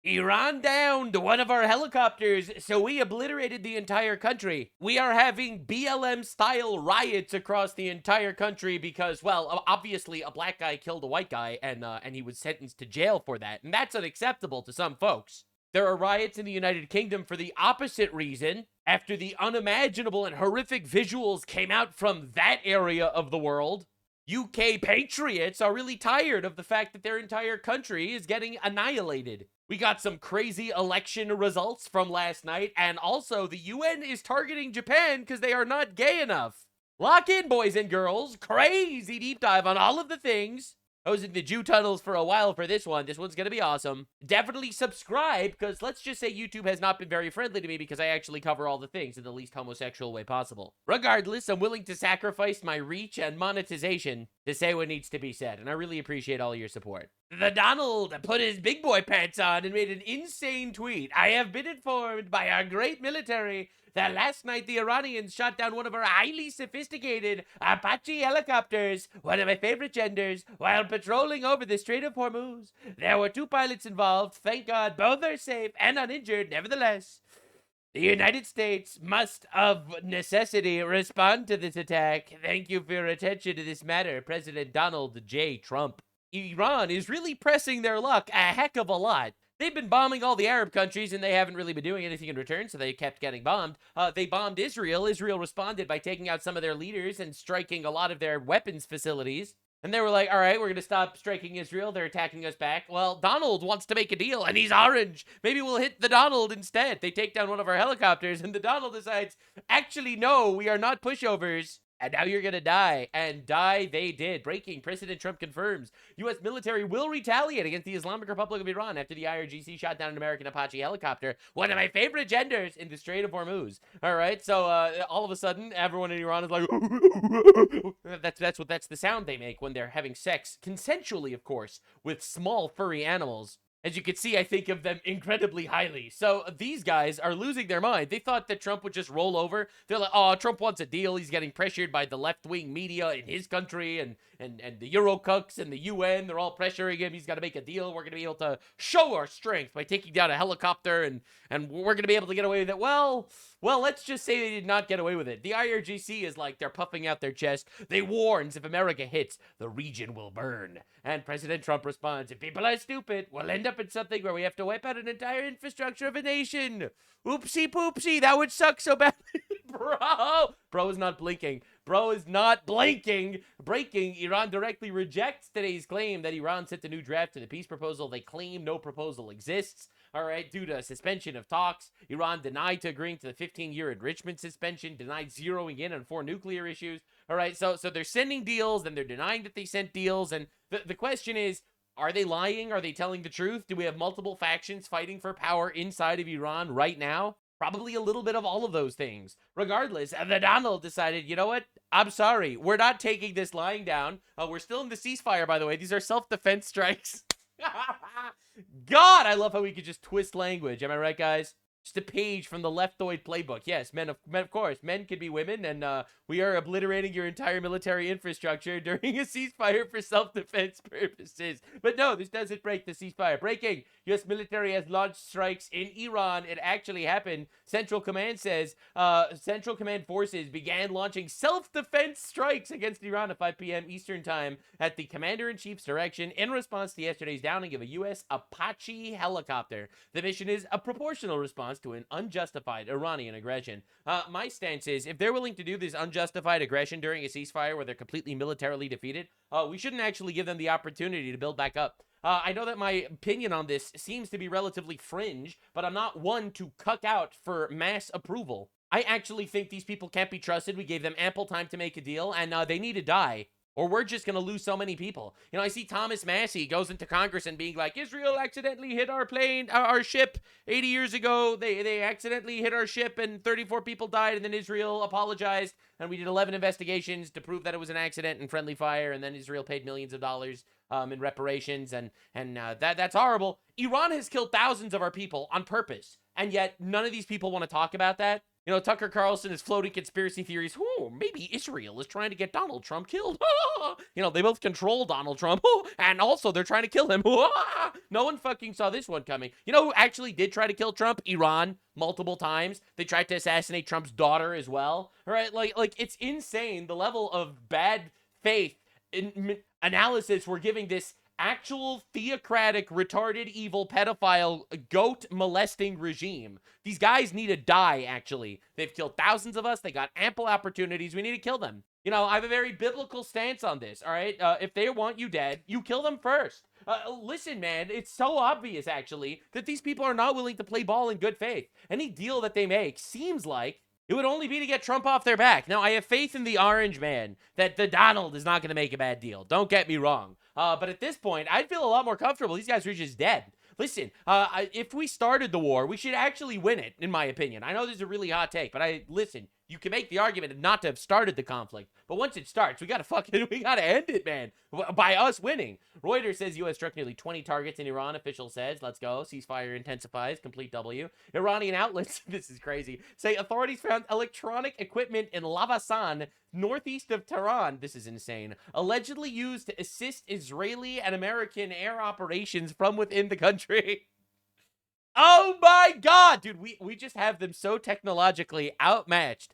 Iran downed one of our helicopters, so we obliterated the entire country. We are having BLM-style riots across the entire country because, well, obviously a black guy killed a white guy, and he was sentenced to jail for that, and that's unacceptable to some folks. There are riots in the United Kingdom for the opposite reason, after the unimaginable and horrific visuals came out from that area of the world. UK patriots are really tired of the fact that their entire country is getting annihilated. We got some crazy election results from last night, and also the UN is targeting Japan because they are not gay enough. Lock in, boys and girls. Crazy deep dive on all of the things. I was in the Jew tunnels for a while for this one. This one's going to be awesome. Definitely subscribe, because let's just say YouTube has not been very friendly to me because I actually cover all the things in the least homosexual way possible. Regardless, I'm willing to sacrifice my reach and monetization to say what needs to be said, and I really appreciate all your support. The Donald put his big boy pants on and made an insane tweet. I have been informed by our great military that last night the Iranians shot down one of our highly sophisticated Apache helicopters, one of my favorite genders, while patrolling over the Strait of Hormuz. There were 2 pilots involved. Thank God both are safe and uninjured. Nevertheless, the United States must, of necessity, respond to this attack. Thank you for your attention to this matter, President Donald J. Trump. Iran is really pressing their luck a heck of a lot. They've been bombing all the Arab countries, and they haven't really been doing anything in return, so they kept getting bombed. They bombed Israel. Israel responded by taking out some of their leaders and striking a lot of their weapons facilities. And they were like, all right, we're going to stop striking Israel. They're attacking us back. Well, Donald wants to make a deal, and he's orange. Maybe we'll hit the Donald instead. They take down one of our helicopters, and the Donald decides, actually, no, we are not pushovers. And now you're gonna die. And die they did. Breaking. President Trump confirms U.S. military will retaliate against the Islamic Republic of Iran after the IRGC shot down an American Apache helicopter, one of my favorite genders, in the Strait of Hormuz. All right, so all of a sudden, everyone in Iran is like, that's the sound they make when they're having sex, consensually, of course, with small furry animals. As you can see, I think of them incredibly highly. So these guys are losing their mind. They thought that Trump would just roll over. They're like, oh, Trump wants a deal. He's getting pressured by the left-wing media in his country, and the Eurocucks and the UN. They're all pressuring him. He's got to make a deal. We're going to be able to show our strength by taking down a helicopter, and we're going to be able to get away with it. Well, let's just say they did not get away with it. The IRGC is like, they're puffing out their chest. They warns, if America hits, the region will burn. And President Trump responds, if people are stupid, we'll end up in something where we have to wipe out an entire infrastructure of a nation. Oopsie poopsie, that would suck so badly. Bro is not blinking. Bro is not blinking. Breaking, Iran directly rejects today's claim that Iran sent a new draft to the peace proposal. They claim no proposal exists. All right, due to suspension of talks, Iran denied to agreeing to the 15-year enrichment suspension, denied zeroing in on 4 nuclear issues. All right, so they're sending deals, then they're denying that they sent deals, and the question is, are they lying? Are they telling the truth? Do we have multiple factions fighting for power inside of Iran right now? Probably a little bit of all of those things. Regardless, the Donald decided, you know what? I'm sorry. We're not taking this lying down. We're still in the ceasefire, by the way. These are self-defense strikes. God, I love how we could just twist language. Am I right, guys? Just a page from the leftoid playbook. Yes, men of course. Men can be women, and we are obliterating your entire military infrastructure during a ceasefire for self-defense purposes. But no, this doesn't break the ceasefire. Breaking. U.S. military has launched strikes in Iran. It actually happened. Central Command says Central Command forces began launching self-defense strikes against Iran at 5 p.m. Eastern Time at the Commander-in-Chief's direction in response to yesterday's downing of a U.S. Apache helicopter. The mission is a proportional response to an unjustified Iranian aggression. My stance is, if they're willing to do this unjustified aggression during a ceasefire where they're completely militarily defeated, we shouldn't actually give them the opportunity to build back up. I know that my opinion on this seems to be relatively fringe, but I'm not one to cuck out for mass approval. I actually think these people can't be trusted. We gave them ample time to make a deal, and they need to die, or we're just going to lose so many people. You know, I see Thomas Massey goes into Congress and being like, Israel accidentally hit our plane, our ship 80 years ago. They accidentally hit our ship and 34 people died, and then Israel apologized, and we did 11 investigations to prove that it was an accident and friendly fire, and then Israel paid millions of dollars in reparations, and that's horrible. Iran has killed thousands of our people on purpose, and yet none of these people want to talk about that. You know, Tucker Carlson is floating conspiracy theories. Oh, maybe Israel is trying to get Donald Trump killed. You know, they both control Donald Trump, and also they're trying to kill him. No one fucking saw this one coming. You know who actually did try to kill Trump? Iran, multiple times. They tried to assassinate Trump's daughter as well. All right, like it's insane the level of bad faith analysis we're giving this actual theocratic, retarded, evil, pedophile, goat molesting regime. These guys need to die, actually. They've killed thousands of us. They got ample opportunities. We need to kill them. You know, I have a very biblical stance on this, all right? If they want you dead, you kill them first. Listen, man, it's so obvious, actually, that these people are not willing to play ball in good faith. Any deal that they make seems like it would only be to get Trump off their back. Now, I have faith in the orange man that the Donald is not going to make a bad deal. Don't get me wrong. But at this point, I'd feel a lot more comfortable. These guys are just dead. Listen, if we started the war, we should actually win it, in my opinion. I know this is a really hot take, but listen, you can make the argument not to have started the conflict. But once it starts, we gotta end it, man, by us winning. Reuters says U.S. struck nearly 20 targets in Iran, official says. Let's go. Ceasefire intensifies. Complete W. Iranian outlets, this is crazy, say authorities found electronic equipment in Lavasan, northeast of Tehran, this is insane, allegedly used to assist Israeli and American air operations from within the country. Oh my god, dude, we just have them so technologically outmatched.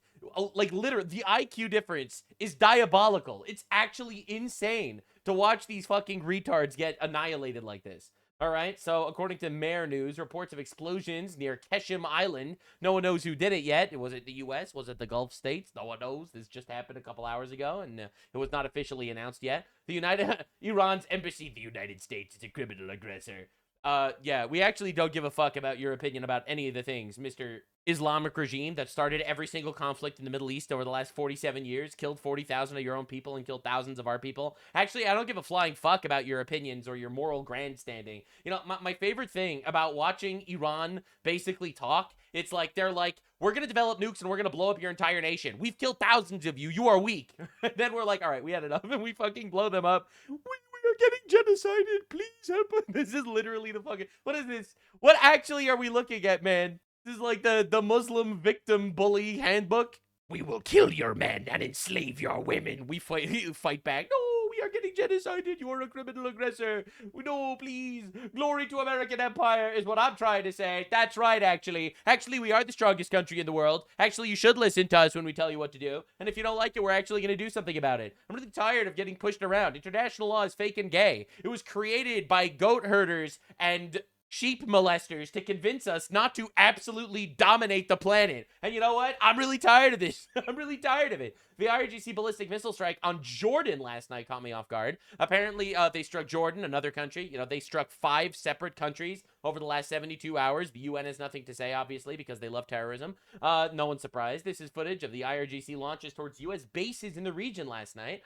Like, literally, the IQ difference is diabolical. It's actually insane to watch these fucking retards get annihilated like this. All right, so according to Mer News, reports of explosions near Keshem Island. No one knows who did it yet. Was it the U.S.? Was it the Gulf states? No one knows. This just happened a couple hours ago, and it was not officially announced yet. Iran's embassy, the United States, is a criminal aggressor. Yeah, we actually don't give a fuck about your opinion about any of the things, Mr. Islamic regime that started every single conflict in the Middle East over the last 47 years, killed 40,000 of your own people and killed thousands of our people. Actually, I don't give a flying fuck about your opinions or your moral grandstanding. You know, my favorite thing about watching Iran basically talk, it's like, they're like, we're going to develop nukes and we're going to blow up your entire nation. We've killed thousands of you. You are weak. Then we're like, all right, we had enough, and we fucking blow them up. We are getting genocided. Please help us. This is literally the fucking... What is this? What actually are we looking at, man? This is like the Muslim victim bully handbook. We will kill your men and enslave your women. We fight back. No, we are getting genocided. You are a criminal aggressor. No, please. Glory to American Empire is what I'm trying to say. That's right, actually. Actually, we are the strongest country in the world. Actually, you should listen to us when we tell you what to do. And if you don't like it, we're actually going to do something about it. I'm really tired of getting pushed around. International law is fake and gay. It was created by goat herders and sheep molesters to convince us not to absolutely dominate the planet. And you know what? I'm really tired of this. I'm really tired of it. The IRGC ballistic missile strike on Jordan last night caught me off guard. Apparently, they struck Jordan, another country. You know, they struck 5 separate countries over the last 72 hours. The UN has nothing to say, obviously, because they love terrorism. No one's surprised. This is footage of the IRGC launches towards U.S. bases in the region last night,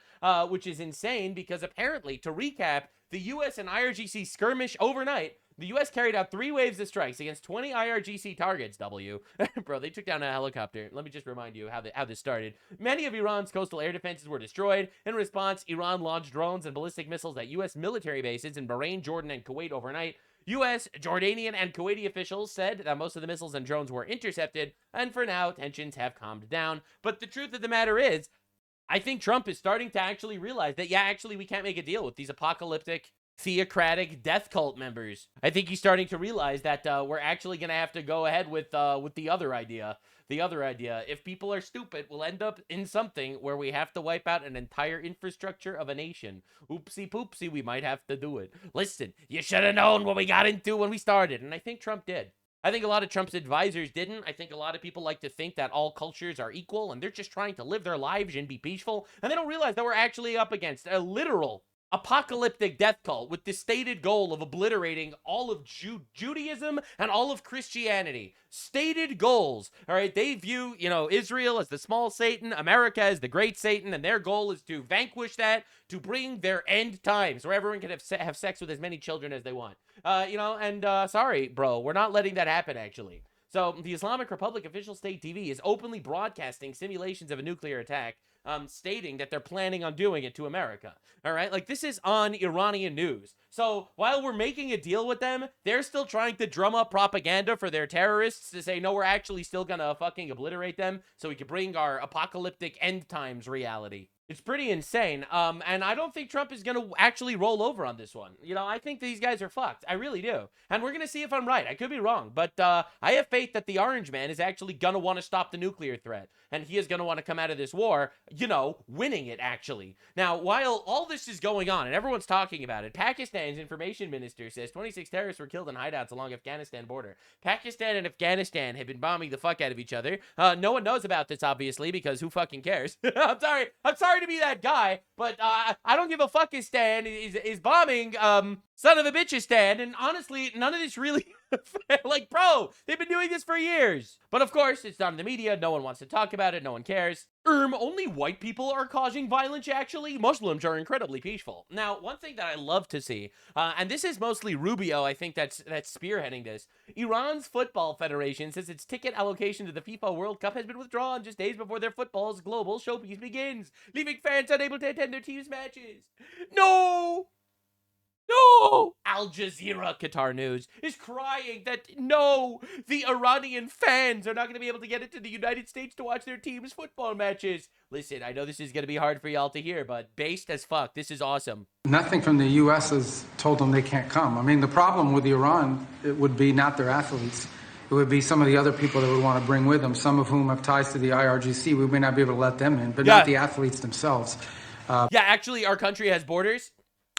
which is insane because apparently, to recap, the U.S. and IRGC skirmish overnight. The U.S. carried out 3 waves of strikes against 20 IRGC targets, W. Bro, they took down a helicopter. Let me just remind you how this started. Many of Iran's coastal air defenses were destroyed. In response, Iran launched drones and ballistic missiles at U.S. military bases in Bahrain, Jordan, and Kuwait overnight. U.S., Jordanian, and Kuwaiti officials said that most of the missiles and drones were intercepted, and for now, tensions have calmed down. But the truth of the matter is, I think Trump is starting to actually realize that, yeah, actually, we can't make a deal with these apocalyptic, theocratic death cult members. I think he's starting to realize that we're actually going to have to go ahead with the other idea. The other idea, if people are stupid, we'll end up in something where we have to wipe out an entire infrastructure of a nation. Oopsie poopsie, we might have to do it. Listen, you should have known what we got into when we started, and I think Trump did. I think a lot of Trump's advisors didn't. I think a lot of people like to think that all cultures are equal, and they're just trying to live their lives and be peaceful, and they don't realize that we're actually up against a literal apocalyptic death cult with the stated goal of obliterating all of Judaism and all of Christianity. Stated goals. All right, they view, you know, Israel as the small Satan, America as the great Satan, and their goal is to vanquish that, to bring their end times where everyone can have sex with as many children as they want. You know, and sorry, bro, we're not letting that happen, actually. So the Islamic Republic official state TV is openly broadcasting simulations of a nuclear attack. stating that they're planning on doing it to America. All right, like this is on Iranian news. So while we're making a deal with them, they're still trying to drum up propaganda for their terrorists to say, no, we're actually still gonna fucking obliterate them so we can bring our apocalyptic end times reality. It's pretty insane. And I don't think Trump is going to actually roll over on this one. You know, I think these guys are fucked. I really do. And we're going to see if I'm right. I could be wrong. But I have faith that the Orange Man is actually going to want to stop the nuclear threat. And he is going to want to come out of this war, you know, winning it, actually. Now, while all this is going on and everyone's talking about it, Pakistan's information minister says 26 terrorists were killed in hideouts along Afghanistan border. Pakistan and Afghanistan have been bombing the fuck out of each other. No one knows about this, obviously, because who fucking cares? I'm sorry to be that guy, but I don't give a fuck. His stand is bombing son of a bitch's stand, and honestly, none of this really like, bro, they've been doing this for years. But of course, it's not in the media. No one wants to talk about it. No one cares. Only white people are causing violence, actually. Muslims are incredibly peaceful. Now, one thing that I love to see, and this is mostly Rubio, I think that's spearheading this. Iran's football federation says its ticket allocation to the FIFA World Cup has been withdrawn just days before their football's global showpiece begins, leaving fans unable to attend their team's matches. No! No! Al Jazeera, Qatar News, is crying that no, the Iranian fans are not going to be able to get into the United States to watch their team's football matches. Listen, I know this is going to be hard for y'all to hear, but based as fuck, this is awesome. Nothing from the U.S. has told them they can't come. I mean, the problem with Iran, it would be not their athletes. It would be some of the other people that would want to bring with them, some of whom have ties to the IRGC. We may not be able to let them in, but not the athletes themselves. Yeah, actually, our country has borders.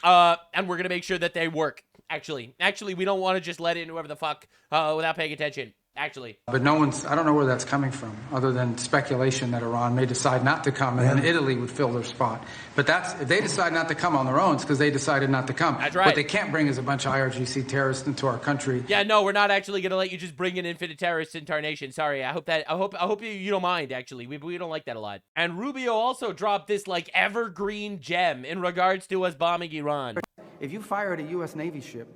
And we're gonna make sure that they work. Actually, we don't want to just let in whoever the fuck without paying attention. Actually, but I don't know where that's coming from, other than speculation that Iran may decide not to come, and then Italy would fill their spot. But if they decide not to come on their own, it's because they decided not to come. That's right. What they can't bring is a bunch of IRGC terrorists into our country. Yeah, no, we're not actually gonna let you just bring in infinite terrorists into our nation. Sorry, I hope you don't mind. Actually, we don't like that a lot. And Rubio also dropped this like evergreen gem in regards to us bombing Iran. If you fire at a U.S. Navy ship,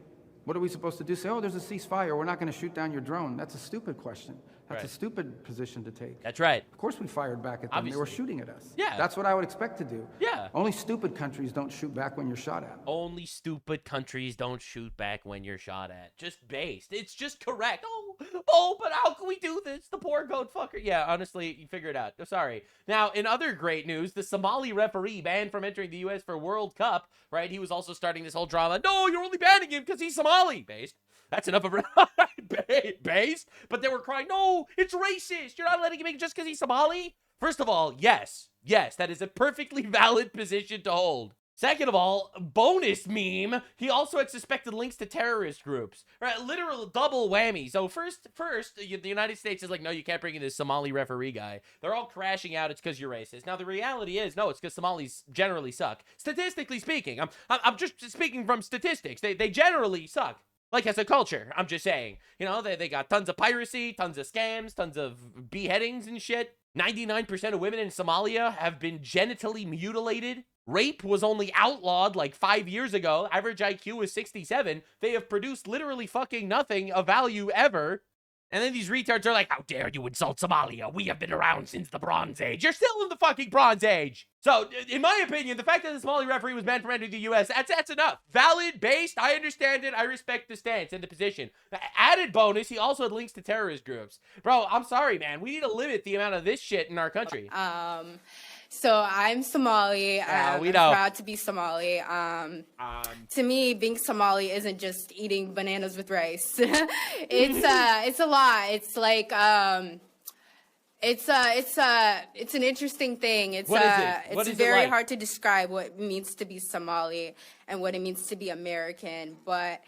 what are we supposed to do? Say, oh, there's a ceasefire. We're not going to shoot down your drone. That's a stupid question. That's a stupid position to take. That's right. Of course we fired back at them. Obviously. They were shooting at us. Yeah. That's what I would expect to do. Yeah. Only stupid countries don't shoot back when you're shot at. Only stupid countries don't shoot back when you're shot at. Just based. It's just correct. Oh, but how can we do this? The poor goat fucker. Yeah, honestly, you figure it out. I'm sorry. Now, in other great news, the Somali referee banned from entering the U.S. for World Cup, right? He was also starting this whole drama. No, you're only banning him because he's Somali. Based. That's enough of based. But they were crying, no, it's racist. You're not letting him in just because he's Somali? First of all, yes, that is a perfectly valid position to hold. Second of all, bonus meme, he also had suspected links to terrorist groups. Right, literal double whammy. So first, the United States is like, no, you can't bring in this Somali referee guy. They're all crashing out. It's because you're racist. Now, the reality is, no, it's because Somalis generally suck. Statistically speaking, I'm just speaking from statistics. They generally suck. Like, as a culture, I'm just saying. You know, they got tons of piracy, tons of scams, tons of beheadings and shit. 99% of women in Somalia have been genitally mutilated. Rape was only outlawed like 5 years ago. Average IQ is 67. They have produced literally fucking nothing of value ever. And then these retards are like, how dare you insult Somalia? We have been around since the Bronze Age. You're still in the fucking Bronze Age. So, in my opinion, the fact that the Somali referee was banned from entering the U.S., that's enough. Valid, based, I understand it. I respect the stance and the position. Added bonus, he also had links to terrorist groups. Bro, I'm sorry, man. We need to limit the amount of this shit in our country. So I'm Somali. I'm proud to be Somali. To me, being Somali isn't just eating bananas with rice. It's a lot. It's like it's an interesting thing. It's very hard to describe what it means to be Somali and what it means to be American. But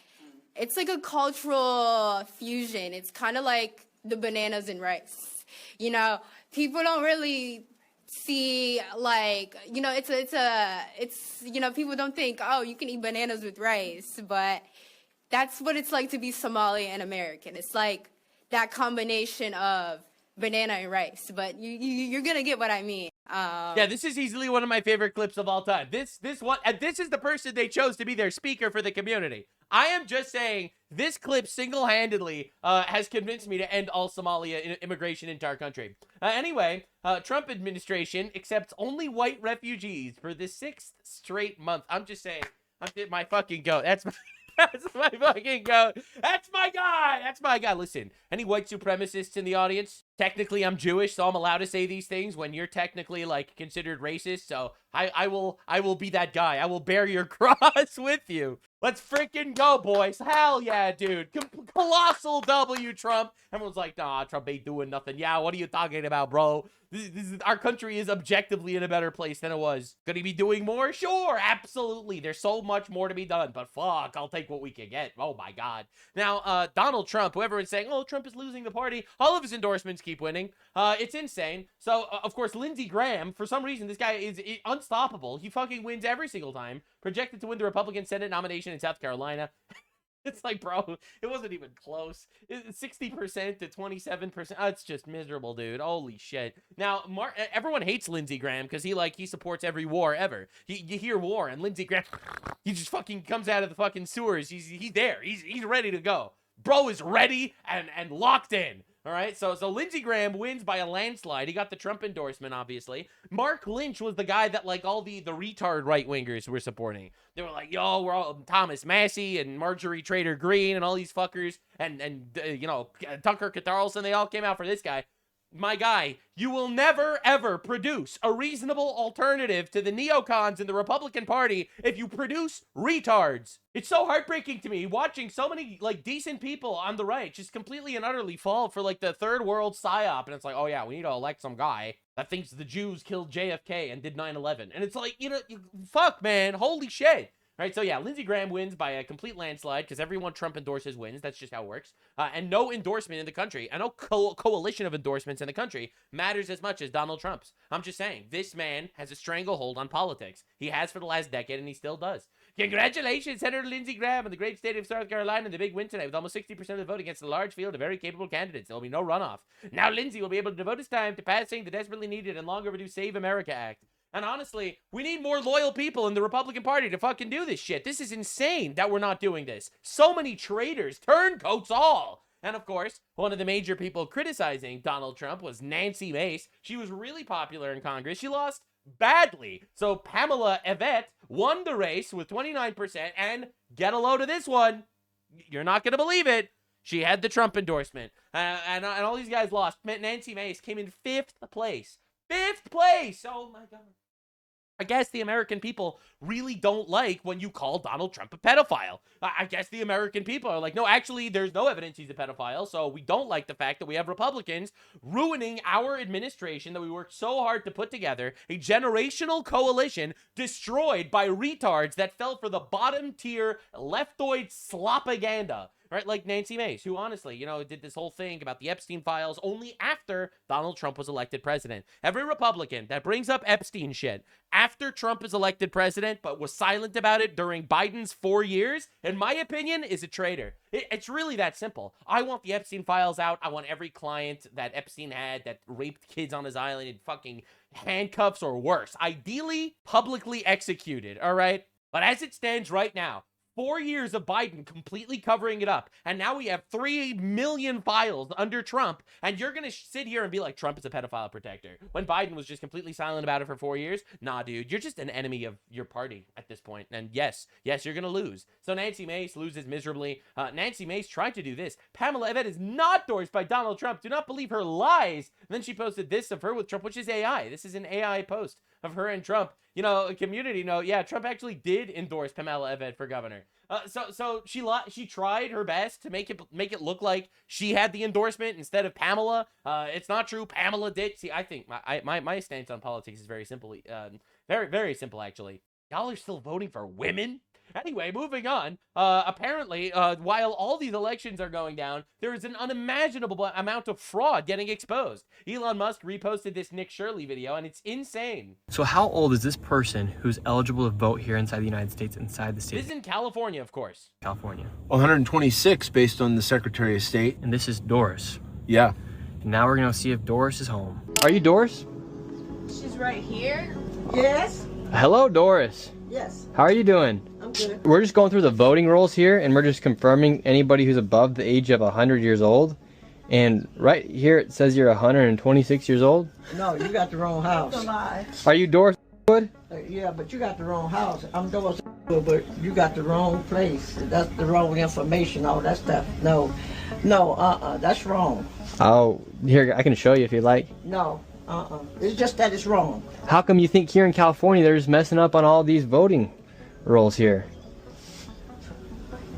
it's like a cultural fusion. It's kind of like the bananas and rice. You know, people don't really see, like, you know, it's you know, people don't think, oh, you can eat bananas with rice, but that's what it's like to be Somali and American. It's like that combination of banana and rice, but you're gonna get what I mean. Yeah, this is easily one of my favorite clips of all time. This is the person they chose to be their speaker for the community. I am just saying this clip single-handedly has convinced me to end all Somalia immigration into our country. Anyway, Trump administration accepts only white refugees for the 6th straight month. I'm just saying, my fucking goat. That's my fucking goat. That's my guy. That's my guy. Listen, any white supremacists in the audience? Technically, I'm Jewish, so I'm allowed to say these things when you're technically, like, considered racist. So I will be that guy. I will bear your cross with you. Let's freaking go, boys. Hell yeah, dude. Colossal W, Trump. Everyone's like, nah, Trump ain't doing nothing. Yeah, what are you talking about, bro? Our country is objectively in a better place than it was. Could he be doing more? Sure, absolutely. There's so much more to be done, but fuck, I'll take what we can get. Oh my God. Now, Donald Trump, whoever is saying, oh, Trump is losing the party, all of his endorsements keep winning. It's insane. So, of course, Lindsey Graham, for some reason, this guy is unstoppable. He fucking wins every single time. Projected to win the Republican Senate nomination in South Carolina. It's like, bro, it wasn't even close. 60% to 27%. Oh, it's just miserable, dude. Holy shit. Now, everyone hates Lindsey Graham because he supports every war ever. You hear war, and Lindsey Graham, he just fucking comes out of the fucking sewers. He's there. He's ready to go. Bro is ready and locked in. All right, so Lindsey Graham wins by a landslide. He got the Trump endorsement, obviously. Mark Lynch was the guy that, like, all the retard right-wingers were supporting. They were like, yo, we're all Thomas Massey and Marjorie Trader Green and all these fuckers and you know, Tucker Carlson. They all came out for this guy. My guy, you will never, ever produce a reasonable alternative to the neocons in the Republican Party if you produce retards. It's so heartbreaking to me watching so many, like, decent people on the right just completely and utterly fall for, like, the third world psyop. And it's like, oh, yeah, we need to elect some guy that thinks the Jews killed JFK and did 9/11. And it's like, you know, fuck, man, holy shit. Right, so yeah, Lindsey Graham wins by a complete landslide because everyone Trump endorses wins. That's just how it works. And no endorsement in the country, and no coalition of endorsements in the country matters as much as Donald Trump's. I'm just saying, this man has a stranglehold on politics. He has for the last decade, and he still does. Congratulations, Senator Lindsey Graham in the great state of South Carolina in the big win tonight with almost 60% of the vote against a large field of very capable candidates. There will be no runoff. Now Lindsey will be able to devote his time to passing the desperately needed and long overdue Save America Act. And honestly, we need more loyal people in the Republican Party to fucking do this shit. This is insane that we're not doing this. So many traitors, turncoats all. And of course, one of the major people criticizing Donald Trump was Nancy Mace. She was really popular in Congress. She lost badly. So Pamela Yvette won the race with 29%. And get a load of this one. You're not going to believe it. She had the Trump endorsement. And all these guys lost. Nancy Mace came in 5th place. 5th place! Oh my God. I guess the American people really don't like when you call Donald Trump a pedophile. I guess the American people are like, no, actually, there's no evidence he's a pedophile, so we don't like the fact that we have Republicans ruining our administration that we worked so hard to put together, a generational coalition destroyed by retards that fell for the bottom-tier leftoid slopaganda. Right, like Nancy Mace, who honestly, you know, did this whole thing about the Epstein files only after Donald Trump was elected president. Every Republican that brings up Epstein shit after Trump is elected president, but was silent about it during Biden's 4 years, in my opinion, is a traitor. It's really that simple. I want the Epstein files out. I want every client that Epstein had that raped kids on his island in fucking handcuffs or worse. Ideally, publicly executed, all right? But as it stands right now, 4 years of Biden completely covering it up. And now we have 3 million files under Trump. And you're going to sit here and be like, Trump is a pedophile protector. When Biden was just completely silent about it for 4 years. Nah, dude, you're just an enemy of your party at this point. And yes, you're going to lose. So Nancy Mace loses miserably. Nancy Mace tried to do this. Pamela Yvette is not endorsed by Donald Trump. Do not believe her lies. And then she posted this of her with Trump, which is AI. This is an AI post of her and Trump. You know, a community note. Yeah, Trump actually did endorse Pamela Yvette for governor. So she tried her best to make it look like she had the endorsement instead of Pamela. It's not true. Pamela did. See, I think my stance on politics is very simple. Very, very simple, actually. Y'all are still voting for women? Anyway, moving on. Apparently, while all these elections are going down, there is an unimaginable amount of fraud getting exposed. Elon Musk reposted this Nick Shirley video, and it's insane. So how old is this person who's eligible to vote here inside the United States, inside the state? This is in California, of course. California. 126 based on the Secretary of State. And this is Doris. Yeah. And now we're gonna see if Doris is home. Are you Doris? She's right here. Yes. Hello, Doris. Yes. How are you doing? I'm good. We're just going through the voting rules here, and we're just confirming anybody who's above the age of 100 years old. And right here it says you're 126 years old. No, you got the wrong house. Are you Doris Wood? Yeah, but you got the wrong house. I'm Doris Wood, but you got the wrong place. That's the wrong information, all that stuff. No, that's wrong. Oh, here, I can show you if you like. No, it's just that it's wrong. How come you think here in California they're just messing up on all these voting rules here?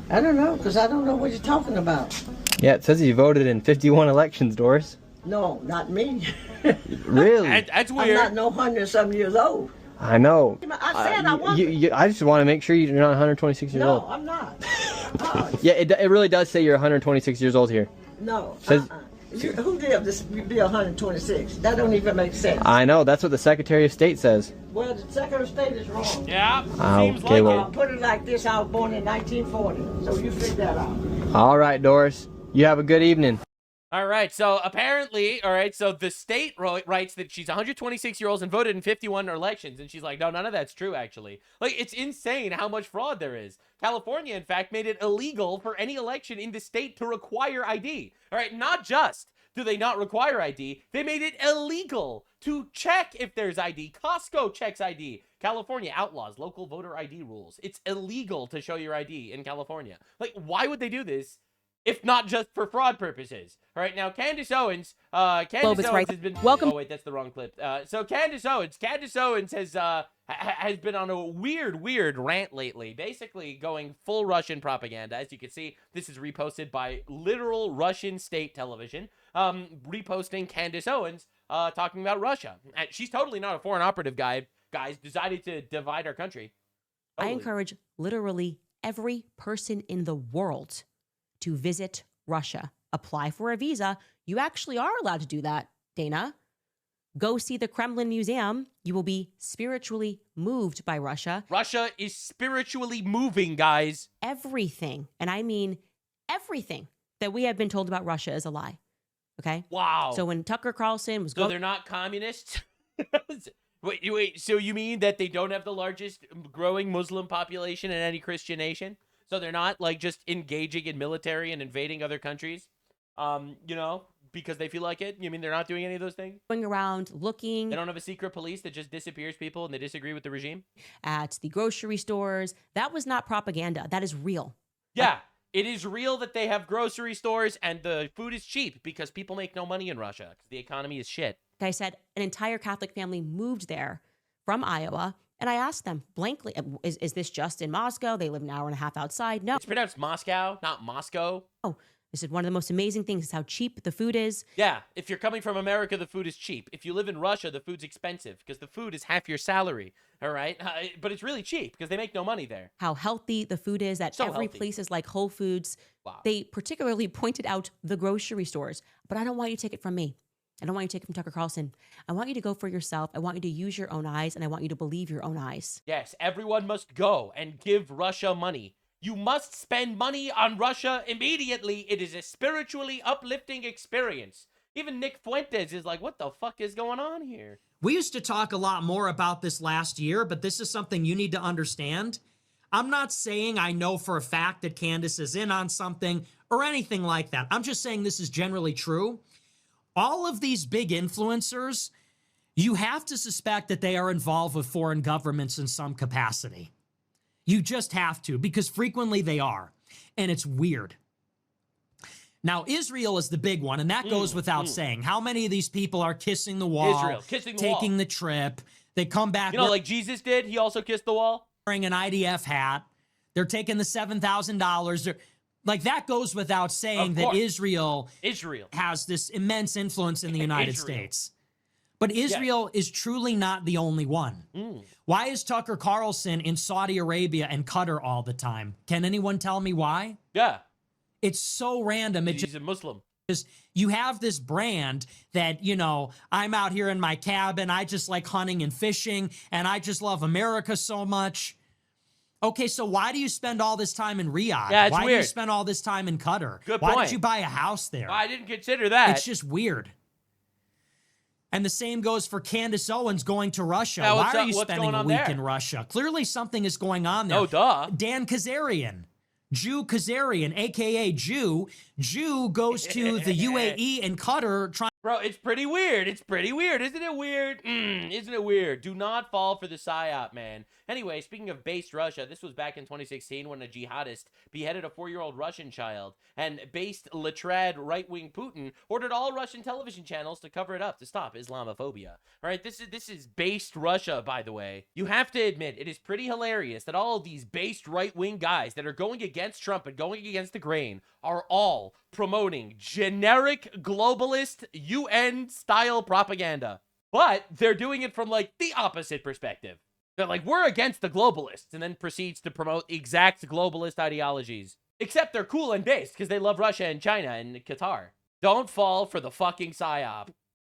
I don't know, because I don't know what you're talking about. Yeah, it says you voted in 51 elections, Doris. No, not me. Really? That's weird. I'm not no 100-something years old. I know. I said I wasn't. I just want to make sure you're not 126 years old. No, I'm not. Yeah, it really does say you're 126 years old here. No. Says, Who did this be 126? That don't even make sense. I know. That's what the Secretary of State says. Well, the Secretary of State is wrong. Yeah. Seems okay, like I'll put it like this. I was born in 1940, so you figure that out. All right, Doris. You have a good evening. All right, so apparently, all right, so the state writes that she's 126 years old and voted in 51 elections, and she's like, no, none of that's true, actually. Like, it's insane how much fraud there is. California, in fact, made it illegal for any election in the state to require ID. All right, not just do they not require ID, they made it illegal to check if there's ID. Costco checks ID. California outlaws local voter ID rules. It's illegal to show your ID in California. Like, why would they do this? If not just for fraud purposes. All right, now Candace Owens, has been. Welcome. Oh wait, that's the wrong clip. So Candace Owens has been on a weird rant lately, basically going full Russian propaganda. As you can see, this is reposted by literal Russian state television, reposting Candace Owens talking about Russia. And she's totally not a foreign operative, guys. Decided to divide our country. I encourage literally every person in the world to visit Russia. Apply for a visa. You actually are allowed to do that, Dana. Go see the Kremlin Museum. You will be spiritually moved by Russia. Russia is spiritually moving, guys. Everything, and I mean everything that we have been told about Russia is a lie. Okay? Wow. So when Tucker Carlson was they're not communists? Wait, so you mean that they don't have the largest growing Muslim population in any Christian nation? So they're not, like, just engaging in military and invading other countries, because they feel like it? You mean they're not doing any of those things? Going around looking. They don't have a secret police that just disappears people and they disagree with the regime? At the grocery stores. That was not propaganda. That is real. Yeah, it is real that they have grocery stores and the food is cheap because people make no money in Russia because the economy is shit. Like I said, an entire Catholic family moved there from Iowa. And I asked them blankly, is this just in Moscow? They live an hour and a half outside. No. It's pronounced Moscow, not Moscow. Oh, this is one of the most amazing things is how cheap the food is. Yeah, if you're coming from America, the food is cheap. If you live in Russia, the food's expensive because the food is half your salary, all right? But it's really cheap because they make no money there. How healthy the food is at every place is like Whole Foods. Wow. They particularly pointed out the grocery stores, but I don't want you to take it from me. I don't want you to take it from Tucker Carlson. I want you to go for yourself. I want you to use your own eyes, and I want you to believe your own eyes. Yes, everyone must go and give Russia money. You must spend money on Russia immediately. It is a spiritually uplifting experience. Even Nick Fuentes is like, what the fuck is going on here? We used to talk a lot more about this last year, but this is something you need to understand. I'm not saying I know for a fact that Candace is in on something or anything like that. I'm just saying this is generally true. All of these big influencers, you have to suspect that they are involved with foreign governments in some capacity. You just have to, because frequently they are, and it's weird. Now, Israel is the big one, and that goes without saying. How many of these people are kissing the wall, taking the trip, they come back... like Jesus did, he also kissed the wall? Wearing an IDF hat, they're taking the $7,000... Like, that goes without saying that Israel has this immense influence in the United States. But Israel is truly not the only one. Why is Tucker Carlson in Saudi Arabia and Qatar all the time? Can anyone tell me why? Yeah. It's so random. He's a Muslim. You have this brand that, I'm out here in my cabin, I just like hunting and fishing, and I just love America so much. Okay, so why do you spend all this time in Riyadh? Yeah, it's why weird. do you spend all this time in Qatar? Good Why point. did you buy a house there? I didn't consider that. It's just weird. And the same goes for Candace Owens going to Russia. Now, Why are you what's spending going a on week there? in Russia? Clearly something is going on there. Oh, duh. Dan Kazarian, Jew Kazarian, a.k.a. Jew. Jew goes to the UAE and Qatar trying. Bro, it's pretty weird. It's pretty weird. Isn't it weird? Isn't it weird? Do not fall for the psyop, man. Anyway, speaking of based Russia, this was back in 2016 when a jihadist beheaded a 4-year-old Russian child, and based Letrad right-wing Putin ordered all Russian television channels to cover it up to stop Islamophobia. All right, this is based Russia, by the way. You have to admit, it is pretty hilarious that all of these based right-wing guys that are going against Trump and going against the grain are all promoting generic globalist UN-style propaganda. But they're doing it from, like, the opposite perspective. They're like, we're against the globalists, and then proceeds to promote exact globalist ideologies. Except they're cool and based because they love Russia and China and Qatar. Don't fall for the fucking psyop.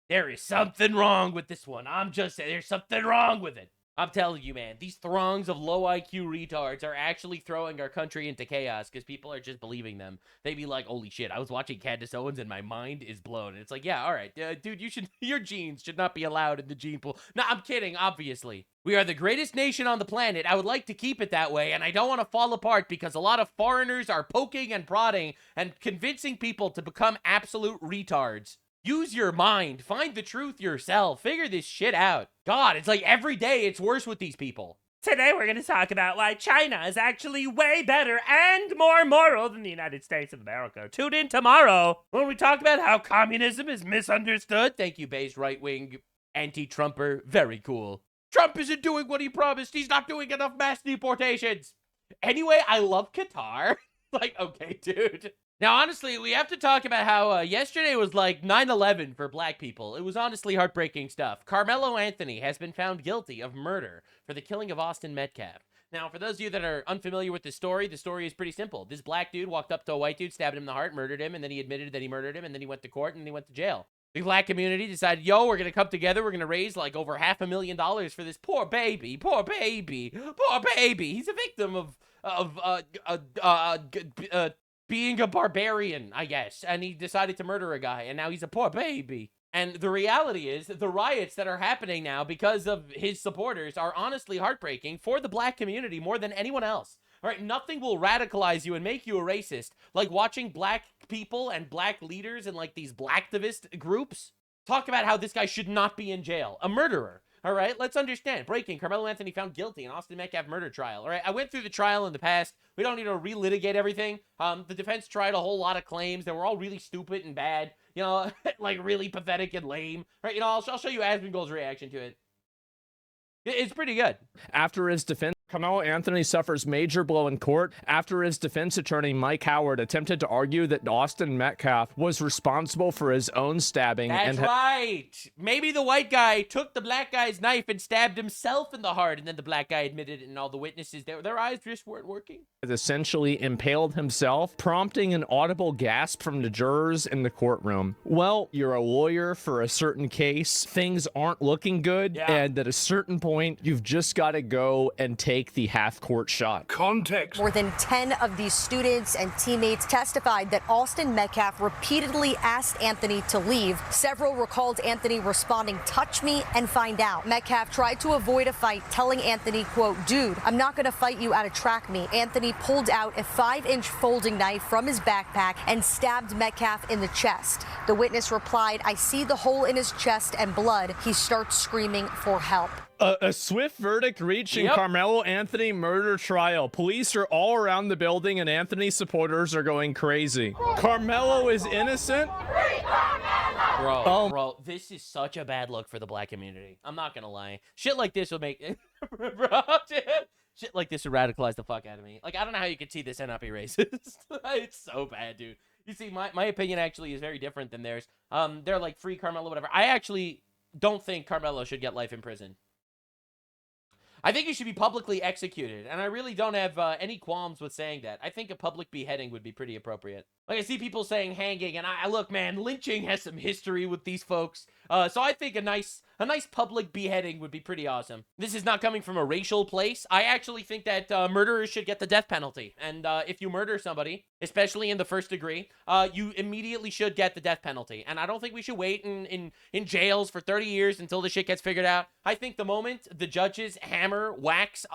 There is something wrong with this one. I'm just saying, there's something wrong with it. I'm telling you, man, these throngs of low IQ retards are actually throwing our country into chaos because people are just believing them. They be like, holy shit, I was watching Candace Owens and my mind is blown. And it's like, yeah, all right, dude, your genes should not be allowed in the gene pool. No, I'm kidding, obviously. We are the greatest nation on the planet. I would like to keep it that way, and I don't want to fall apart because a lot of foreigners are poking and prodding and convincing people to become absolute retards. Use your mind. Find the truth yourself. Figure this shit out. God, it's like every day it's worse with these people. Today we're going to talk about why China is actually way better and more moral than the United States of America. Tune in tomorrow when we talk about how communism is misunderstood. Thank you, base right-wing anti-Trumper. Very cool. Trump isn't doing what he promised. He's not doing enough mass deportations. Anyway, I love Qatar. Like, okay, dude. Now, honestly, we have to talk about how yesterday was like 9/11 for black people. It was honestly heartbreaking stuff. Carmelo Anthony has been found guilty of murder for the killing of Austin Metcalf. Now, for those of you that are unfamiliar with the story is pretty simple. This black dude walked up to a white dude, stabbed him in the heart, murdered him, and then he admitted that he murdered him, and then he went to court, and then he went to jail. The black community decided, yo, we're going to come together. We're going to raise like over $500,000 for this poor baby. Poor baby. Poor baby. He's a victim of being a barbarian, I guess. And he decided to murder a guy. And now he's a poor baby. And the reality is the riots that are happening now because of his supporters are honestly heartbreaking for the black community more than anyone else. All right, nothing will radicalize you and make you a racist like watching black people and black leaders and like these blacktivist groups talk about how this guy should not be in jail. A murderer. All right, let's understand. Breaking, Carmelo Anthony found guilty in Austin Metcalf murder trial. All right, I went through the trial in the past. We don't need to relitigate everything. The defense tried a whole lot of claims that were all really stupid and bad. You know, like really pathetic and lame. Right, you know, I'll show you Asmongold's reaction to it. It's pretty good. After his defense, Carmelo Anthony suffers major blow in court after his defense attorney Mike Howard attempted to argue that Austin Metcalf was responsible for his own stabbing. That's right. Maybe the white guy took the black guy's knife and stabbed himself in the heart, and then the black guy admitted it, and all the witnesses, their eyes just weren't working. Essentially impaled himself, prompting an audible gasp from the jurors in the courtroom. Well, you're a lawyer for a certain case, things aren't looking good, and at a certain point, you've just got to go and take the half-court shot. Context. More than 10 of these students and teammates testified that Austin Metcalf repeatedly asked Anthony to leave. Several recalled Anthony responding, "Touch me and find out." Metcalf tried to avoid a fight, telling Anthony, quote, "Dude, I'm not going to fight you out of track meet." Anthony pulled out a 5-inch folding knife from his backpack and stabbed Metcalf in the chest. The witness replied, "I see the hole in his chest and blood." He starts screaming for help. A swift verdict reached in Carmelo Anthony murder trial. Police are all around the building and Anthony supporters are going crazy. Carmelo is innocent. Bro, this is such a bad look for the black community. I'm not gonna lie. Shit like this would make... Bro, dude. Shit like this would radicalize the fuck out of me. Like, I don't know how you could see this and not be racist. It's so bad, dude. You see, my opinion actually is very different than theirs. They're like, free Carmelo, whatever. I actually don't think Carmelo should get life in prison. I think he should be publicly executed, and I really don't have any qualms with saying that. I think a public beheading would be pretty appropriate. Like, I see people saying hanging, and I look, man, lynching has some history with these folks. So I think a nice public beheading would be pretty awesome. This is not coming from a racial place. I actually think that murderers should get the death penalty. And if you murder somebody, especially in the first degree, you immediately should get the death penalty. And I don't think we should wait in jails for 30 years until the shit gets figured out. I think the moment the judges hammer, wax,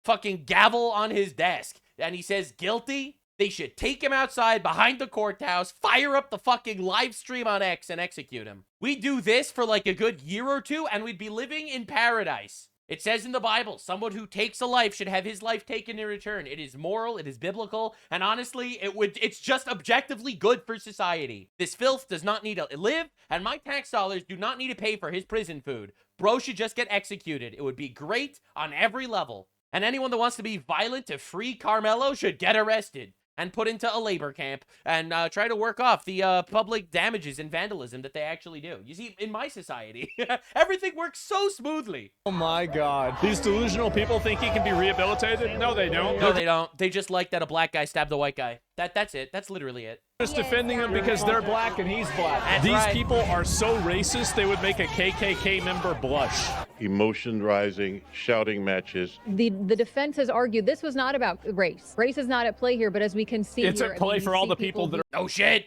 fucking gavel on his desk, and he says guilty, they should take him outside behind the courthouse, fire up the fucking live stream on X, and execute him. We do this for like a good year or two, and we'd be living in paradise. It says in the Bible, someone who takes a life should have his life taken in return. It is moral, it is biblical, and honestly, it's just objectively good for society. This filth does not need to live, and my tax dollars do not need to pay for his prison food. Bro should just get executed. It would be great on every level. And anyone that wants to be violent to free Carmelo should get arrested and put into a labor camp and try to work off the public damages and vandalism that they actually do. You see, in my society, everything works so smoothly. Oh my God. These delusional people think he can be rehabilitated? No, they don't. No, they don't. They just like that a black guy stabbed a white guy. That's it. That's literally it. Just defending him because they're black and he's black. That's These right. people are so racist, they would make a KKK member blush. Emotion rising, shouting matches. The defense has argued this was not about race. Race is not at play here, but as we can see It's here, at play for all the people that No shit.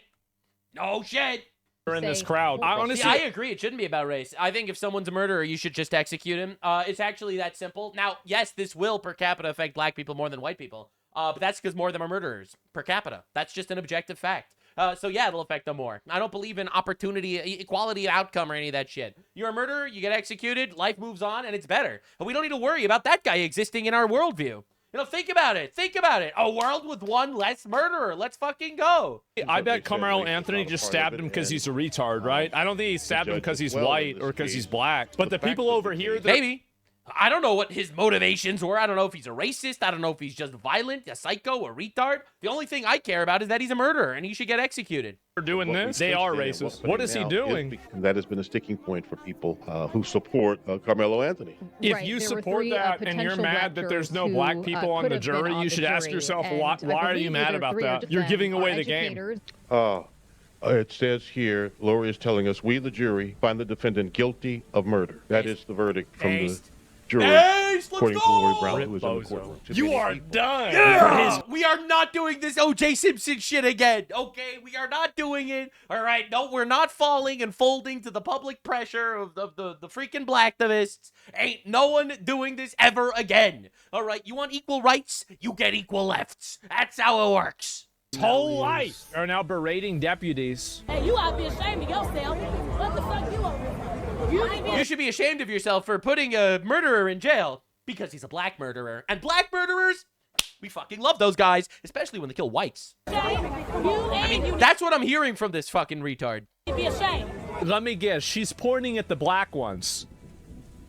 No shit. are in this crowd. I honestly, See, I agree. It shouldn't be about race. I think if someone's a murderer, you should just execute him. It's actually that simple. Now, yes, this will per capita affect black people more than white people. But that's because more of them are murderers per capita. That's just an objective fact. So yeah, it'll affect them more. I don't believe in opportunity, equality of outcome or any of that shit. You're a murderer, you get executed, life moves on, and it's better. And we don't need to worry about that guy existing in our worldview. You know, think about it. Think about it. A world with one less murderer. Let's fucking go. I bet Carmelo Anthony just stabbed him because he's a retard, right? I don't think he stabbed him because he's white or because he's black. But the people over here... Maybe. I don't know what his motivations were. I don't know if he's a racist. I don't know if he's just violent, a psycho, a retard. The only thing I care about is that he's a murderer and he should get executed. They're doing this. They are racist. What is he doing? That has been a sticking point for people who support Carmelo Anthony. If you support that and you're mad that there's no black people on the jury, you should ask yourself, why are you mad about that? You're giving away the game. It says here, Lori is telling us, we, the jury, find the defendant guilty of murder. That is the verdict from the jury, according to Lori Brown, who is in the courtroom. You are done. Yeah. We are not doing this O.J. Simpson shit again, okay? We are not doing it, all right? No, we're not falling and folding to the public pressure of the freaking blacktivists. Ain't no one doing this ever again, all right? You want equal rights? You get equal lefts. That's how it works. Whole life are now berating deputies. Hey, you ought to be ashamed of yourself. What the fuck you over? You should be ashamed of yourself for putting a murderer in jail because he's a black murderer. And black murderers, we fucking love those guys, especially when they kill whites. I mean, that's what I'm hearing from this fucking retard. Be ashamed. Let me guess, she's pointing at the black ones.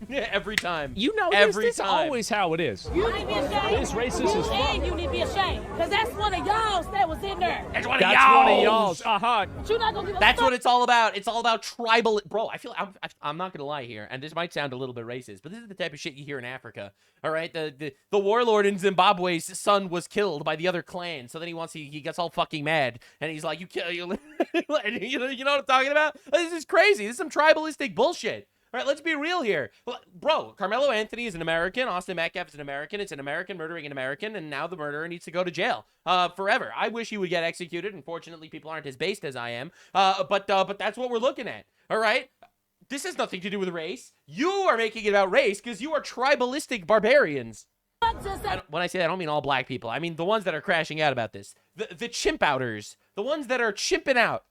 Yeah, every time. You know, every this is time. always how it is. You need to be ashamed. This racist as fuck. And you need to be ashamed. Because that's one of y'all's that was in there. That's one of y'all's. Uh-huh. But you're not gonna give a That's fuck. what it's all about. It's all about tribal. Bro, I'm not going to lie here, and this might sound a little bit racist, but this is the type of shit you hear in Africa. All right? The warlord in Zimbabwe's son was killed by the other clan, so then he gets all fucking mad, and he's like, you know what I'm talking about? This is crazy. This is some tribalistic bullshit. All right, let's be real here. Bro, Carmelo Anthony is an American. Austin Metcalf is an American. It's an American murdering an American, and now the murderer needs to go to jail forever. I wish he would get executed. Unfortunately, people aren't as based as I am. But that's what we're looking at. All right? This has nothing to do with race. You are making it about race because you are tribalistic barbarians. When I say that, I don't mean all black people. I mean the ones that are crashing out about this. The chimp-outers. The ones that are chimping out.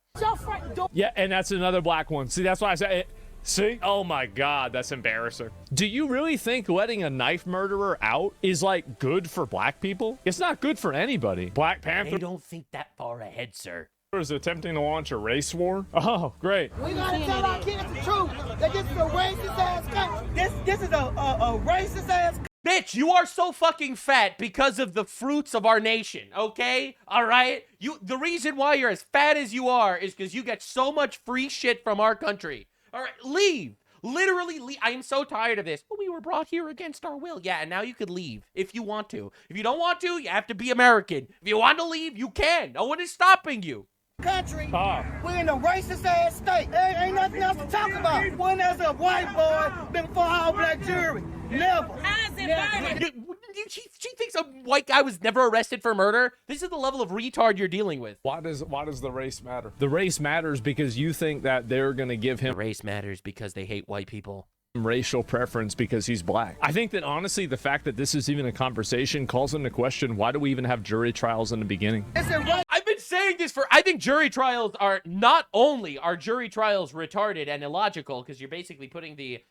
Yeah, and that's another black one. See, that's why I said... See? Oh my God, that's embarrassing. Do you really think letting a knife murderer out is like good for black people? It's not good for anybody. Black Panther They don't think that far ahead, sir. is attempting to launch a race war. Oh, great. We gotta tell our kids the truth that this is a racist ass country. This is a racist ass country. Bitch, you are so fucking fat because of the fruits of our nation, okay? All right? The reason why you're as fat as you are is because you get so much free shit from our country. All right, leave. Literally, I am so tired of this. Oh, we were brought here against our will. Yeah, and now you could leave if you want to. If you don't want to, you have to be American. If you want to leave, you can. No one is stopping you. Country, we're in a racist ass state. There ain't nothing else to talk about. When there's a white boy been before all black jury, never. How's it She thinks a white guy was never arrested for murder. This is the level of retard you're dealing with. Why does the race matter? The race matters because you think that they're gonna give him. The race matters because they hate white people. Racial preference because he's black. I think that honestly, the fact that this is even a conversation calls into question why do we even have jury trials in the beginning? I've been saying this I think jury trials are not only are jury trials retarded and illogical because you're basically putting the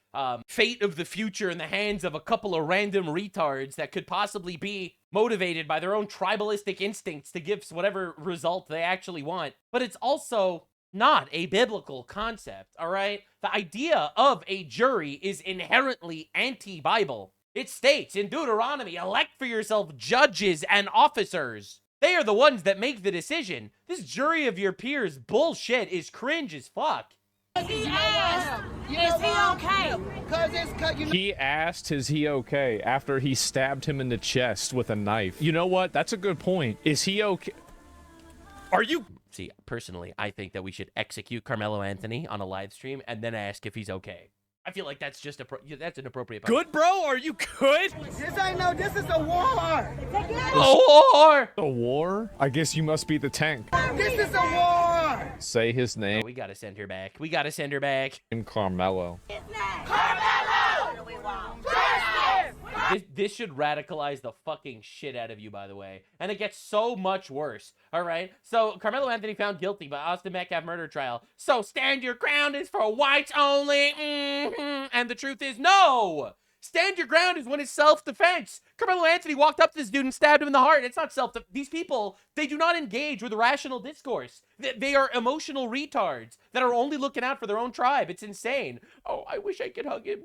fate of the future in the hands of a couple of random retards that could possibly be motivated by their own tribalistic instincts to give whatever result they actually want, but it's also not a biblical concept, all right? The idea of a jury is inherently anti-Bible. It states in Deuteronomy, elect for yourself judges and officers. They are the ones that make the decision. This jury of your peers bullshit is cringe as fuck. He asked, is he okay? He asked, is he okay, after he stabbed him in the chest with a knife. You know what? That's a good point. Is he okay? Are you... See, personally, I think that we should execute Carmelo Anthony on a live stream and then ask if he's okay. I feel like that's just that's an appropriate point. Good, bro? Are you good? This is a war. A war. A war? I guess you must be the tank. This is a war. Say his name. Oh, we gotta send her back. We gotta send her back. And Carmelo. Carmelo! This should radicalize the fucking shit out of you, by the way. And it gets so much worse, all right? So, Carmelo Anthony found guilty by Austin Metcalf murder trial. So, stand your ground is for whites only. And the truth is, no! Stand your ground is when it's self-defense. Carmelo Anthony walked up to this dude and stabbed him in the heart. It's not self-defense. These people, they do not engage with rational discourse. They are emotional retards that are only looking out for their own tribe. It's insane. Oh, I wish I could hug him.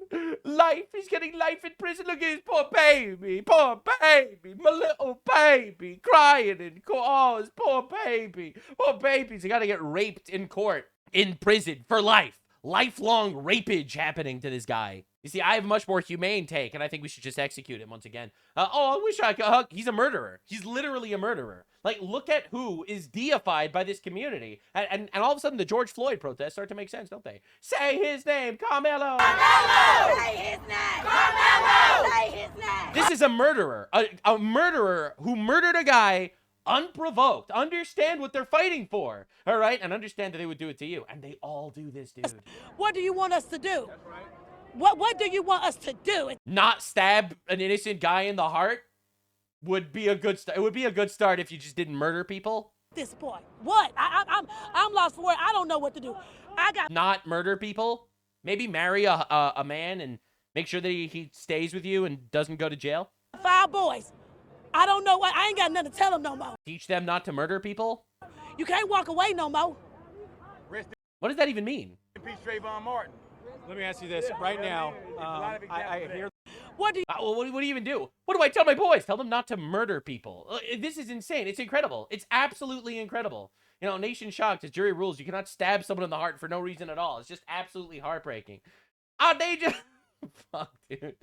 Life. He's getting life in prison. Look at his poor baby. Poor baby. My little baby. Crying and oh, his poor baby. Poor babies. He got to get raped in court. In prison for life. Lifelong rapage happening to this guy. You see, I have a much more humane take, and I think we should just execute him once again. Oh, I wish I could hug. He's a murderer. He's literally a murderer. Like, look at who is deified by this community. And all of a sudden, the George Floyd protests start to make sense, don't they? Say his name, Carmelo! Carmelo! Say his name! Carmelo! Say his name! This is a murderer. A murderer who murdered a guy unprovoked. Understand what they're fighting for, all right? And understand that they would do it to you. And they all do this, dude. What do you want us to do? That's right. What do you want us to do? Not stab an innocent guy in the heart would be a good start. It would be a good start if you just didn't murder people. This boy, what? I'm lost for words. I don't know what to do. Not murder people. Maybe marry a man and make sure that he stays with you and doesn't go to jail. 5 boys. I don't know what. I ain't got nothing to tell them no more. Teach them not to murder people. You can't walk away no more. What does that even mean? Trayvon Martin. Let me ask you this right now. I hear. What do you even do? What do I tell my boys? Tell them not to murder people. This is insane. It's incredible. It's absolutely incredible. You know, nation shocked as jury rules. You cannot stab someone in the heart for no reason at all. It's just absolutely heartbreaking. They just... Fuck, dude.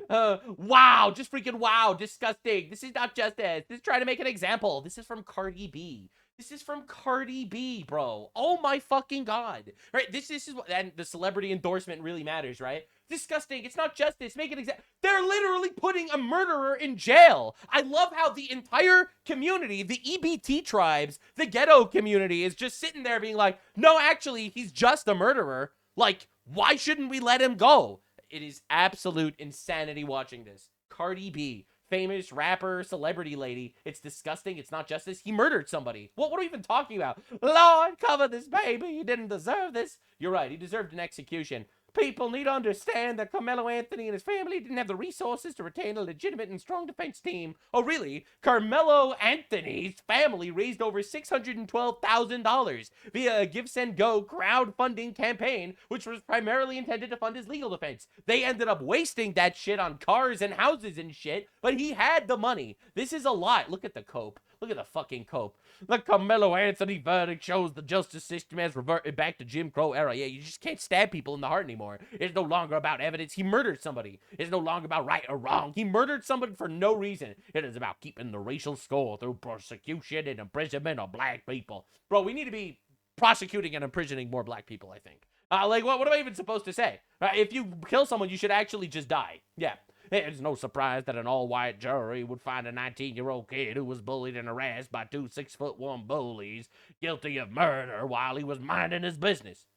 Wow. Just freaking wow. Disgusting. This is not justice. This is trying to make an example. This is from Cardi B. This is from Cardi B, bro. Oh my fucking God. Right? This is what, and the celebrity endorsement really matters, right? Disgusting. It's not justice. Make an example. They're literally putting a murderer in jail. I love how the entire community, the EBT tribes, the ghetto community is just sitting there being like, no, actually, he's just a murderer. Like, why shouldn't we let him go? It is absolute insanity watching this. Cardi B. Famous rapper, celebrity lady. It's disgusting. It's not justice. He murdered somebody. What are we even talking about? Lord, cover this baby. He didn't deserve this. You're right. He deserved an execution. People need to understand that Carmelo Anthony and his family didn't have the resources to retain a legitimate and strong defense team. Oh, really? Carmelo Anthony's family raised over $612,000 via a GiveSendGo crowdfunding campaign, which was primarily intended to fund his legal defense. They ended up wasting that shit on cars and houses and shit, but he had the money. This is a lot. Look at the cope. Look at the fucking cope. The Carmelo Anthony verdict shows the justice system has reverted back to Jim Crow era. Yeah, you just can't stab people in the heart anymore. It's no longer about evidence. He murdered somebody. It's no longer about right or wrong. He murdered somebody for no reason. It is about keeping the racial score through persecution and imprisonment of black people. Bro, we need to be prosecuting and imprisoning more black people, I think. Like, what am I even supposed to say? If you kill someone, you should actually just die. Yeah. It's no surprise that an all-white jury would find a 19-year-old kid who was bullied and harassed by two 6'1" bullies guilty of murder while he was minding his business.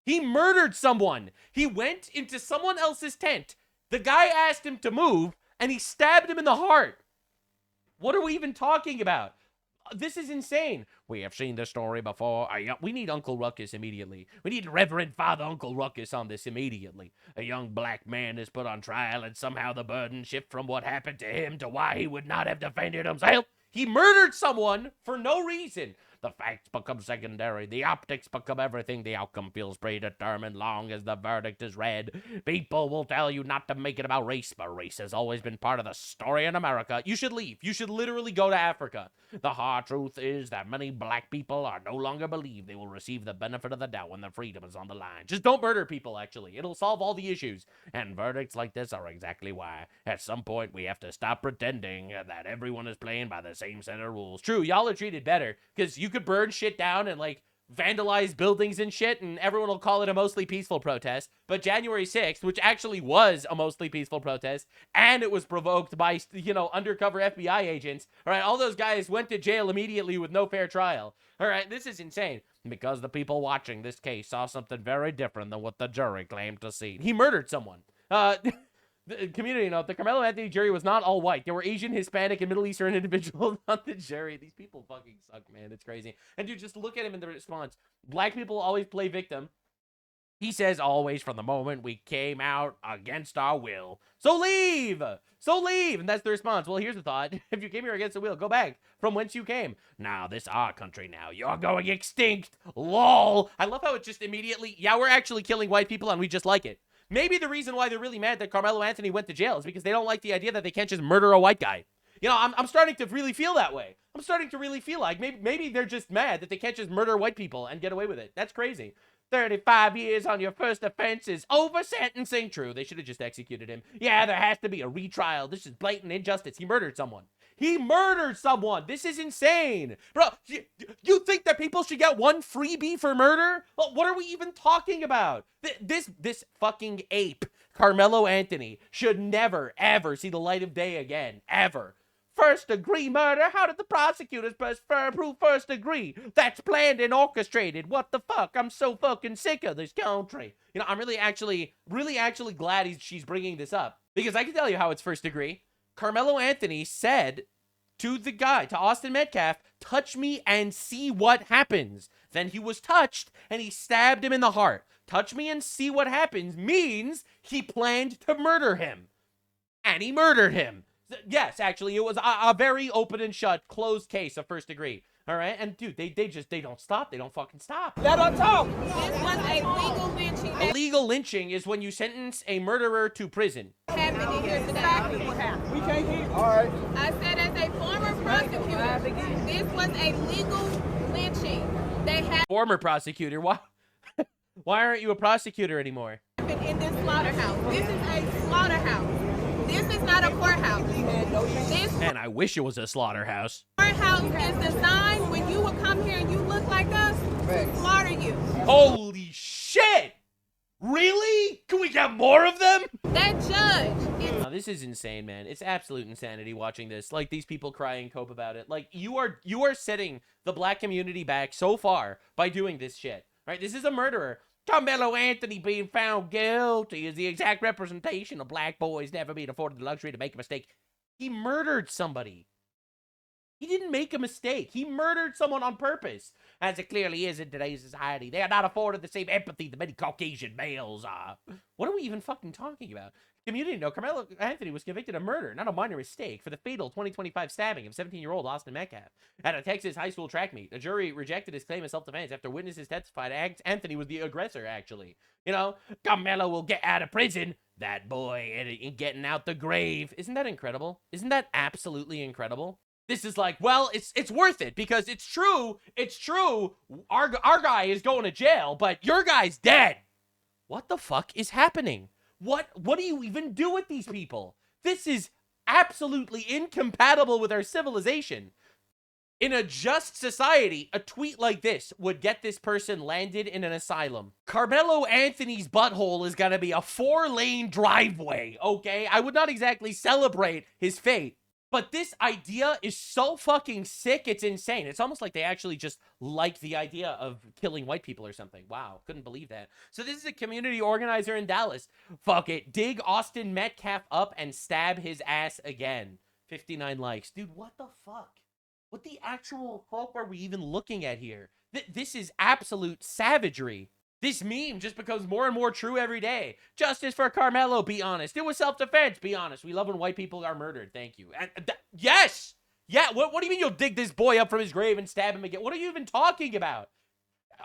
He murdered someone. He went into someone else's tent. The guy asked him to move, and he stabbed him in the heart. What are we even talking about? This is insane. We have seen this story before. We need Uncle Ruckus immediately. We need Reverend Father Uncle Ruckus on this immediately. A young black man is put on trial, and somehow the burden shifts from what happened to him to why he would not have defended himself. He murdered someone for no reason. The facts become secondary. The optics become everything. The outcome feels predetermined long as the verdict is read. People will tell you not to make it about race, but race has always been part of the story in America. You should leave. You should literally go to Africa. The hard truth is that many black people are no longer believe they will receive the benefit of the doubt when their freedom is on the line. Just don't murder people, actually. It'll solve all the issues. And verdicts like this are exactly why. At some point, we have to stop pretending that everyone is playing by the same set of rules. True, y'all are treated better, because you could burn shit down and, like, vandalize buildings and shit, and everyone will call it a mostly peaceful protest. But January 6th, which actually was a mostly peaceful protest, and it was provoked by, undercover FBI agents, all right, all those guys went to jail immediately with no fair trial. All right, this is insane. Because the people watching this case saw something very different than what the jury claimed to see. He murdered someone. The community note, the Carmelo Anthony jury was not all white. There were Asian, Hispanic, and Middle Eastern individuals on the jury. These people fucking suck, man. It's crazy. And dude, just look at him in the response. Black people always play victim. He says, always from the moment we came out against our will. So leave! So leave! And that's the response. Well, here's the thought. If you came here against the will, go back from whence you came. Now, this our country now. You're going extinct. LOL. I love how it just immediately, yeah, we're actually killing white people and we just like it. Maybe the reason why they're really mad that Carmelo Anthony went to jail is because they don't like the idea that they can't just murder a white guy. I'm starting to really feel that way. I'm starting to really feel like maybe they're just mad that they can't just murder white people and get away with it. That's crazy. 35 years on your first offense is over sentencing. True, they should have just executed him. Yeah, there has to be a retrial. This is blatant injustice. He murdered someone. He murdered someone. This is insane. Bro, you think that people should get one freebie for murder? Well, what are we even talking about? This fucking ape, Carmelo Anthony, should never, ever see the light of day again. Ever. First degree murder? How did the prosecutors prove first degree? That's planned and orchestrated. What the fuck? I'm so fucking sick of this country. I'm really actually glad she's bringing this up. Because I can tell you how it's first degree. Carmelo Anthony said to the guy, to Austin Metcalf, touch me and see what happens. Then he was touched and he stabbed him in the heart. Touch me and see what happens means he planned to murder him. And he murdered him. Yes, actually, it was a very open and shut, closed case of first degree. All right, and dude, they don't stop. They don't fucking stop. Let her talk. This was a legal lynching. Illegal lynching is when you sentence a murderer to prison. Happening here today. Exactly what happened. We can't hear. All right. I said, as a former prosecutor, this was a legal lynching. They had former prosecutor. Why aren't you a prosecutor anymore? In this slaughterhouse. This is a slaughterhouse. This is not a courthouse. And I wish it was a slaughterhouse. Courthouse is designed when you would come here and you look like us to slaughter you. Holy shit! Really? Can we get more of them? That judge. No, this is insane, man. It's absolute insanity watching this. Like, these people cry and cope about it. Like, you are setting the black community back so far by doing this shit. Right? This is a murderer. Carmelo Anthony being found guilty is the exact representation of black boys never being afforded the luxury to make a mistake. He murdered somebody. He didn't make a mistake. He murdered someone on purpose, as it clearly is in today's society. They are not afforded the same empathy that many Caucasian males are. What are we even fucking talking about? Community note, Carmelo Anthony was convicted of murder, not a minor mistake, for the fatal 2025 stabbing of 17-year-old Austin Metcalf at a Texas high school track meet. A jury rejected his claim of self-defense after witnesses testified Anthony was the aggressor, actually. Carmelo will get out of prison. That boy ain't getting out the grave. Isn't that incredible? Isn't that absolutely incredible? This is like, well, it's worth it because it's true. It's true. Our guy is going to jail, but your guy's dead. What the fuck is happening? What do you even do with these people? This is absolutely incompatible with our civilization. In a just society, a tweet like this would get this person landed in an asylum. Carmelo Anthony's butthole is gonna be a 4-lane driveway, okay? I would not exactly celebrate his fate. But this idea is so fucking sick, it's insane. It's almost like they actually just like the idea of killing white people or something. Wow, couldn't believe that. So this is a community organizer in Dallas. Fuck it, dig Austin Metcalf up and stab his ass again. 59 likes. Dude, what the fuck? What the actual fuck are we even looking at here? This is absolute savagery. This meme just becomes more and more true every day. Justice for Carmelo, be honest. It was self-defense, be honest. We love when white people are murdered, thank you. And yes! Yeah, what do you mean you'll dig this boy up from his grave and stab him again? What are you even talking about?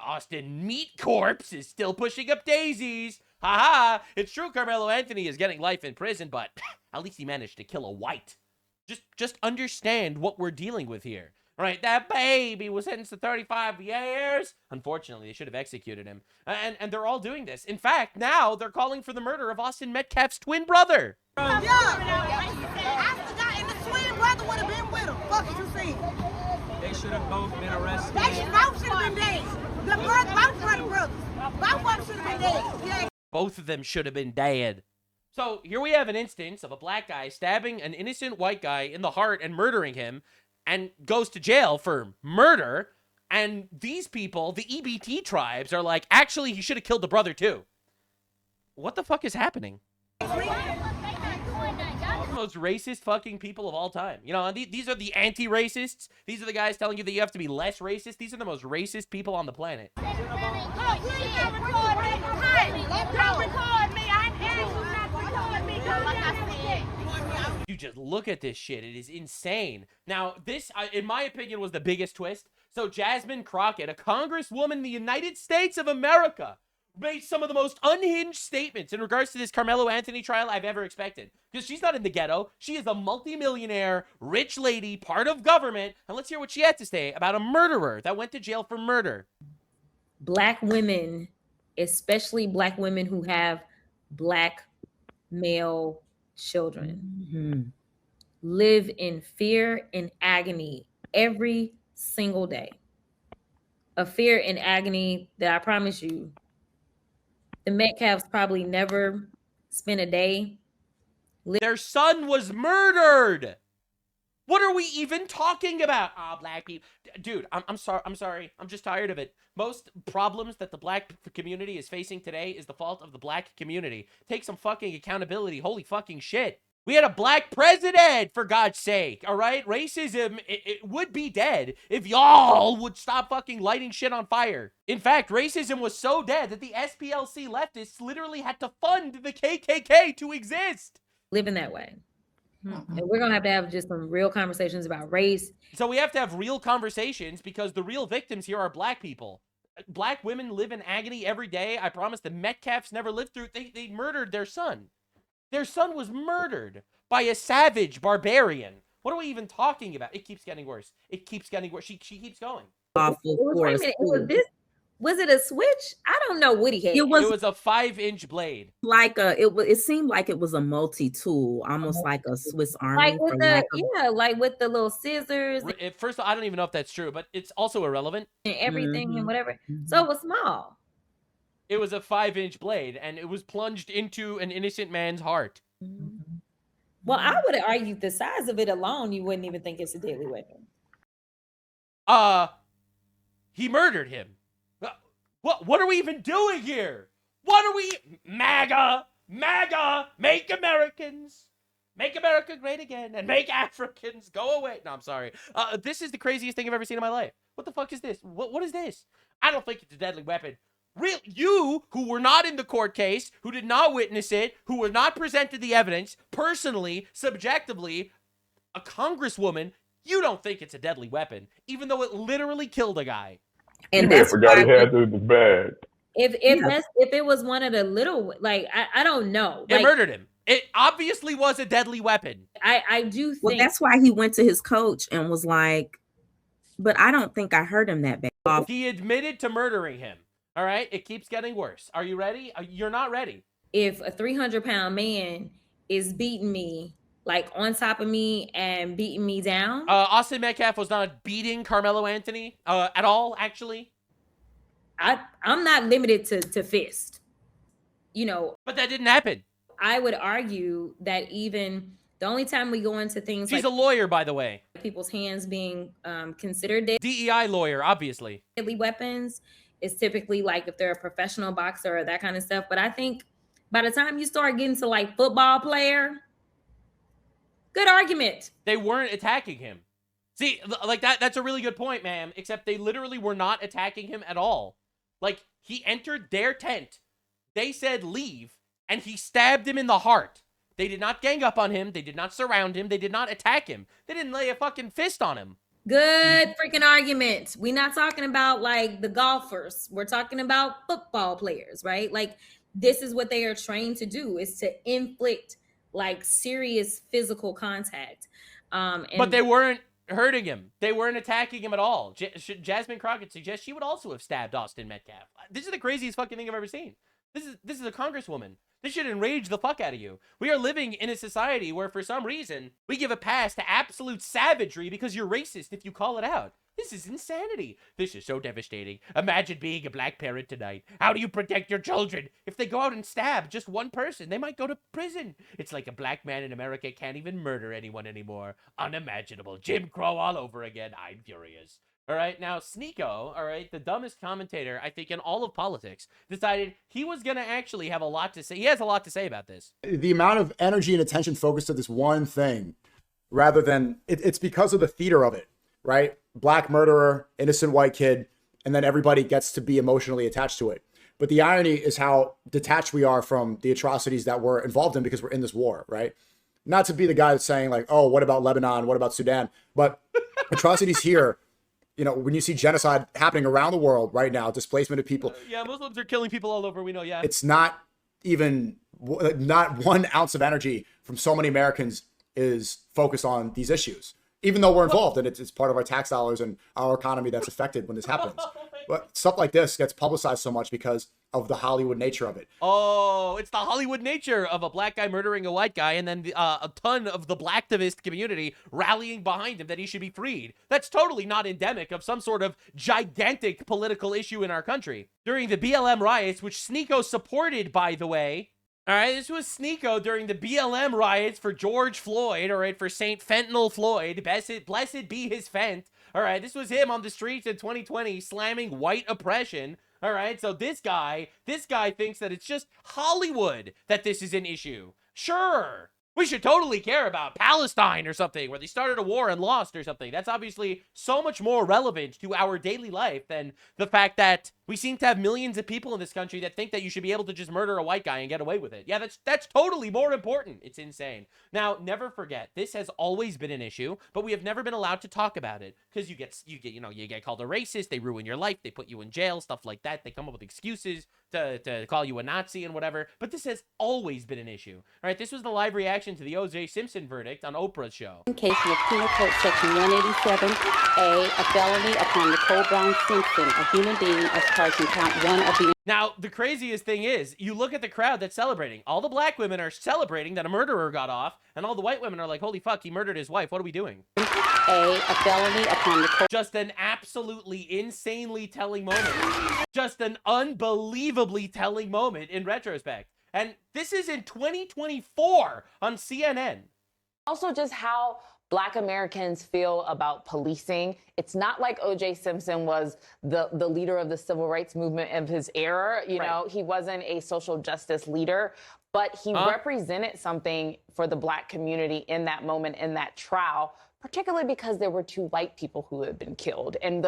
Austin Meat Corpse is still pushing up daisies. Haha, it's true Carmelo Anthony is getting life in prison, but at least he managed to kill a white. Just understand what we're dealing with here. Right, that baby was sentenced to 35 years. Unfortunately, they should have executed him. And they're all doing this. In fact, now they're calling for the murder of Austin Metcalf's twin brother. Yeah, I forgot, and the twin brother would have been with him. Fuck it, you see. They should have both been arrested. They both should have been dead. Both brothers. Both of them should have been dead. Yeah. Both of them should have been dead. So here we have an instance of a black guy stabbing an innocent white guy in the heart and murdering him, and goes to jail for murder. And these people, the EBT tribes, are like, actually, he should have killed the brother too. What the fuck is happening? The most racist fucking people of all time. You know, these are the anti-racists. These are the guys telling you that you have to be less racist. These are the most racist people on the planet. Don't record me. I'm asking you not to record me. You just look at this shit. It is insane. Now, this, in my opinion, was the biggest twist. So Jasmine Crockett, a congresswoman in the United States of America, made some of the most unhinged statements in regards to this Carmelo Anthony trial I've ever expected. Because she's not in the ghetto. She is a multimillionaire, rich lady, part of government. And let's hear what she had to say about a murderer that went to jail for murder. Black women, especially black women who have black male children, live in fear and agony every single day. A fear and agony that I promise you, the Metcalfs probably never spent a day. Their son was murdered. What are we even talking about? Ah, black people. Dude, I'm sorry. I'm just tired of it. Most problems that the black community is facing today is the fault of the black community. Take some fucking accountability. Holy fucking shit. We had a black president, for God's sake, all right? Racism, it would be dead if y'all would stop fucking lighting shit on fire. In fact, racism was so dead that the SPLC leftists literally had to fund the KKK to exist. Living that way. And we're going to have just some real conversations about race. So we have to have real conversations because the real victims here are black people. Black women live in agony every day. I promise the Metcalfs never lived through it. They murdered their son. Their son was murdered by a savage barbarian. What are we even talking about? It keeps getting worse. It keeps getting worse. She keeps going. Awful. Wait a minute. Was it a switch? I don't know what he had. It was a 5-inch blade. Like it seemed like it was a multi-tool, almost like a Swiss Army. Like with like with the little scissors. First of all, I don't even know if that's true, but it's also irrelevant. And everything and whatever. So it was small. It was a 5-inch blade, and it was plunged into an innocent man's heart. Well, I would argue the size of it alone, you wouldn't even think it's a deadly weapon. He murdered him. What are we even doing here? What are we... MAGA, make America great again, and make Africans go away. No, I'm sorry. This is the craziest thing I've ever seen in my life. What the fuck is this? What is this? I don't think it's a deadly weapon. You, who were not in the court case, who did not witness it, who were not presented the evidence, personally, subjectively, a congresswoman, you don't think it's a deadly weapon, even though it literally killed a guy. And I forgot he had through the bag. If it was one of the little, like I don't know, It murdered him. It obviously was a deadly weapon. I do think. Well, that's why he went to his coach and was like, but I don't think I hurt him that bad. He admitted to murdering him. All right? It keeps getting worse. Are you ready? You're not ready. If a 300-pound man is beating me, like on top of me and beating me down. Austin Metcalf was not beating Carmelo Anthony at all, actually. I'm not limited to fist. You know. But that didn't happen. I would argue that even the only time we go into things She's a lawyer, by the way. People's hands being considered DEI lawyer, obviously. Deadly weapons is typically like if they're a professional boxer or that kind of stuff. But I think by the time you start getting to like football player, good argument. They weren't attacking him. See, like that's a really good point, ma'am. Except they literally were not attacking him at all. Like, he entered their tent. They said leave, and he stabbed him in the heart. They did not gang up on him. They did not surround him. They did not attack him. They didn't lay a fucking fist on him. Good freaking argument. We're not talking about like the golfers. We're talking about football players, right? Like, this is what they are trained to do, is to inflict like serious physical contact. But they weren't hurting him. They weren't attacking him at all. Jasmine Crockett suggests she would also have stabbed Austin Metcalf. This is the craziest fucking thing I've ever seen. This is a congresswoman. This should enrage the fuck out of you. We are living in a society where, for some reason, we give a pass to absolute savagery because you're racist if you call it out. This is insanity. This is so devastating. Imagine being a black parent tonight. How do you protect your children? If they go out and stab just one person, they might go to prison. It's like a black man in America can't even murder anyone anymore. Unimaginable. Jim Crow all over again. I'm furious. All right, now Sneeko, all right, the dumbest commentator, I think, in all of politics, decided he was going to actually have a lot to say. He has a lot to say about this. The amount of energy and attention focused to this one thing, rather than, it's because of the theater of it, right? Black murderer, innocent white kid, and then everybody gets to be emotionally attached to it. But the irony is how detached we are from the atrocities that we're involved in because we're in this war, right? Not to be the guy that's saying like, oh, what about Lebanon? What about Sudan? But atrocities here, you know, when you see genocide happening around the world right now, displacement of people. Yeah, Muslims are killing people all over, we know, yeah. It's not 1 ounce of energy from so many Americans is focused on these issues, even though we're involved and it's part of our tax dollars and our economy that's affected when this happens. But stuff like this gets publicized so much because of the Hollywood nature of it. Oh, it's the Hollywood nature of a black guy murdering a white guy and then a ton of the blacktivist community rallying behind him that he should be freed. That's totally not endemic of some sort of gigantic political issue in our country. During the BLM riots, which Sneeko supported, by the way. All right, this was Sneeko during the BLM riots for George Floyd, all right, for St. Fentanyl Floyd. Blessed be his fent. All right, this was him on the streets in 2020 slamming white oppression. All right, so this guy thinks that it's just Hollywood that this is an issue. Sure, we should totally care about Palestine or something, where they started a war and lost or something. That's obviously so much more relevant to our daily life than the fact that we seem to have millions of people in this country that think that you should be able to just murder a white guy and get away with it. Yeah, that's totally more important. It's insane. Now, never forget, this has always been an issue, but we have never been allowed to talk about it because you get called a racist, they ruin your life, they put you in jail, stuff like that. They come up with excuses to call you a Nazi and whatever, but this has always been an issue. All right, this was the live reaction to the O.J. Simpson verdict on Oprah's show. In case of Penal Code Section 187A, a felony upon Nicole Brown Simpson, a human being, as charged in count 1 of the... Now, the craziest thing is, you look at the crowd that's celebrating. All the black women are celebrating that a murderer got off, and all the white women are like, holy fuck, he murdered his wife. What are we doing? A felony upon Nicole... Just an absolutely insanely telling moment. Just an unbelievably telling moment in retrospect. And this is in 2024 on CNN. Also, just how Black Americans feel about policing. It's not like O.J. Simpson was the leader of the civil rights movement of his era. You know, he wasn't a social justice leader, but he represented something for the Black community in that moment, in that trial, particularly because there were 2 white people who had been killed. And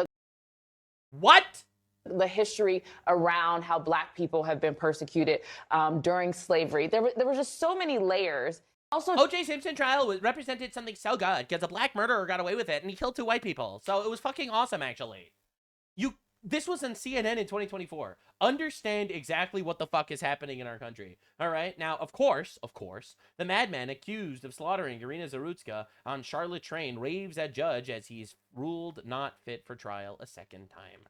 the history around how Black people have been persecuted during slavery. There were just so many layers. Also, O.J. Simpson trial represented something so good because a black murderer got away with it and he killed 2 white people. So it was fucking awesome, actually. This was on CNN in 2024. Understand exactly what the fuck is happening in our country. All right. Now, of course, the madman accused of slaughtering Irina Zarutska on Charlotte train raves at judge as he's ruled not fit for trial a second time.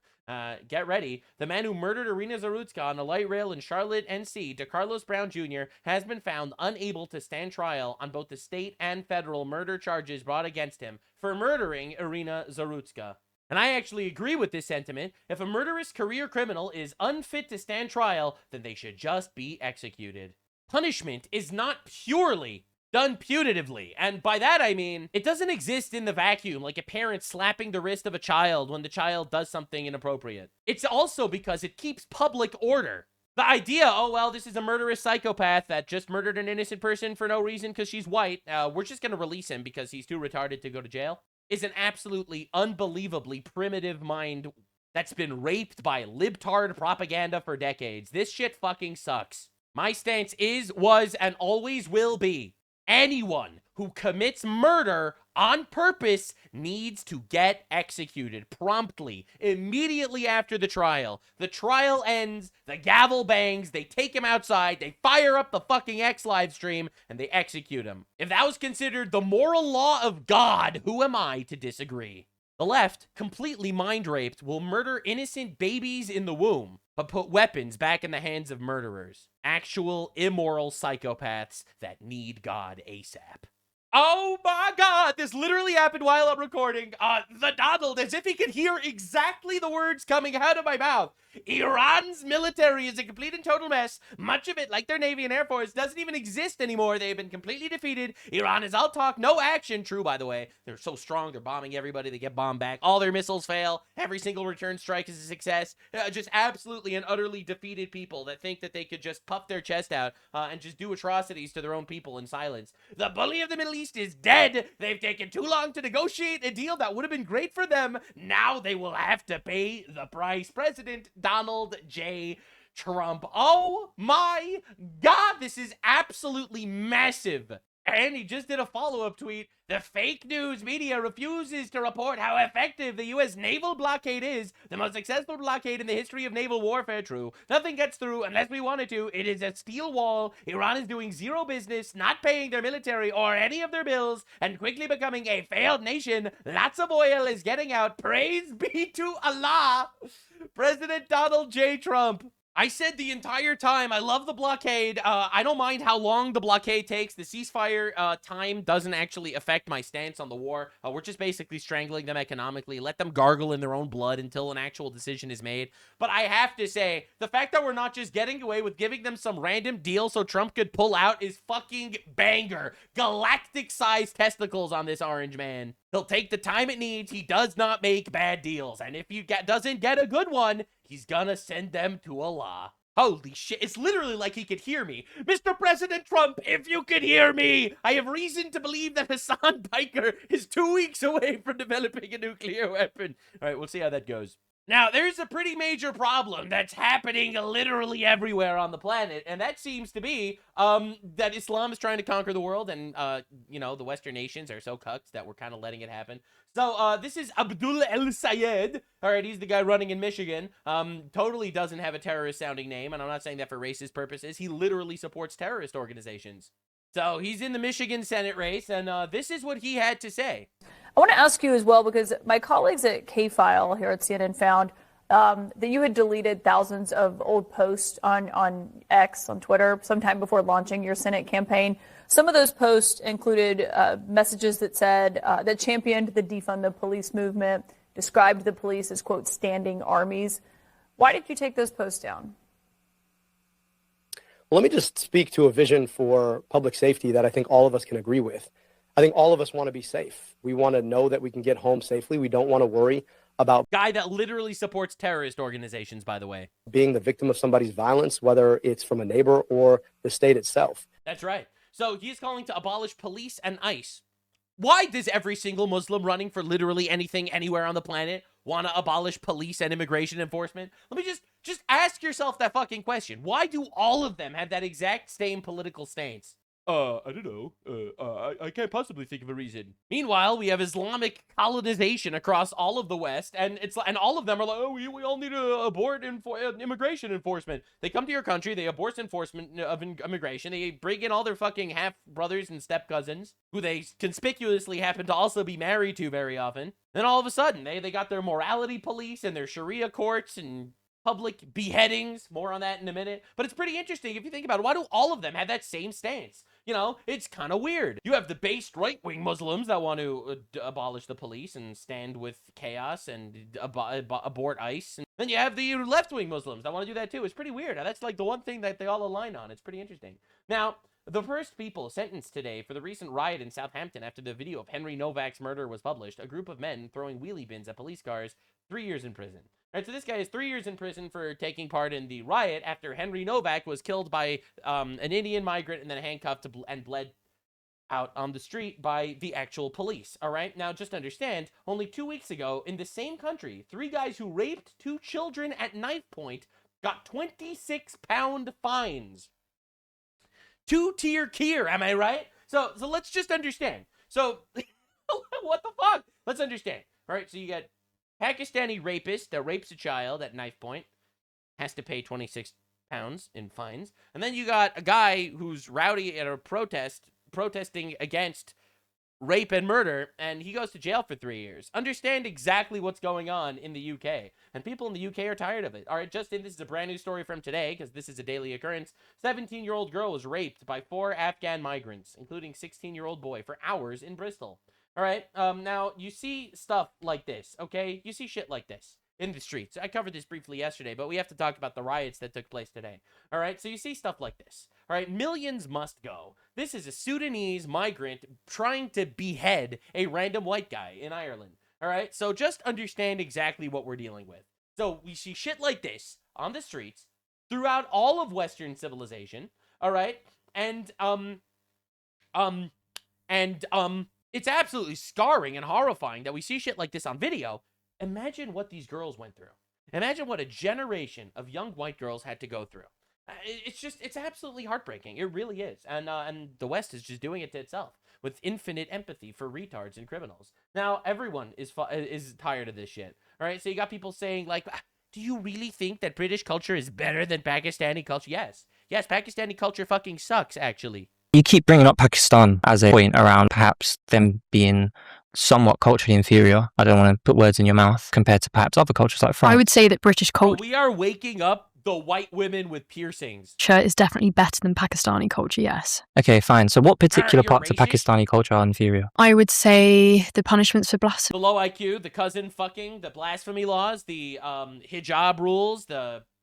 Get ready. The man who murdered Irina Zarutska on a light rail in Charlotte, NC, DeCarlos Brown Jr., has been found unable to stand trial on both the state and federal murder charges brought against him for murdering Irina Zarutska. And I actually agree with this sentiment. If a murderous career criminal is unfit to stand trial, then they should just be executed. Punishment is not purely done punitively. And by that, I mean, it doesn't exist in the vacuum, like a parent slapping the wrist of a child when the child does something inappropriate. It's also because it keeps public order. The idea, oh, well, this is a murderous psychopath that just murdered an innocent person for no reason because she's white. We're just going to release him because he's too retarded to go to jail, is an absolutely unbelievably primitive mind that's been raped by libtard propaganda for decades. This shit fucking sucks. My stance is, was, and always will be, anyone who commits murder on purpose needs to get executed promptly, immediately after the trial. The trial ends, the gavel bangs, they take him outside, they fire up the fucking X live stream, and they execute him. If that was considered the moral law of God, who am I to disagree? The left, completely mind-raped, will murder innocent babies in the womb, but put weapons back in the hands of murderers. Actual immoral psychopaths that need God ASAP. Oh my God, this literally happened while I'm recording. The Donald, as if he could hear exactly the words coming out of my mouth. Iran's military is a complete and total mess. Much of it, like their Navy and Air Force, doesn't even exist anymore. They've been completely defeated. Iran is all talk, no action. True, by the way. They're so strong, they're bombing everybody. They get bombed back. All their missiles fail. Every single return strike is a success. Just absolutely and utterly defeated people that think that they could just puff their chest out and just do atrocities to their own people in silence. The bully of the Middle East is dead. They've taken too long to negotiate a deal that would have been great for them. Now they will have to pay the price. President Donald J. Trump. Oh my God, this is absolutely massive. And he just did a follow-up tweet. The fake news media refuses to report how effective the U.S. naval blockade is. The most successful blockade in the history of naval warfare. True. Nothing gets through unless we want it to. It is a steel wall. Iran is doing zero business, not paying their military or any of their bills, and quickly becoming a failed nation. Lots of oil is getting out. Praise be to Allah. President Donald J. Trump. I said the entire time, I love the blockade. I don't mind how long the blockade takes. The ceasefire time doesn't actually affect my stance on the war. We're just basically strangling them economically. Let them gargle in their own blood until an actual decision is made. But I have to say, the fact that we're not just getting away with giving them some random deal so Trump could pull out is fucking banger. Galactic-sized testicles on this orange man. He'll take the time it needs. He does not make bad deals. And if he doesn't get a good one, he's gonna send them to Allah. Holy shit, it's literally like he could hear me. Mr. President Trump, if you could hear me, I have reason to believe that Hassan Piker is 2 weeks away from developing a nuclear weapon. All right, we'll see how that goes. Now, there's a pretty major problem that's happening literally everywhere on the planet, and that seems to be that Islam is trying to conquer the world, and, you know, the Western nations are so cucked that we're kind of letting it happen. So, this is Abdul El Sayed. All right, he's the guy running in Michigan. Totally doesn't have a terrorist-sounding name, and I'm not saying that for racist purposes. He literally supports terrorist organizations. So, he's in the Michigan Senate race, and this is what he had to say. I want to ask you as well, because my colleagues at K-File here at CNN found that you had deleted thousands of old posts on X, on Twitter, sometime before launching your Senate campaign. Some of those posts included messages that said, that championed the defund the police movement, described the police as, quote, standing armies. Why did you take those posts down? Well, let me just speak to a vision for public safety that I think all of us can agree with. I think all of us want to be safe. We want to know that we can get home safely. We don't want to worry about guy that literally supports terrorist organizations, by the way, being the victim of somebody's violence, whether it's from a neighbor or the state itself. That's right. So he's calling to abolish police and ICE. Why does every single Muslim running for literally anything anywhere on the planet want to abolish police and immigration enforcement? Let me just ask yourself that fucking question. Why do all of them have that exact same political stance? I don't know. I can't possibly think of a reason. Meanwhile, we have Islamic colonization across all of the West, and all of them are like, oh, we all need to abort immigration enforcement. They come to your country, they abort enforcement of immigration, they bring in all their fucking half brothers and step cousins, who they conspicuously happen to also be married to very often. Then all of a sudden, they got their morality police and their Sharia courts and public beheadings. More on that in a minute. But it's pretty interesting if you think about it. Why do all of them have that same stance? You know, it's kind of weird. You have the based right-wing Muslims that want to abolish the police and stand with chaos and abort ICE. And then you have the left-wing Muslims that want to do that too. It's pretty weird. That's like the one thing that they all align on. It's pretty interesting. Now, the first people sentenced today for the recent riot in Southampton after the video of Henry Novak's murder was published, a group of men throwing wheelie bins at police cars, 3 years in prison. All right, so this guy is 3 years in prison for taking part in the riot after Henry Novak was killed by an Indian migrant and then handcuffed and bled out on the street by the actual police. All right, now just understand, only 2 weeks ago in the same country, 3 guys who raped 2 children at knife point got 26-pound fines. 2-tier kier, am I right? So let's just understand. So what the fuck? Let's understand. All right, so you got Pakistani rapist that rapes a child at knife point, has to pay 26 pounds in fines. And then you got a guy who's rowdy at a protesting against rape and murder, and he goes to jail for 3 years. Understand exactly what's going on in the UK. And people in the UK are tired of it. All right, this is a brand new story from today, because this is a daily occurrence. 17-year-old girl was raped by 4 Afghan migrants, including 16-year-old boy, for hours in Bristol. All right, now you see stuff like this, okay? You see shit like this in the streets. I covered this briefly yesterday, but we have to talk about the riots that took place today. All right, so you see stuff like this. All right, millions must go. This is a Sudanese migrant trying to behead a random white guy in Ireland. All right, so just understand exactly what we're dealing with. So we see shit like this on the streets throughout all of Western civilization. All right, and it's absolutely scarring and horrifying that we see shit like this on video. Imagine what these girls went through. Imagine what a generation of young white girls had to go through. It's absolutely heartbreaking. It really is. And the West is just doing it to itself with infinite empathy for retards and criminals. Now, everyone is tired of this shit. All right, so you got people saying like, do you really think that British culture is better than Pakistani culture? Yes, Pakistani culture fucking sucks, actually. You keep bringing up Pakistan as a point around perhaps them being somewhat culturally inferior. I don't want to put words in your mouth compared to perhaps other cultures like France. I would say that British culture We are waking up the white women with piercings. is definitely better than Pakistani culture, yes. Okay, fine. So what particular parts of Pakistani culture are inferior? I would say the punishments for blasphemy. The low IQ, the cousin fucking, the blasphemy laws, the hijab rules,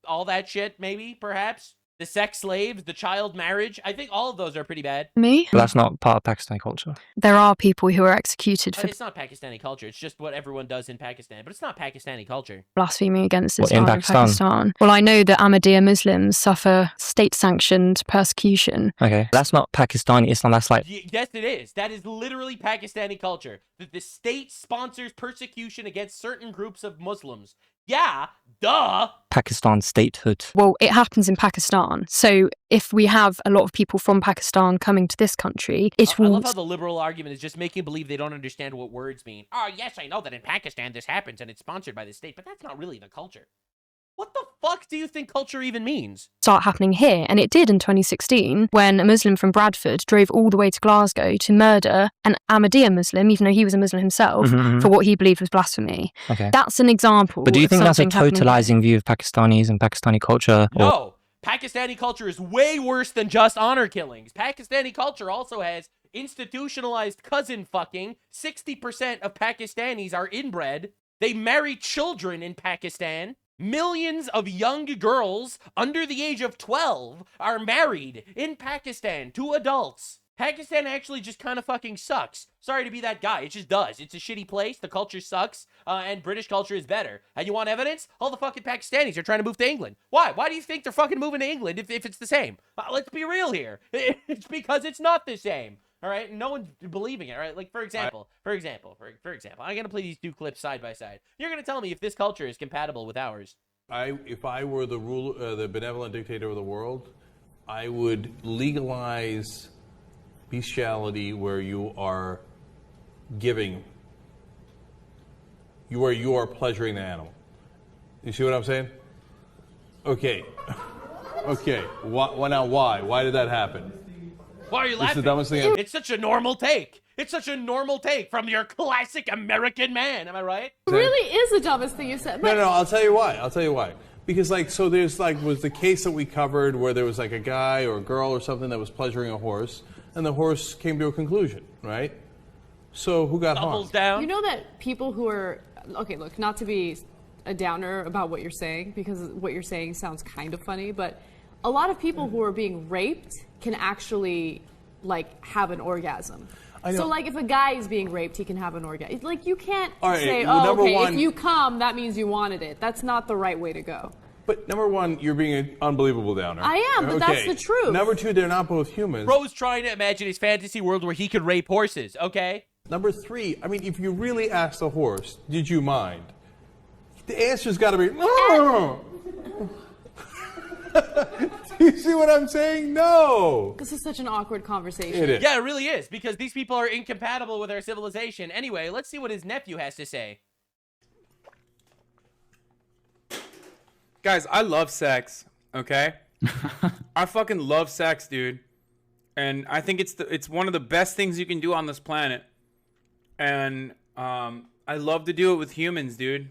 all that shit, maybe, perhaps. The sex slaves, the child marriage. I think all of those are pretty bad. Me? But that's not part of Pakistani culture. There are people who are executed for It's not Pakistani culture. It's just what everyone does in Pakistan. But it's not Pakistani culture. blaspheming against What, in Islam in Pakistan. Well, I know that Ahmadiyya Muslims suffer state-sanctioned persecution. Okay, that's not Pakistani Islam. That's like... Yes, it is. That is literally Pakistani culture. That the state sponsors persecution against certain groups of Muslims. Yeah, duh. Pakistan statehood. Well, it happens in Pakistan. So if we have a lot of people from Pakistan coming to this country, it will... I love how the liberal argument is just making believe they don't understand what words mean. Oh, yes, I know that in Pakistan this happens and it's sponsored by the state, but that's not really the culture. What the fuck do you think culture even means? Start happening here. And it did in 2016 when a Muslim from Bradford drove all the way to Glasgow to murder an Ahmadiyya Muslim, even though he was a Muslim himself, for what he believed was blasphemy. Okay. That's an example. But do you of think that's a something happening totalizing view of Pakistanis and Pakistani culture? No. Pakistani culture is way worse than just honor killings. Pakistani culture also has institutionalized cousin fucking. 60% of Pakistanis are inbred. They marry children in Pakistan. Millions of young girls under the age of 12 are married in Pakistan to adults. Pakistan actually just kind of fucking sucks. Sorry to be that guy. It just does. It's a shitty place. The culture sucks. And British culture is better. And you want evidence? All the fucking Pakistanis are trying to move to England. Why? Why do you think they're fucking moving to England if it's the same? Let's be real here. It's because it's not the same. All right, no one's believing it. All right, like for example, I'm gonna play these 2 clips side by side. You're gonna tell me if this culture is compatible with ours. If I were the benevolent dictator of the world, I would legalize bestiality where you are giving, where you are pleasuring the animal. You see what I'm saying? Okay. Okay. Now why? Why did that happen? Why are you laughing? It's the dumbest thing. It's such a normal take. It's such a normal take from your classic American man. Am I right? It really is the dumbest thing you said. But No, I'll tell you why. Because so there's was the case that we covered where there was a guy or a girl or something that was pleasuring a horse, and the horse came to a conclusion, right? So who got harmed? Down. You know that people who are, okay, look, not to be a downer about what you're saying, because what you're saying sounds kind of funny, but a lot of people who are being raped can actually have an orgasm. So if a guy is being raped, he can have an orgasm. You can't say, if you come, that means you wanted it. That's not the right way to go. But number one, you're being an unbelievable downer. I am, but that's the truth. Number two, they're not both humans. Bro's trying to imagine his fantasy world where he could rape horses, okay? Number three, if you really ask the horse, did you mind? The answer's got to be, no. Do you see what I'm saying? No. This is such an awkward conversation. It is. Yeah, it really is, because these people are incompatible with our civilization. Anyway, let's see what his nephew has to say. Guys, I love sex, okay? I fucking love sex, dude. And I think it's one of the best things you can do on this planet. And I love to do it with humans, dude.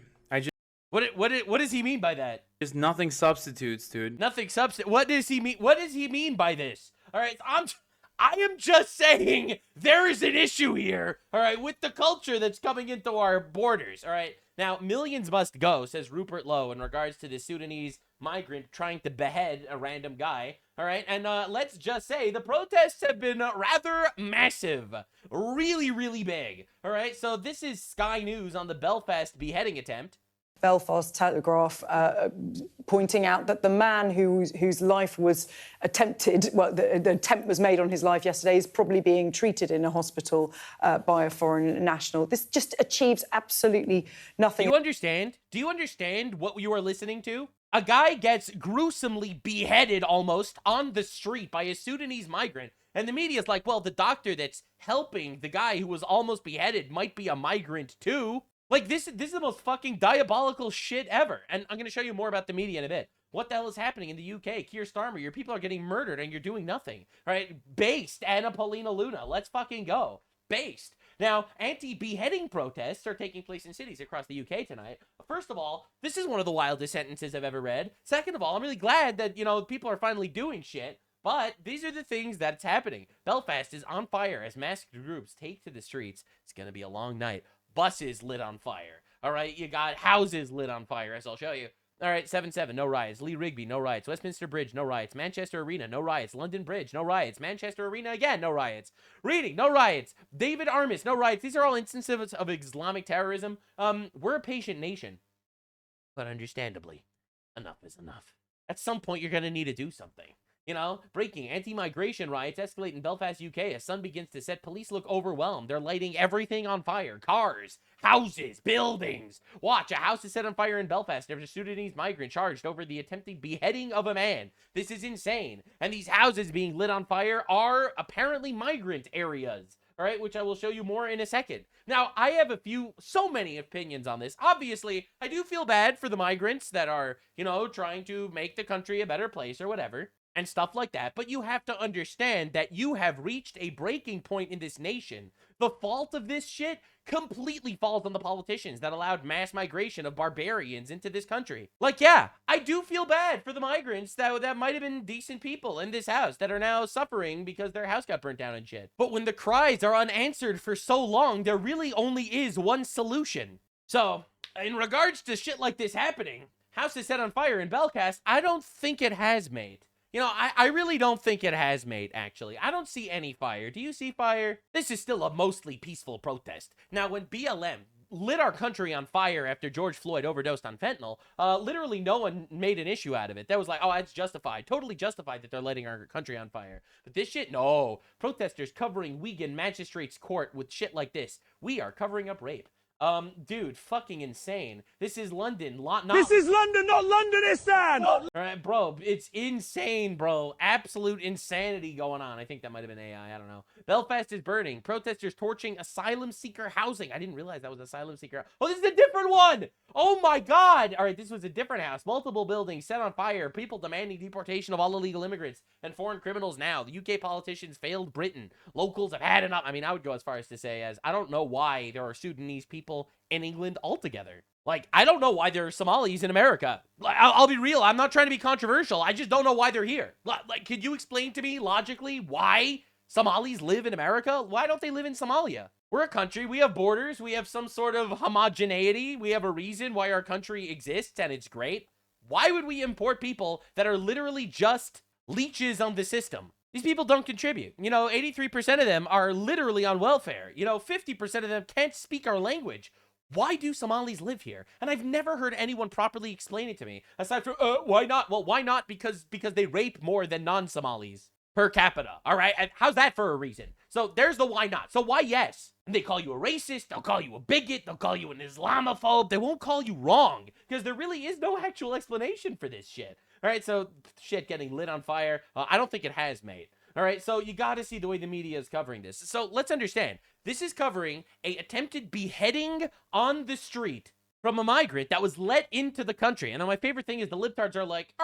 What does he mean by that? There's nothing substitutes, dude. Nothing substitute. What does he mean? What does he mean by this? All right, I am just saying there is an issue here. All right, with the culture that's coming into our borders. All right, now millions must go, says Rupert Lowe in regards to the Sudanese migrant trying to behead a random guy. All right, and let's just say the protests have been rather massive, really, really big. All right, so this is Sky News on the Belfast beheading attempt. Belfast Telegraph pointing out that the man whose life was attempted, the attempt was made on his life yesterday, is probably being treated in a hospital by a foreign national. This just achieves absolutely nothing. Do you understand? Do you understand what you are listening to? A guy gets gruesomely beheaded almost on the street by a Sudanese migrant. And the media's like, well, the doctor that's helping the guy who was almost beheaded might be a migrant too. This is the most fucking diabolical shit ever. And I'm going to show you more about the media in a bit. What the hell is happening in the UK? Keir Starmer, your people are getting murdered and you're doing nothing. All right? Based Anna Paulina Luna. Let's fucking go. Based. Now, anti-beheading protests are taking place in cities across the UK tonight. First of all, this is one of the wildest sentences I've ever read. Second of all, I'm really glad that, people are finally doing shit. But these are the things that's happening. Belfast is on fire as masked groups take to the streets. It's going to be a long night. Buses lit on fire. All right, you got houses lit on fire, as I'll show you. All right, 7-7, no riots. Lee Rigby, no riots. Westminster Bridge, no riots. Manchester Arena, no riots. London Bridge, no riots. Manchester Arena again, no riots. Reading, no riots. David Armis, no riots. These are all instances of Islamic terrorism. We're a patient nation. But understandably, enough is enough. At some point, you're going to need to do something. Breaking anti-migration riots escalate in Belfast, UK as sun begins to set. Police look overwhelmed. They're lighting everything on fire. Cars, houses, buildings. Watch, a house is set on fire in Belfast after a Sudanese migrant charged over the attempted beheading of a man. This is insane. And these houses being lit on fire are apparently migrant areas. All right, which I will show you more in a second. Now, I have so many opinions on this. Obviously, I do feel bad for the migrants that are, trying to make the country a better place or whatever. And stuff like that, but you have to understand that you have reached a breaking point in this nation. The fault of this shit completely falls on the politicians that allowed mass migration of barbarians into this country. Yeah, I do feel bad for the migrants that might have been decent people in this house that are now suffering because their house got burnt down and shit. But when the cries are unanswered for so long, there really only is one solution. So, in regards to shit like this happening, house is set on fire in Belfast, I don't think it has, mate. I really don't think it has, mate, actually. I don't see any fire. Do you see fire? This is still a mostly peaceful protest. Now, when BLM lit our country on fire after George Floyd overdosed on fentanyl, literally no one made an issue out of it. That was like, oh, it's justified. Totally justified that they're lighting our country on fire. But this shit, no. Protesters covering Wigan Magistrates Court with shit like this. We are covering up rape. Dude, fucking insane. This is London. This is London, not Londonistan! All right, bro, it's insane, bro. Absolute insanity going on. I think that might have been AI. I don't know. Belfast is burning. Protesters torching asylum seeker housing. I didn't realize that was asylum seeker. Oh, this is a different one. Oh my God. All right, this was a different house. Multiple buildings set on fire. People demanding deportation of all illegal immigrants and foreign criminals now. The UK politicians failed Britain. Locals have had enough. I mean, I would go as far as to say as I don't know why there are Sudanese people in England altogether. Like, I don't know why there are Somalis in America. I'll be real. I'm not trying to be controversial. I just don't know why they're here. Like, could you explain to me logically why Somalis live in America? Why don't they live in Somalia? We're a country. We have borders. We have some sort of homogeneity. We have a reason why our country exists, and it's great. Why would we import people that are literally just leeches on the system? These people don't contribute. You know, 83% of them are literally on welfare. You know, 50% of them can't speak our language. Why do Somalis live here? And I've never heard anyone properly explain it to me. Aside from, why not? Well, why not? Because they rape more than non-Somalis per capita. All right? And how's that for a reason? So there's the why not. So why yes? And they call you a racist. They'll call you a bigot. They'll call you an Islamophobe. They won't call you wrong because there really is no actual explanation for this shit. All right? So shit getting lit on fire. I don't think it has, mate. All right, so you got to see the way the media is covering this. So let's understand. This is covering a attempted beheading on the street from a migrant that was let into the country. And my favorite thing is the libtards are like,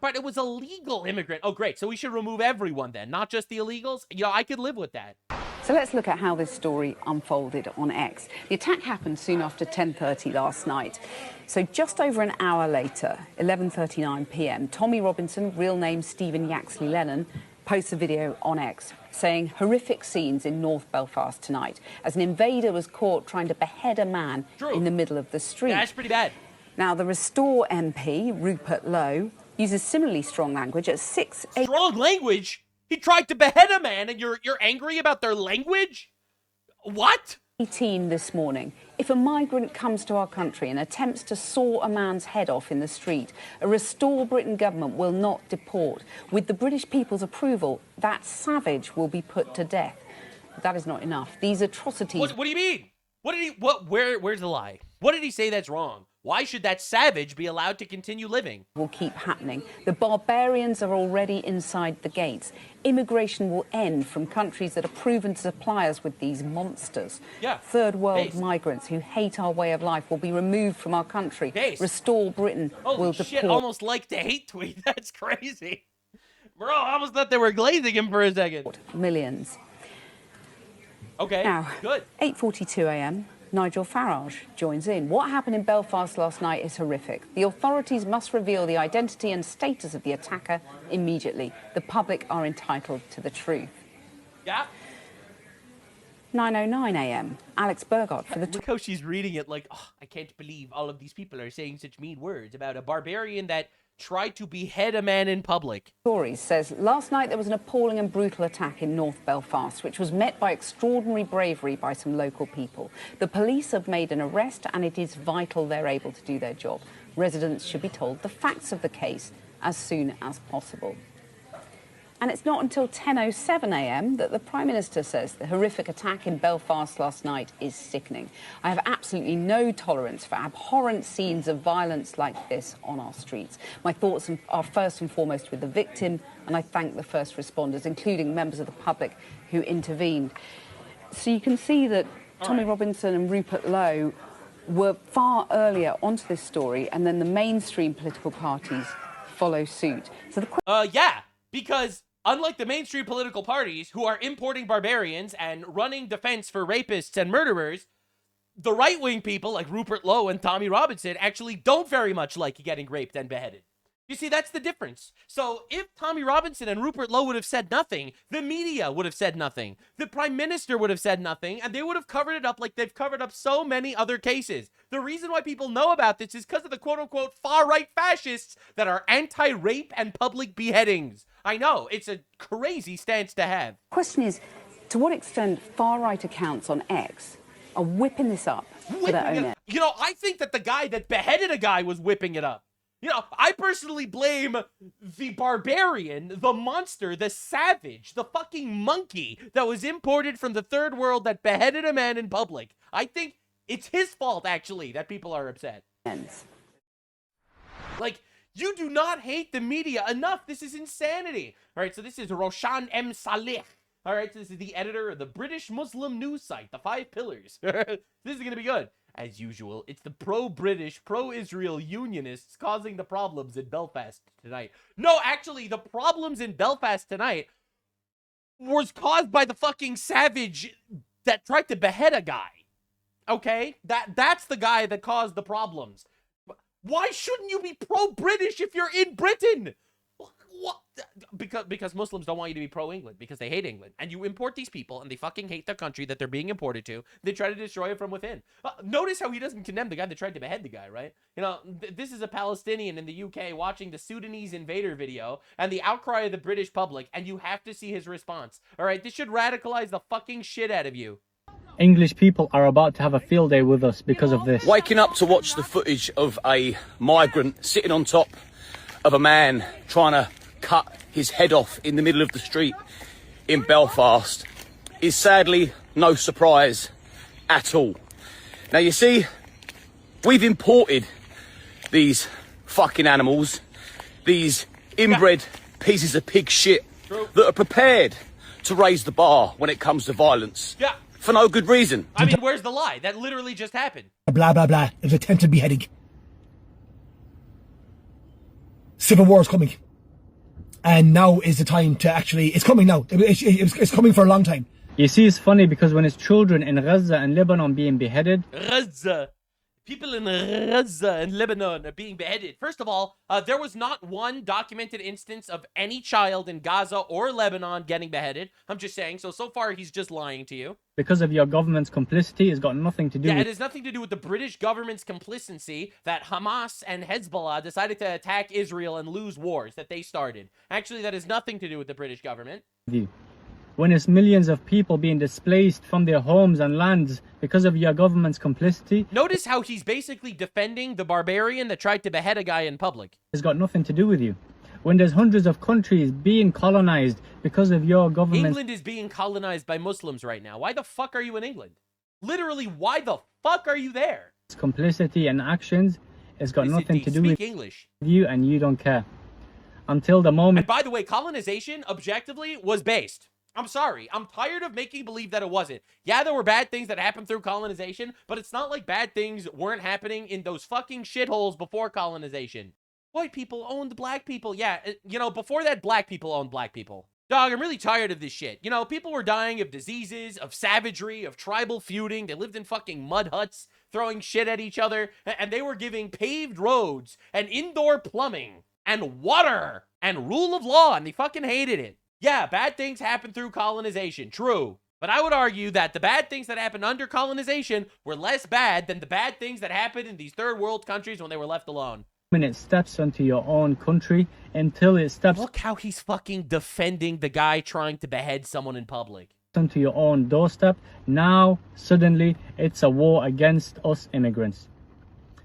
but it was a legal immigrant. Oh, great. So we should remove everyone then, not just the illegals? You know, I could live with that. So let's look at how this story unfolded on X. The attack happened soon after 10:30 last night. So just over an hour later, 11:39 p.m., Tommy Robinson, real name Stephen Yaxley Lennon, posts a video on X saying horrific scenes in North Belfast tonight as an invader was caught trying to behead a man in the middle of the street. Yeah, that's pretty bad. Now, the Restore MP, Rupert Lowe, uses similarly strong language at 6 a.m. Strong language? He tried to behead a man and you're angry about their language? What? 18 this morning. If a migrant comes to our country and attempts to saw a man's head off in the street, a Restore Britain government will not deport. With the British people's approval, that savage will be put to death. But that is not enough. These atrocities... What do you mean? Where's the lie? What did he say that's wrong? Why should that savage be allowed to continue living? Will keep happening. The barbarians are already inside the gates. Immigration will end from countries that are proven to supply us with these monsters. Yeah. Third world migrants who hate our way of life will be removed from our country. Restore Britain will deport. Shit, almost like the hate tweet. That's crazy. Bro, I almost thought they were glazing him for a second. Millions. Okay, now, good. 8:42 a.m. Nigel Farage joins in. What happened in Belfast last night is horrific. The authorities must reveal the identity and status of the attacker immediately. The public are entitled to the truth. Yeah. 9:09 a.m. Alex Burgott for the... Look how she's reading it like, oh, I can't believe all of these people are saying such mean words about a barbarian that tried to behead a man in public. Stories says last night there was an appalling and brutal attack in North Belfast, which was met by extraordinary bravery by some local people. The police have made an arrest and it is vital they're able to do their job. Residents should be told the facts of the case as soon as possible. And it's not until 10:07 a.m. that the Prime Minister says the horrific attack in Belfast last night is sickening. I have absolutely no tolerance for abhorrent scenes of violence like this on our streets. My thoughts are first and foremost with the victim, and I thank the first responders, including members of the public who intervened. So you can see that Tommy Robinson and Rupert Lowe were far earlier onto this story, and then the mainstream political parties follow suit. So yeah, because unlike the mainstream political parties who are importing barbarians and running defense for rapists and murderers, the right-wing people like Rupert Lowe and Tommy Robinson actually don't very much like getting raped and beheaded. You see, that's the difference. So if Tommy Robinson and Rupert Lowe would have said nothing, the media would have said nothing, the Prime Minister would have said nothing, and they would have covered it up like they've covered up so many other cases. The reason why people know about this is because of the quote-unquote far-right fascists that are anti-rape and public beheadings. I know, it's a crazy stance to have. Question is, to what extent far-right accounts on X are whipping this up for their own end? You know, I think that the guy that beheaded a guy was whipping it up. You know, I personally blame the barbarian, the monster, the savage, the fucking monkey that was imported from the third world that beheaded a man in public. I think It's his fault, actually, that people are upset. Like, you do not hate the media enough. This is insanity. All right, so this is Roshan M. Saleh. All right, so this is the editor of the British Muslim news site, The 5 Pillars. This is going to be good. As usual, it's the pro-British, pro-Israel unionists causing the problems in Belfast tonight. No, actually, the problems in Belfast tonight was caused by the fucking savage that tried to behead a guy. Okay? That's the guy that caused the problems. Why shouldn't you be pro-British if you're in Britain? What? Because Muslims don't want you to be pro-England, because they hate England. And you import these people, and they fucking hate the country that they're being imported to. They try to destroy it from within. Notice how he doesn't condemn the guy that tried to behead the guy, right? You know, this is a Palestinian in the UK watching the Sudanese invader video and the outcry of the British public, and you have to see his response. All right, this should radicalize the fucking shit out of you. English people are about to have a field day with us because of this. Waking up to watch the footage of a migrant sitting on top of a man trying to cut his head off in the middle of the street in Belfast is sadly no surprise at all. Now, you see, we've imported these fucking animals, these inbred pieces of pig shit that are prepared to raise the bar when it comes to violence. Yeah. For no good reason. I mean, where's the lie? That literally just happened. Blah, blah, blah. It was attempted beheading. Civil war is coming. And now is the time to actually... It's coming now. It's coming for a long time. You see, it's funny because when it's children in Gaza and Lebanon being beheaded... Gaza. People in Gaza and Lebanon are being beheaded. First of all, there was not one documented instance of any child in Gaza or Lebanon getting beheaded. I'm just saying. So far, he's just lying to you. Because of your government's complicity, it's got nothing to do with... Yeah, it has nothing to do with the British government's complicity that Hamas and Hezbollah decided to attack Israel and lose wars that they started. Actually, that has nothing to do with the British government. When it's millions of people being displaced from their homes and lands because of your government's complicity... Notice how he's basically defending the barbarian that tried to behead a guy in public. It's got nothing to do with you. When there's hundreds of countries being colonized because of your government... England is being colonized by Muslims right now. Why the fuck are you in England? Literally, why the fuck are you there? It's complicity and actions. It's got nothing to do with English. You, and you don't care. Until the moment... And by the way, colonization, objectively, was based. I'm sorry. I'm tired of making believe that it wasn't. Yeah, there were bad things that happened through colonization, but it's not like bad things weren't happening in those fucking shitholes before colonization. White people owned black people. Yeah, you know, before that, black people owned black people. Dog, I'm really tired of this shit. You know, people were dying of diseases, of savagery, of tribal feuding. They lived in fucking mud huts, throwing shit at each other, and they were giving paved roads and indoor plumbing and water and rule of law, and they fucking hated it. Yeah, bad things happen through colonization, true. But I would argue that the bad things that happened under colonization were less bad than the bad things that happened in these third world countries when they were left alone. When it steps onto your own country, until it steps... Look how he's fucking defending the guy trying to behead someone in public. ...onto your own doorstep, now, suddenly, it's a war against us immigrants.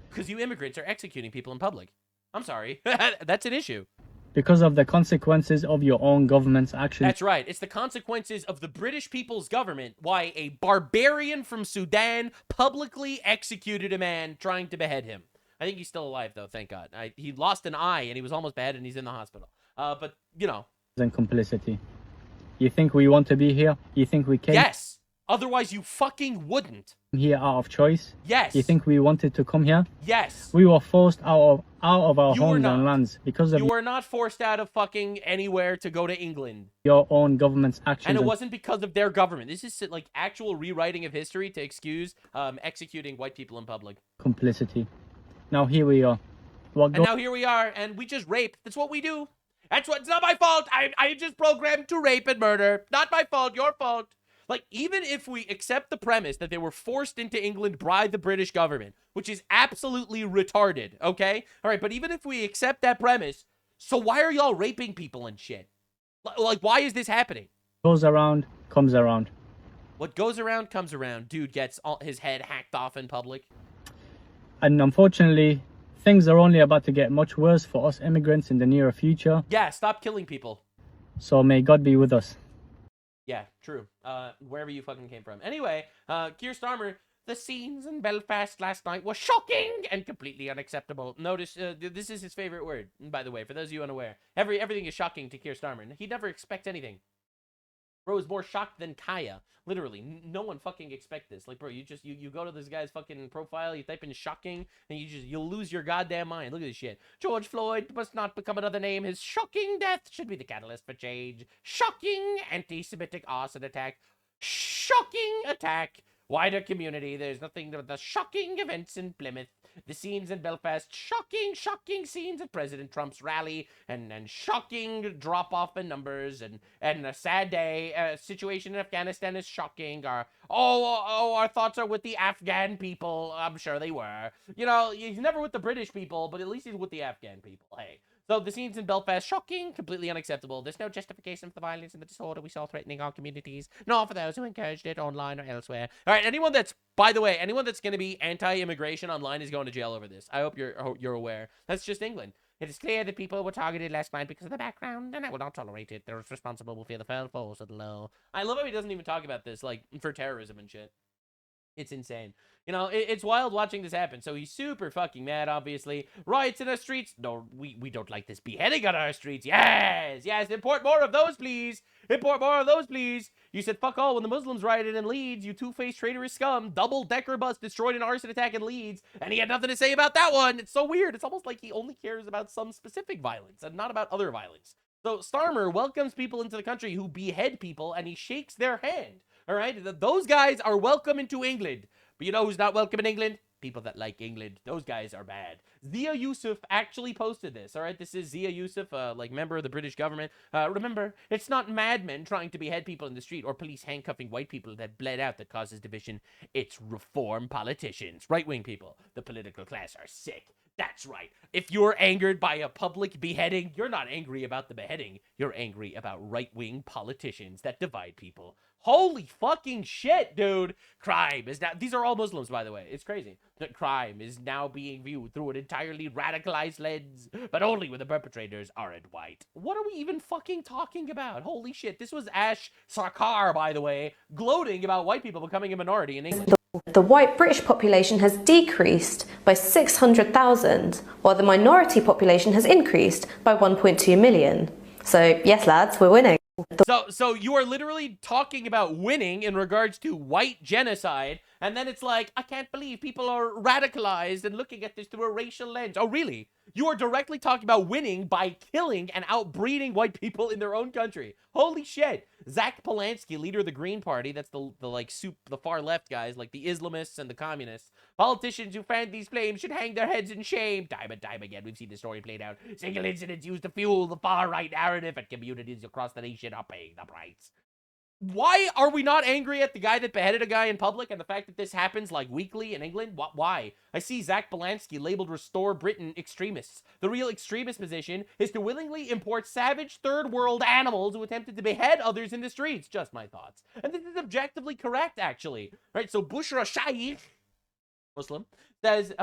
Because you immigrants are executing people in public. I'm sorry. That's an issue. Because of the consequences of your own government's actions. That's right. It's the consequences of the British people's government why a barbarian from Sudan publicly executed a man trying to behead him. I think he's still alive, though, thank God. He lost an eye, and he was almost beheaded, and he's in the hospital. But, you know. And complicity. You think we want to be here? You think we can? Yes! Otherwise, you fucking wouldn't. Here out of choice? Yes. You think we wanted to come here? Yes. We were forced out of our homes and lands because of... You were not forced out of fucking anywhere to go to England. Your own government's actions. And it wasn't because of their government. This is like actual rewriting of history to excuse executing white people in public. Complicity. Now here we are. And now here we are, and we just rape. That's what we do. It's not my fault. I just programmed to rape and murder. Not my fault. Your fault. Like, even if we accept the premise that they were forced into England by the British government, which is absolutely retarded, okay? All right, but even if we accept that premise, so why are y'all raping people and shit? Like, why is this happening? Goes around, comes around. What goes around, comes around. Dude gets his head hacked off in public. And unfortunately, things are only about to get much worse for us immigrants in the near future. Yeah, stop killing people. So may God be with us. Yeah, true. Wherever you fucking came from. Anyway, Keir Starmer The scenes in Belfast last night were shocking and completely unacceptable. Notice, this is his favorite word, by the way, for those of you unaware. Everything is shocking to Keir Starmer. He never expects anything. Bro is more shocked than Kaya. Literally, no one fucking expect this. Like, bro, you go to this guy's fucking profile, you type in shocking, and you'll lose your goddamn mind. Look at this shit. George Floyd must not become another name. His shocking death should be the catalyst for change. Shocking anti-Semitic arson attack. Shocking attack. Wider community. There's nothing but the shocking events in Plymouth. The scenes in Belfast. Shocking scenes at President Trump's rally. And shocking drop-off in numbers. And a sad day. Situation in Afghanistan is shocking. Our thoughts are with the Afghan people. I'm sure they were. You know, he's never with the British people, but at least he's with the Afghan people. Hey. So the scenes in Belfast, shocking, completely unacceptable. There's no justification for the violence and the disorder we saw threatening our communities, nor for those who encouraged it online or elsewhere. All right, anyone that's going to be anti-immigration online is going to jail over this. I hope you're aware. That's just England. It is clear that people were targeted last night because of the background, and I will not tolerate it. Those responsible will feel the full force of the law. I love how he doesn't even talk about this, like, for terrorism and shit. It's insane. You know, it's wild watching this happen. So he's super fucking mad, obviously. Riots in our streets. No, we don't like this beheading on our streets. Yes, import more of those, please. Import more of those, please. You said fuck all when the Muslims rioted in Leeds, you two-faced traitorous scum. Double-decker bus destroyed an arson attack in Leeds, and he had nothing to say about that one. It's so weird. It's almost like he only cares about some specific violence and not about other violence. So Starmer welcomes people into the country who behead people, and he shakes their hand. All right? Those guys are welcome into England. But you know who's not welcome in England? People that like England. Those guys are bad. Zia Yusuf actually posted this. All right? This is Zia Yusuf, member of the British government. Remember, it's not madmen trying to behead people in the street or police handcuffing white people that bled out that causes division. It's reform politicians. Right-wing people. The political class are sick. That's right. If you're angered by a public beheading, you're not angry about the beheading. You're angry about right-wing politicians that divide people. Holy fucking shit, dude. Crime is now... These are all Muslims, by the way. It's crazy. That crime is now being viewed through an entirely radicalized lens, but only when the perpetrators aren't white. What are we even fucking talking about? Holy shit. This was Ash Sarkar, by the way, gloating about white people becoming a minority in England. The white British population has decreased by 600,000, while the minority population has increased by 1.2 million. So, yes, lads, we're winning. So you are literally talking about winning in regards to white genocide, and then it's like, I can't believe people are radicalized and looking at this through a racial lens. Oh, really? You are directly talking about winning by killing and outbreeding white people in their own country. Holy shit. Zach Polanski, leader of the Green Party, that's the far left guys, like the Islamists and the communists. Politicians who fan these flames should hang their heads in shame. Time and time again, we've seen the story played out. Single incidents used to fuel the far-right narrative, and communities across the nation are paying the price. Why are we not angry at the guy that beheaded a guy in public and the fact that this happens like weekly in England? Why? I see Zach Polanski labeled Restore Britain extremists. The real extremist position is to willingly import savage third world animals who attempted to behead others in the streets. Just my thoughts. And this is objectively correct, actually. Right, so Bushra Shaikh, Muslim, says,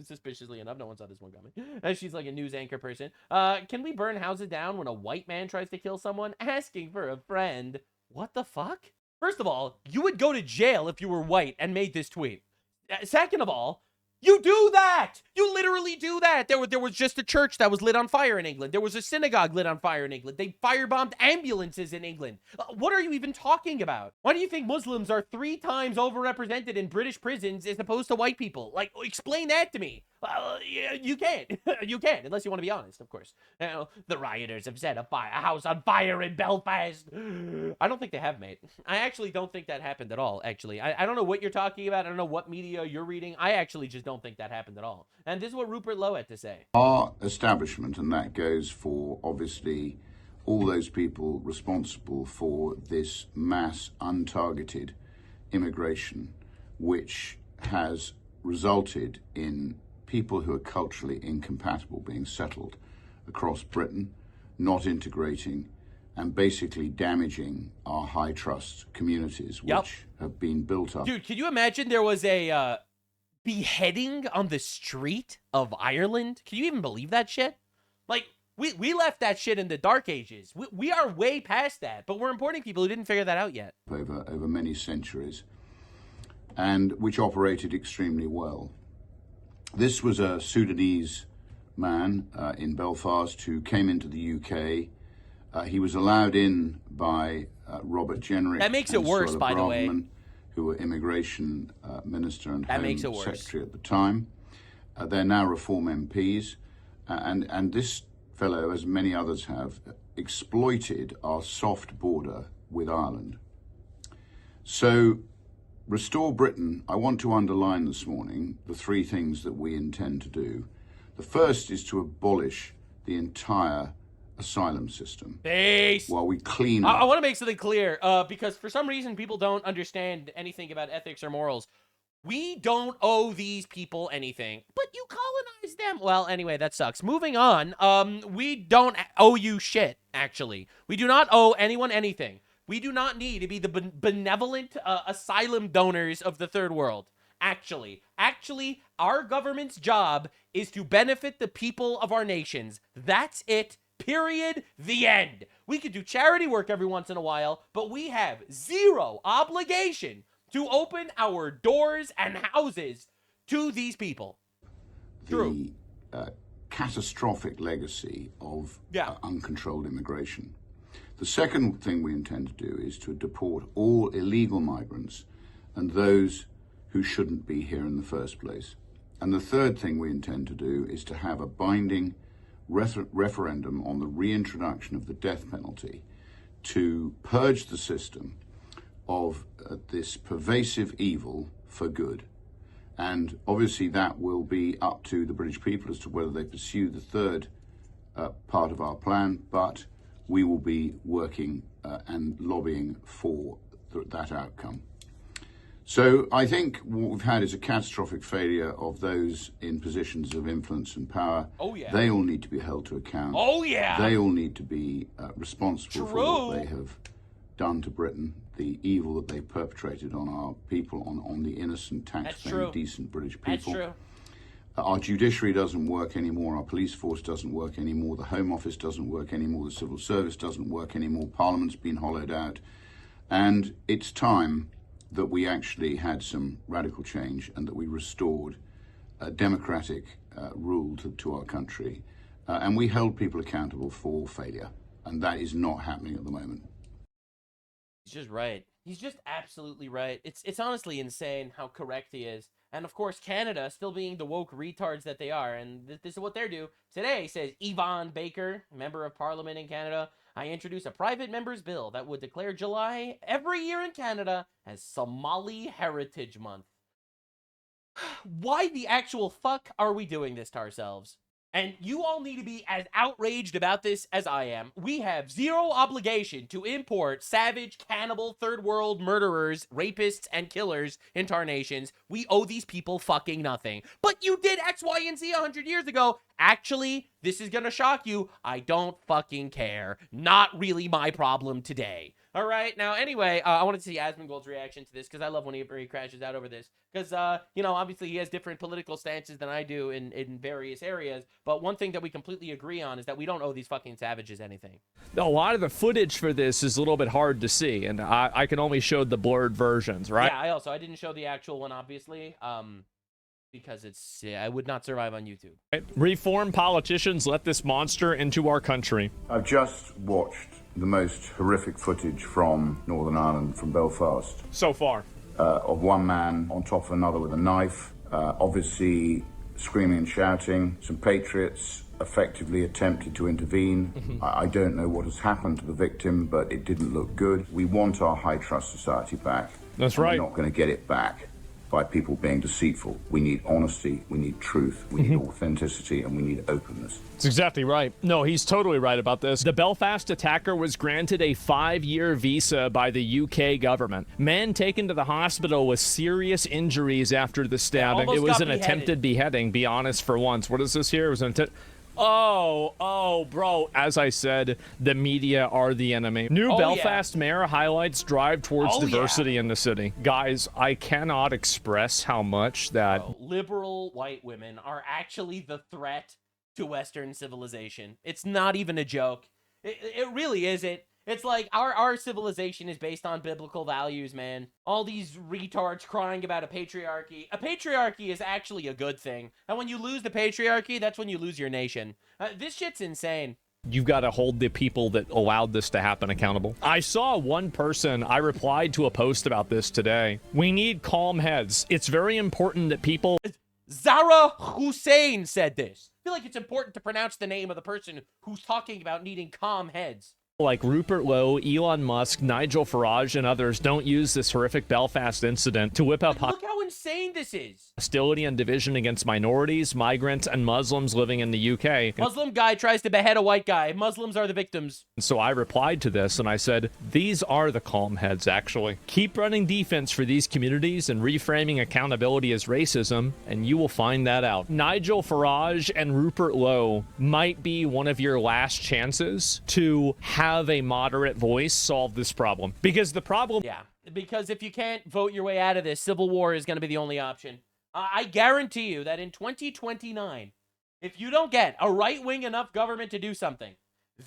suspiciously enough, no one saw this one coming. She's like a news anchor person. Can we burn houses down when a white man tries to kill someone? Asking for a friend. What the fuck? First of all, you would go to jail if you were white and made this tweet. Second of all, you do that! You literally do that! There was just a church that was lit on fire in England. There was a synagogue lit on fire in England. They firebombed ambulances in England. What are you even talking about? Why do you think Muslims are 3 times overrepresented in British prisons as opposed to white people? Like, explain that to me. You can't. You can't, unless you want to be honest, of course. You know, the rioters have set a house on fire in Belfast. I don't think they have, mate. I actually don't think that happened at all, actually. I don't know what you're talking about. I don't know what media you're reading. I actually just don't think that happened at all. And this is what Rupert Lowe had to say. Our establishment, and that goes for, obviously, all those people responsible for this mass untargeted immigration, which has resulted in people who are culturally incompatible being settled across Britain, not integrating, and basically damaging our high trust communities, which have been built up. Dude, can you imagine there was a beheading on the street of Ireland? Can you even believe that shit? Like, we left that shit in the dark ages. We are way past that, but we're importing people who didn't figure that out yet. Over many centuries. and which operated extremely well. This was a Sudanese man in Belfast who came into the UK. He was allowed in by Robert Jenrick. That makes it worse, Suella by the way. Braverman, who were Immigration Minister and That Home makes it worse. Secretary at the time. They're now Reform MPs. And this fellow, as many others have, exploited our soft border with Ireland. So, Restore Britain, I want to underline this morning the three things that we intend to do. The first is to abolish the entire asylum system. Base. While we clean I up. want to make something clear, because for some reason people don't understand anything about ethics or morals. We don't owe these people anything, but you colonized them. Well, anyway, that sucks. Moving on, we don't owe you shit, actually. We do not owe anyone anything. We do not need to be the benevolent asylum donors of the third world. Actually, our government's job is to benefit the people of our nations. That's it. Period. The end. We could do charity work every once in a while, but we have zero obligation to open our doors and houses to these people. The catastrophic legacy of uncontrolled immigration. The second thing we intend to do is to deport all illegal migrants and those who shouldn't be here in the first place. And the third thing we intend to do is to have a binding referendum on the reintroduction of the death penalty to purge the system of this pervasive evil for good. And obviously that will be up to the British people as to whether they pursue the third part of our plan, but we will be working and lobbying for that outcome. So I think what we've had is a catastrophic failure of those in positions of influence and power. Oh, yeah. They all need to be held to account. Oh, yeah. They all need to be responsible for what they have done to Britain, the evil that they perpetrated on our people, on the innocent, taxpaying, decent British people. That's true. Our judiciary doesn't work anymore, our police force doesn't work anymore, the Home Office doesn't work anymore, the Civil Service doesn't work anymore, Parliament's been hollowed out. And it's time that we actually had some radical change and that we restored democratic rule to our country. And we held people accountable for failure. And that is not happening at the moment. He's just right. He's just absolutely right. It's honestly insane how correct he is. And of course, Canada, still being the woke retards that they are, and this is what they do. Today, says Yvonne Baker, member of Parliament in Canada, I introduce a private member's bill that would declare July every year in Canada as Somali Heritage Month. Why the actual fuck are we doing this to ourselves? And you all need to be as outraged about this as I am. We have zero obligation to import savage, cannibal, third world murderers, rapists, and killers into our nations. We owe these people fucking nothing. But you did X, Y, and Z 100 years ago. Actually, this is gonna shock you. I don't fucking care. Not really my problem today. All right, now, anyway, I wanted to see Asmongold's reaction to this, because I love when he crashes out over this. Because, obviously he has different political stances than I do in various areas, but one thing that we completely agree on is that we don't owe these fucking savages anything. A lot of the footage for this is a little bit hard to see, and I can only show the blurred versions, right? Yeah, I didn't show the actual one, obviously, because I would not survive on YouTube. Reform politicians let this monster into our country. I've just watched the most horrific footage from Northern Ireland, from Belfast. So far. Of one man on top of another with a knife, obviously screaming and shouting. Some patriots effectively attempted to intervene. I don't know what has happened to the victim, but it didn't look good. We want our high trust society back. That's right. We're not going to get it back by people being deceitful. We need honesty, we need truth, we need authenticity, and we need openness. That's exactly right. No, he's totally right about this. The Belfast attacker was granted a 5-year visa by the UK government. Man taken to the hospital with serious injuries after the stabbing. It was an attempted beheading, be honest for once. What is this here? It was an attempt. Oh, bro. As I said, the media are the enemy. New Belfast mayor highlights drive towards diversity in the city. Guys, I cannot express how much that... Liberal white women are actually the threat to Western civilization. It's not even a joke. It really isn't. It's like our civilization is based on biblical values, man. All these retards crying about a patriarchy. A patriarchy is actually a good thing. And when you lose the patriarchy, that's when you lose your nation. This shit's insane. You've got to hold the people that allowed this to happen accountable. I saw one person, I replied to a post about this today. We need calm heads. It's very important that people... Zara Hussein said this. I feel like it's important to pronounce the name of the person who's talking about needing calm heads. Like Rupert Lowe, Elon Musk, Nigel Farage, and others don't use this horrific Belfast incident to whip up Look how insane this is. hostility and division against minorities, migrants, and Muslims living in the UK. Muslim guy tries to behead a white guy. Muslims are the victims. So I replied to this and I said, these are the calm heads, actually. Keep running defense for these communities and reframing accountability as racism, and you will find that out. Nigel Farage and Rupert Lowe might be one of your last chances to have a moderate voice solve this problem. Because the problem... Yeah, because if you can't vote your way out of this, civil war is going to be the only option. I guarantee you that in 2029, if you don't get a right-wing enough government to do something,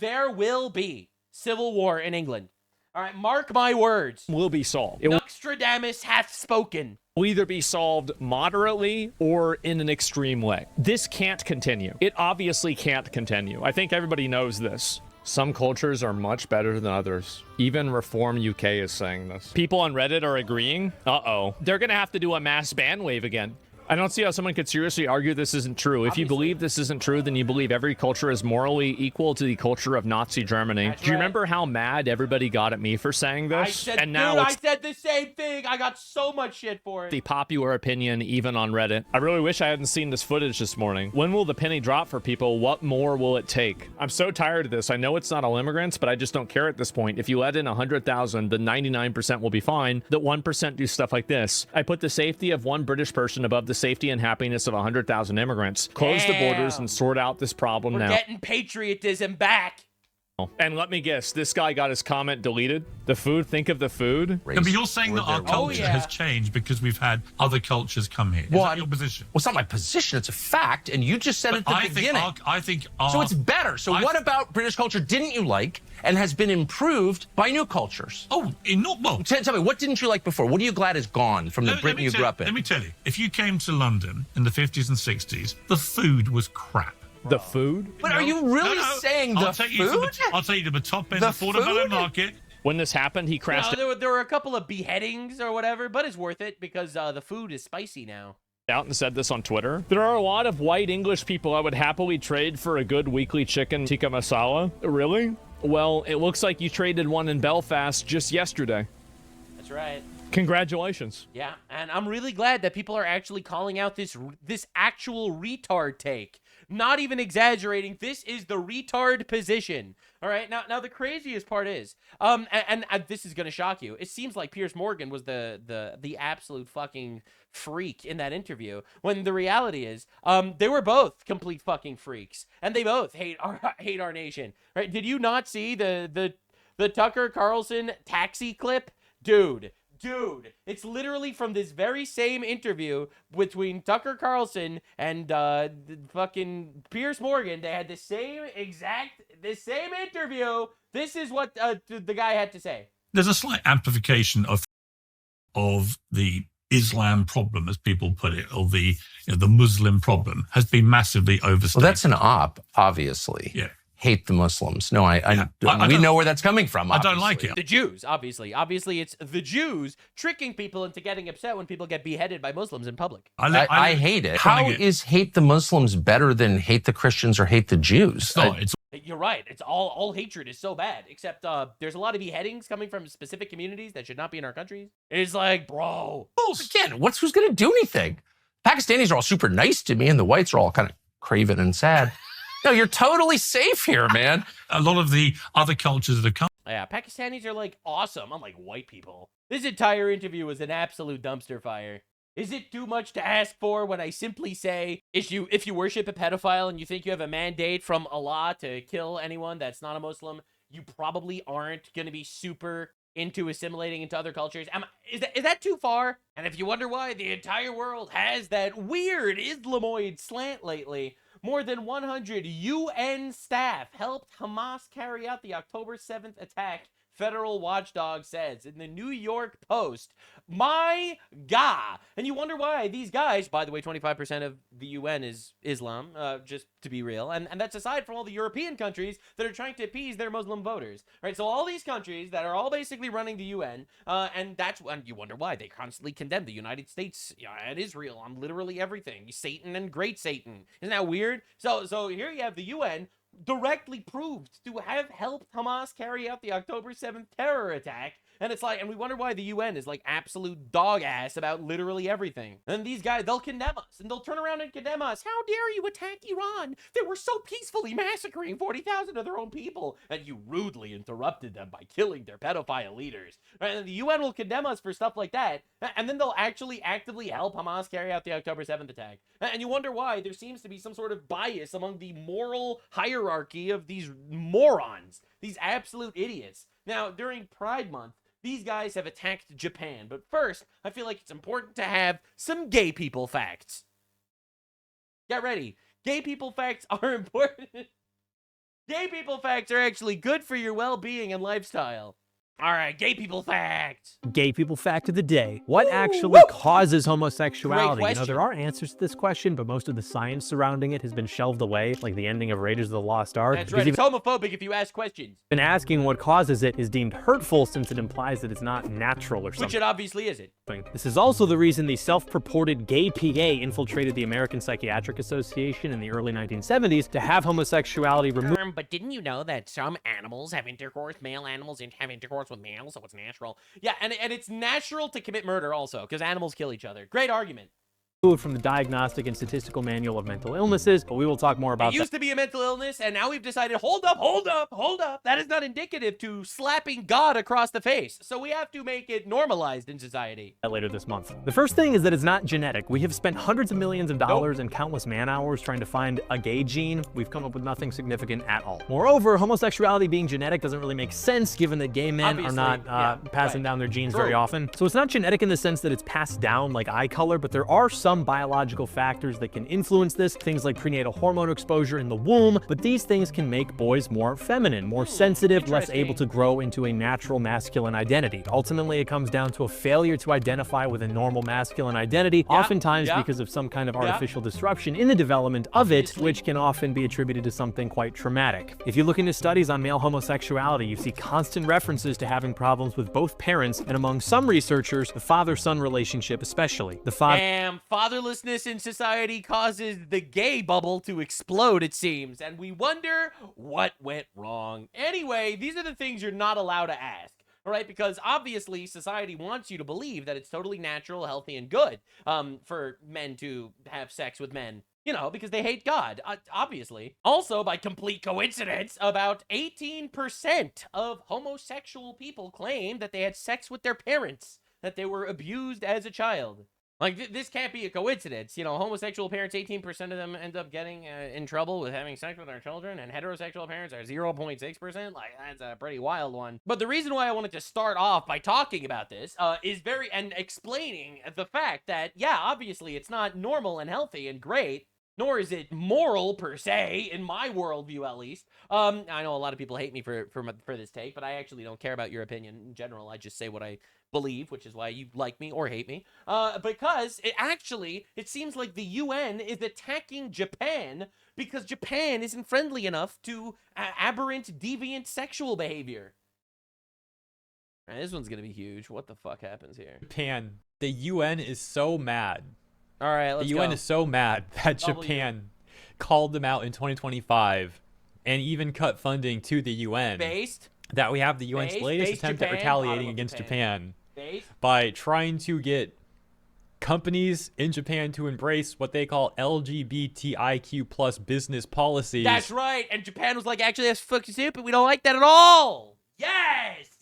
there will be civil war in England. All right, mark my words. Will be solved. Nostradamus hath spoken. Will either be solved moderately or in an extreme way. This can't continue. It obviously can't continue. I think everybody knows this. Some cultures are much better than others. Even Reform UK is saying this. People on Reddit are agreeing. Uh-oh. They're going to have to do a mass ban wave again. I don't see how someone could seriously argue this isn't true. If you believe this isn't true, then you believe every culture is morally equal to the culture of Nazi Germany. Do you remember how mad everybody got at me for saying this? I said the same thing. I got so much shit for it. The popular opinion, even on Reddit. I really wish I hadn't seen this footage this morning. When will the penny drop for people? What more will it take? I'm so tired of this. I know it's not all immigrants, but I just don't care at this point. If you let in 100,000, the 99% will be fine. The 1% do stuff like this. I put the safety of one British person above the safety and happiness of 100,000 immigrants. Close the borders and sort out this problem now. We're getting patriotism back. And let me guess, this guy got his comment deleted? The food, think of the food? No, but you're saying that our culture has changed because we've had other cultures come here. Is that your position? Well, it's not my position. It's a fact, and you just said it at the beginning. I think so it's better. So what about British culture didn't you like and has been improved by new cultures? Well, tell me, what didn't you like before? What are you glad is gone from the Britain you grew up in? Let me tell you, if you came to London in the 50s and 60s, the food was crap. The food? But are you really saying the food? I'll take you to the top end of Portobello Market. When this happened, he crashed. There were a couple of beheadings or whatever, but it's worth it because the food is spicy now. Out and said this on Twitter. There are a lot of white English people I would happily trade for a good weekly chicken tikka masala. Really? Well, it looks like you traded one in Belfast just yesterday. That's right. Congratulations. Yeah, and I'm really glad that people are actually calling out this actual retard take. Not even exaggerating. This is the retard position. All right. Now the craziest part is, and this is gonna shock you. It seems like Piers Morgan was the absolute fucking freak in that interview. When the reality is, they were both complete fucking freaks, and they both hate our nation. Right? Did you not see the Tucker Carlson taxi clip, dude? Dude, it's literally from this very same interview between Tucker Carlson and fucking Piers Morgan. They had the same interview. This is what the guy had to say. There's a slight amplification of the Islam problem, as people put it, or the Muslim problem has been massively overstated. Well, that's an op, obviously. Yeah. Hate the Muslims. No, we know where that's coming from. I don't like it. The Jews, obviously. Obviously, it's the Jews tricking people into getting upset when people get beheaded by Muslims in public. I hate it. How is hate the Muslims better than hate the Christians or hate the Jews? You're right. It's all hatred is so bad. Except there's a lot of beheadings coming from specific communities that should not be in our countries. It's like, bro. Again, who's going to do anything? Pakistanis are all super nice to me, and the whites are all kind of craven and sad. No, you're totally safe here, man. A lot of the other cultures that have come. Yeah, Pakistanis are like awesome, unlike white people. This entire interview was an absolute dumpster fire. Is it too much to ask for when I simply say, if you worship a pedophile and you think you have a mandate from Allah to kill anyone that's not a Muslim, you probably aren't going to be super into assimilating into other cultures? Is that too far? And if you wonder why the entire world has that weird Islamoid slant lately, More than 100 UN staff helped Hamas carry out the October 7th attack, federal watchdog says in the New York Post. My God. And you wonder why these guys, by the way, 25% of the UN is Islam, just to be real. And that's aside from all the European countries that are trying to appease their Muslim voters. Right? So all these countries that are all basically running the UN, and you wonder why they constantly condemn the United States and Israel on literally everything. Satan and great Satan. Isn't that weird? So here you have the UN directly proved to have helped Hamas carry out the October 7th terror attack. And it's like, and we wonder why the UN is like absolute dog ass about literally everything. And these guys, they'll condemn us and they'll turn around and condemn us. How dare you attack Iran? They were so peacefully massacring 40,000 of their own people. And you rudely interrupted them by killing their pedophile leaders. And the UN will condemn us for stuff like that. And then they'll actually actively help Hamas carry out the October 7th attack. And you wonder why there seems to be some sort of bias among the moral hierarchy of these morons, these absolute idiots. Now, during Pride Month, these guys have attacked Japan. But first, I feel like it's important to have some gay people facts. Get ready. Gay people facts are important. Gay people facts are actually good for your well-being and lifestyle. All right, gay people fact. Gay people fact of the day. What actually causes homosexuality? You know, there are answers to this question, but most of the science surrounding it has been shelved away, like the ending of Raiders of the Lost Ark. That's right, it's homophobic if you ask questions. And asking what causes it is deemed hurtful since it implies that it's not natural or something. Which it obviously isn't. This is also the reason the self-purported gay PA infiltrated the American Psychiatric Association in the early 1970s to have homosexuality removed. But didn't you know that some animals have intercourse, male animals have intercourse with males, so it's natural? Yeah, and it's natural to commit murder also, because animals kill each other. Great argument. From the Diagnostic and Statistical Manual of Mental Illnesses, but we will talk more about that. It used to be a mental illness, and now we've decided, hold up. That is not indicative to slapping God across the face. So we have to make it normalized in society. Later this month. The first thing is that it's not genetic. We have spent hundreds of millions of dollars and countless man-hours trying to find a gay gene. We've come up with nothing significant at all. Moreover, homosexuality being genetic doesn't really make sense given that gay men are not passing down their genes very often. So it's not genetic in the sense that it's passed down like eye color, but there are some biological factors that can influence this, things like prenatal hormone exposure in the womb, but these things can make boys more feminine, more sensitive, less able to grow into a natural masculine identity. Ultimately, it comes down to a failure to identify with a normal masculine identity, oftentimes because of some kind of artificial disruption in the development of it, which can often be attributed to something quite traumatic. If you look into studies on male homosexuality, you see constant references to having problems with both parents, and among some researchers, the father-son relationship especially. The fatherlessness in society causes the gay bubble to explode, it seems, and we wonder what went wrong. Anyway, these are the things you're not allowed to ask. All right, because obviously society wants you to believe that it's totally natural, healthy, and good for men to have sex with men. You know, because they hate God, obviously. Also, by complete coincidence, about 18% of homosexual people claim that they had sex with their parents, that they were abused as a child. Like, this can't be a coincidence. You know, homosexual parents, 18% of them end up getting in trouble with having sex with their children, and heterosexual parents are 0.6%. Like, that's a pretty wild one. But the reason why I wanted to start off by talking about this is and explaining the fact that, yeah, obviously it's not normal and healthy and great, nor is it moral per se, in my worldview at least. I know a lot of people hate me for this take, but I actually don't care about your opinion in general. I just say what I believe, which is why you like me or hate me. Because it seems like the UN is attacking Japan because Japan isn't friendly enough to aberrant, deviant sexual behavior. Man, this one's gonna be huge. What the fuck happens here? Japan. The UN is so mad. All right, let's go. The UN is so mad that Japan called them out in 2025 and even cut funding to the UN. That we have the UN's latest attempt at retaliating against Japan by trying to get companies in Japan to embrace what they call LGBTIQ plus business policies. That's right. And Japan was like, actually, that's fucking stupid. We don't like that at all.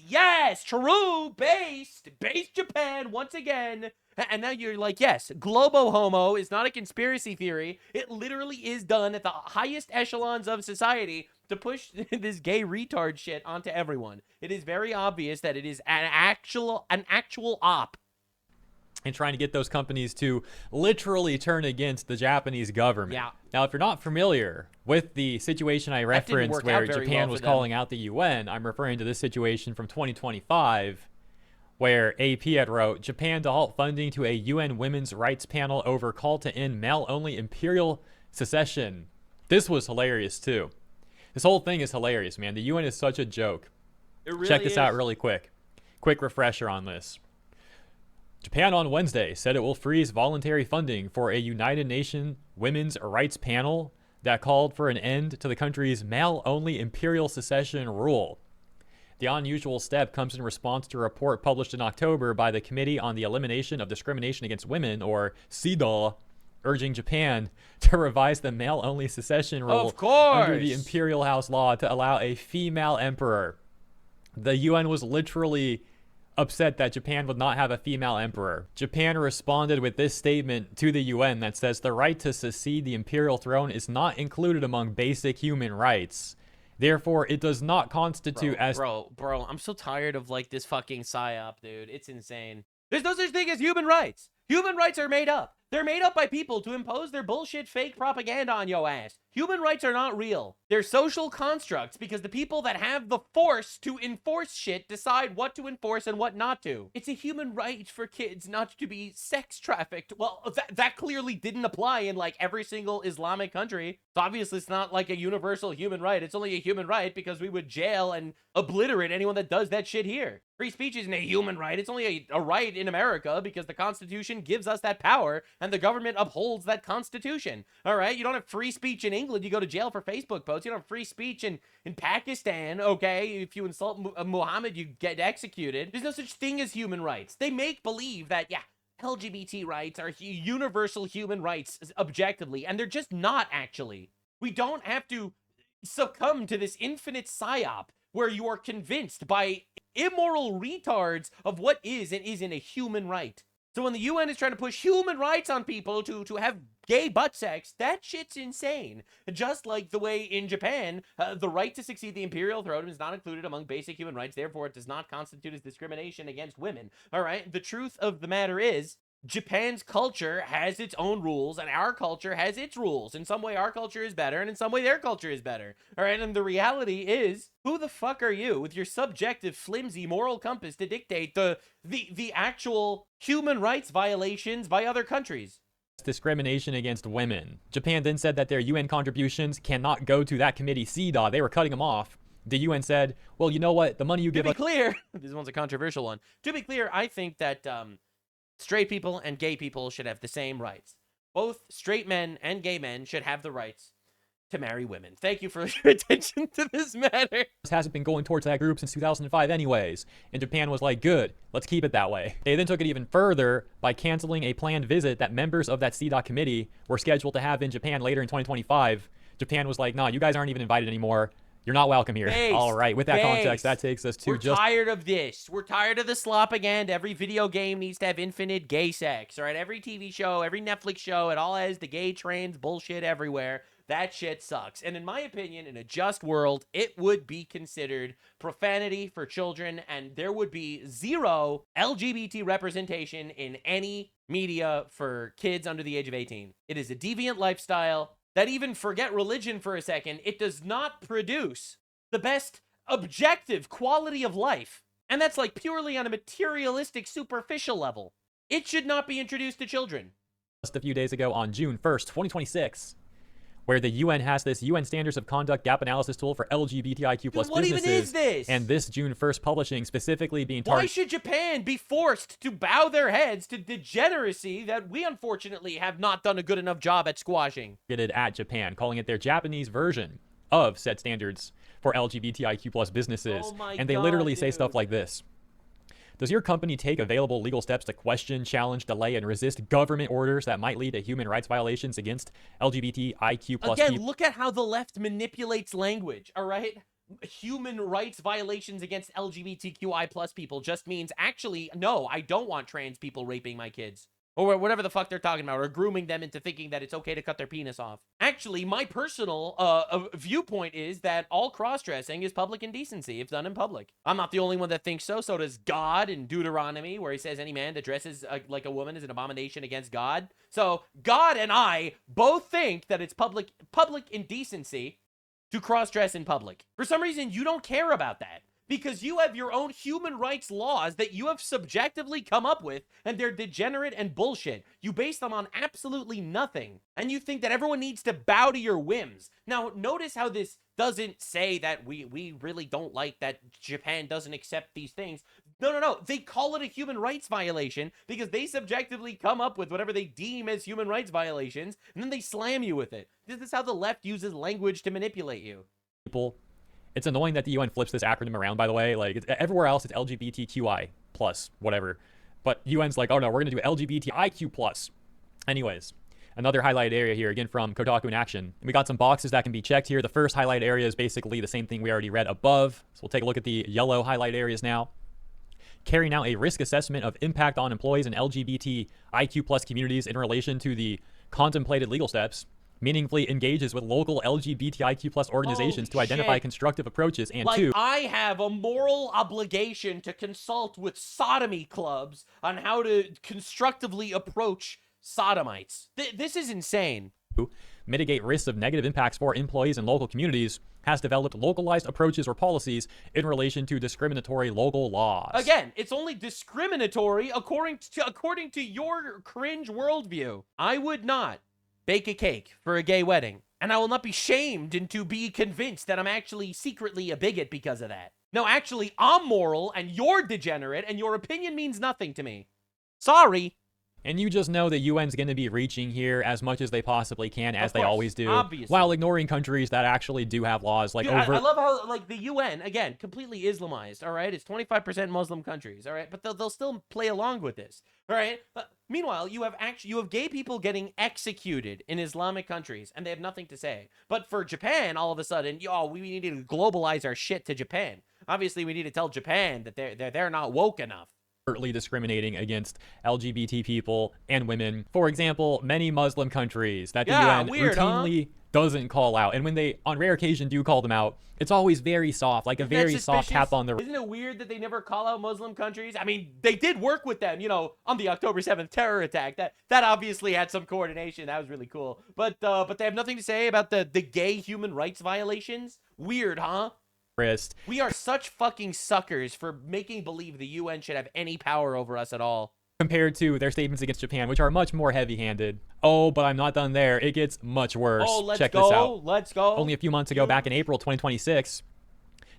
Yes, true. Based Japan once again. And now you're like, yes, globo homo is not a conspiracy theory. It literally is done at the highest echelons of society to push this gay retard shit onto everyone. It is very obvious that it is an actual op. And trying to get those companies to literally turn against the Japanese government. Yeah. Now, if you're not familiar with the situation I referenced work where out very Japan well was for them. calling out the UN, I'm referring to this situation from 2025 where AP had wrote, Japan to halt funding to a UN women's rights panel over call to end male-only imperial secession. This was hilarious, too. This whole thing is hilarious, man. The UN is such a joke. It really Check this is. out really quick. Quick refresher on this. Japan on Wednesday said it will freeze voluntary funding for a United Nations women's rights panel that called for an end to the country's male-only imperial secession rule. The unusual step comes in response to a report published in October by the Committee on the Elimination of Discrimination Against Women, or CEDAW, urging Japan to revise the male-only secession rule under the Imperial House law to allow a female emperor. The UN was literally upset that Japan would not have a female emperor. Japan responded with this statement to the UN that says the right to succeed the imperial throne is not included among basic human rights. Therefore, it does not constitute as... Bro, I'm so tired of, like, this fucking psyop, dude. It's insane. There's no such thing as human rights. Human rights are made up. They're made up by people to impose their bullshit fake propaganda on yo ass. Human rights are not real. They're social constructs because the people that have the force to enforce shit decide what to enforce and what not to. It's a human right for kids not to be sex trafficked. Well, that clearly didn't apply in like every single Islamic country. So obviously it's not like a universal human right. It's only a human right because we would jail and obliterate anyone that does that shit here. Free speech isn't a human right. It's only a right in America because the Constitution gives us that power and the government upholds that Constitution. All right? You don't have free speech in England. You go to jail for Facebook posts. You don't have free speech in Pakistan, okay? If you insult Muhammad, you get executed. There's no such thing as human rights. They make believe that, yeah, LGBT rights are universal human rights objectively, and they're just not actually. We don't have to succumb to this infinite psyop where you are convinced by immoral retards of what is and isn't a human right. So when the UN is trying to push human rights on people to have gay butt sex, that shit's insane. Just like the way in Japan, the right to succeed the imperial throne is not included among basic human rights, therefore it does not constitute as discrimination against women. All right, the truth of the matter is, Japan's culture has its own rules and our culture has its rules. In some way our culture is better and in some way their culture is better. All right, and the reality is, who the fuck are you with your subjective flimsy moral compass to dictate the actual human rights violations by other countries? Discrimination against women. Japan then said that their UN contributions cannot go to that committee CEDAW. They were cutting them off. The UN said, well, you know what? The money you give us... To be clear, this one's a controversial one. To be clear, I think that straight people and gay people should have the same rights. Both straight men and gay men should have the rights to marry women. Thank you for your attention to this matter. This hasn't been going towards that group since 2005 anyways. And Japan was like, good, let's keep it that way. They then took it even further by canceling a planned visit that members of that CEDAW committee were scheduled to have in Japan later in 2025. Japan was like, nah, you guys aren't even invited anymore. You're not welcome here. All right, with that context, that takes us to We're tired of this. We're tired of the slop-aganda. Every video game needs to have infinite gay sex, all right? Every TV show, every Netflix show, it all has the gay trans bullshit everywhere. That shit sucks. And in my opinion, in a just world, it would be considered profanity for children, and there would be zero LGBT representation in any media for kids under the age of 18. It is a deviant lifestyle that, even forget religion for a second, it does not produce the best objective quality of life. And that's like purely on a materialistic, superficial level. It should not be introduced to children. Just a few days ago on June 1st, 2026, where the UN has this UN Standards of Conduct Gap Analysis tool for LGBTIQ plus what businesses. even is this? And this June 1st publishing specifically being Why should Japan be forced to bow their heads to degeneracy that we unfortunately have not done a good enough job at squashing? Targeted at Japan, calling it their Japanese version of said standards for LGBTIQ plus businesses. Oh my and they God, literally say dude. stuff like this. Does your company take available legal steps to question, challenge, delay, and resist government orders that might lead to human rights violations against LGBTIQ plus Again, people? look at how the left manipulates language, all right? Human rights violations against LGBTQI plus people just means, actually, no, I don't want trans people raping my kids. or whatever the fuck they're talking about, or grooming them into thinking that it's okay to cut their penis off. Actually, my personal viewpoint is that all cross-dressing is public indecency if done in public. I'm not the only one that thinks so. So does God in Deuteronomy, where he says any man that dresses like a woman is an abomination against God. So God and I both think that it's public indecency to cross-dress in public. For some reason, you don't care about that, because you have your own human rights laws that you have subjectively come up with, and they're degenerate and bullshit. You base them on absolutely nothing, and you think that everyone needs to bow to your whims. Now, notice how this doesn't say that we really don't like that Japan doesn't accept these things. No. They call it a human rights violation because they subjectively come up with whatever they deem as human rights violations, and then they slam you with it. This is how the left uses language to manipulate you. People. It's annoying that the UN flips this acronym around, by the way. Like, everywhere else, it's LGBTQI plus, whatever. But UN's like, oh no, we're going to do LGBTIQ plus. Anyways, another highlighted area here, again from Kotaku in action. We got some boxes that can be checked here. The first highlighted area is basically the same thing we already read above. So we'll take a look at the yellow highlight areas now. Carrying out a risk assessment of impact on employees in LGBTIQ plus communities in relation to the contemplated legal steps. Meaningfully engages with local LGBTIQ plus organizations to identify constructive approaches, and like, two, I have a moral obligation to consult with sodomy clubs on how to constructively approach sodomites. This is insane. Mitigate risks of negative impacts for employees in local communities, has developed localized approaches or policies in relation to discriminatory local laws. Again, it's only discriminatory according to your cringe worldview. I would not bake a cake for a gay wedding, and I will not be shamed into be convinced that I'm actually secretly a bigot because of that. No, actually, I'm moral, and you're degenerate, and your opinion means nothing to me. Sorry. And you just know the UN's going to be reaching here as much as they possibly can, as they always do, obviously, while ignoring countries that actually do have laws. Like, dude, I love how, like, the UN, again, completely Islamized, all right? It's 25% Muslim countries, all right? But they'll still play along with this, all right? But meanwhile, you have gay people getting executed in Islamic countries, and they have nothing to say. But for Japan, all of a sudden, we need to globalize our shit to Japan. Obviously, we need to tell Japan that they're not woke enough. Discriminating against LGBT people and women. For example, many Muslim countries that the UN routinely doesn't call out. And when they, on rare occasion, do call them out, it's always very soft, like a very soft tap on the... Isn't it weird that they never call out Muslim countries? I mean, they did work with them, on the October 7th terror attack. That obviously had some coordination. That was really cool. But they have nothing to say about the gay human rights violations? Weird, huh? We are such fucking suckers for making believe the UN should have any power over us at all. Compared to their statements against Japan, which are much more heavy-handed. Oh, but I'm not done there. It gets much worse. Oh, Check this out. Let's go. Only a few months ago, back in April 2026,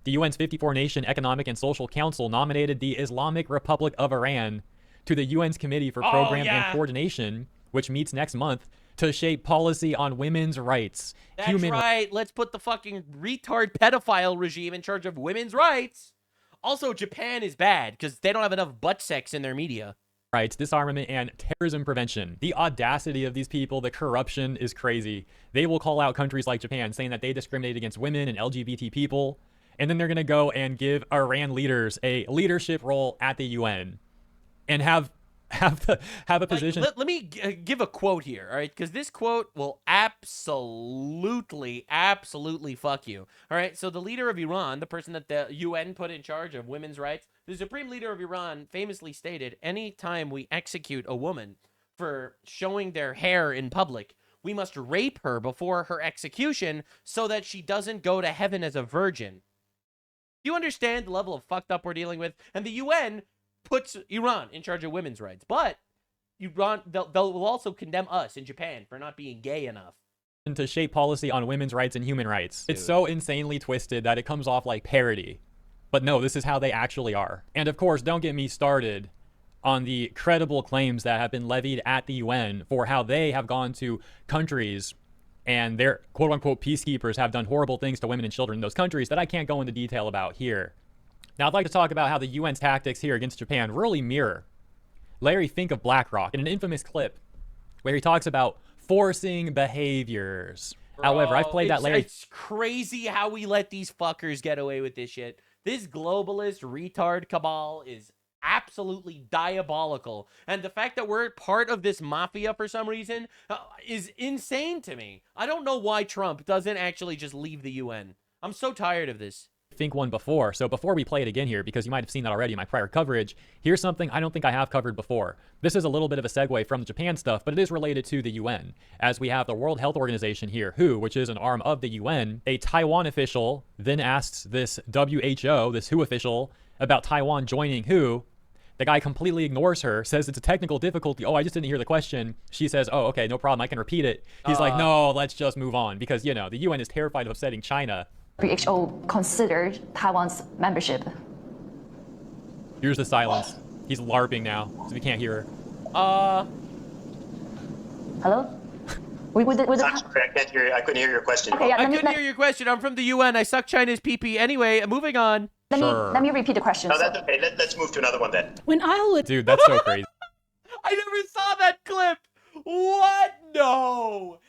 the UN's 54-nation Economic and Social Council nominated the Islamic Republic of Iran to the UN's Committee for Program and Coordination, which meets next month, to shape policy on women's rights. That's right. Let's put the fucking retard pedophile regime in charge of women's rights. Also, Japan is bad because they don't have enough butt sex in their media. Rights, disarmament, and terrorism prevention. The audacity of these people, the corruption is crazy. They will call out countries like Japan saying that they discriminate against women and LGBT people, and then they're going to go and give Iran leaders a leadership role at the UN and have a position. Let me give a quote here, all right? Because this quote will absolutely fuck you, all right? So the leader of Iran, the person that the UN put in charge of women's rights, the supreme leader of Iran famously stated, anytime we execute a woman for showing their hair in public, we must rape her before her execution so that she doesn't go to heaven as a virgin. Do you understand the level of fucked up we're dealing with? And the UN puts Iran in charge of women's rights, but Iran, they'll also condemn us in Japan for not being gay enough. To shape policy on women's rights and human rights. Dude. It's so insanely twisted that it comes off like parody. But no, this is how they actually are. And of course, don't get me started on the credible claims that have been levied at the UN for how they have gone to countries and their quote-unquote peacekeepers have done horrible things to women and children in those countries that I can't go into detail about here. Now, I'd like to talk about how the UN's tactics here against Japan really mirror Larry Fink of BlackRock in an infamous clip where he talks about forcing behaviors. Bro, however, I've played that Larry... It's crazy how we let these fuckers get away with this shit. This globalist retard cabal is absolutely diabolical. And the fact that we're part of this mafia for some reason is insane to me. I don't know why Trump doesn't actually just leave the UN. I'm so tired of this. Think one before. So before we play it again here, because you might have seen that already in my prior coverage, here's something I don't think I have covered before. This is a little bit of a segue from the Japan stuff, but it is related to the UN, as we have the World Health Organization here, WHO, which is an arm of the UN. A Taiwan official then asks this WHO, this WHO official, about Taiwan joining WHO. The guy completely ignores her, says it's a technical difficulty. Oh, I just didn't hear the question. She says, oh, okay, no problem, I can repeat it. He's like, no, let's just move on, because, you know, the UN is terrified of upsetting China. WHO considered Taiwan's membership. Here's the silence. He's LARPing now, so we can't hear her. Hello? I'm sorry, I can't hear. I couldn't hear your question. Okay, yeah, I couldn't hear your question. I'm from the UN. I suck China's pee-pee. Anyway, moving on. Let me repeat the question. No, that's okay. Let's move to another one then. When I would... Dude, that's so crazy. I never saw that clip. What? No.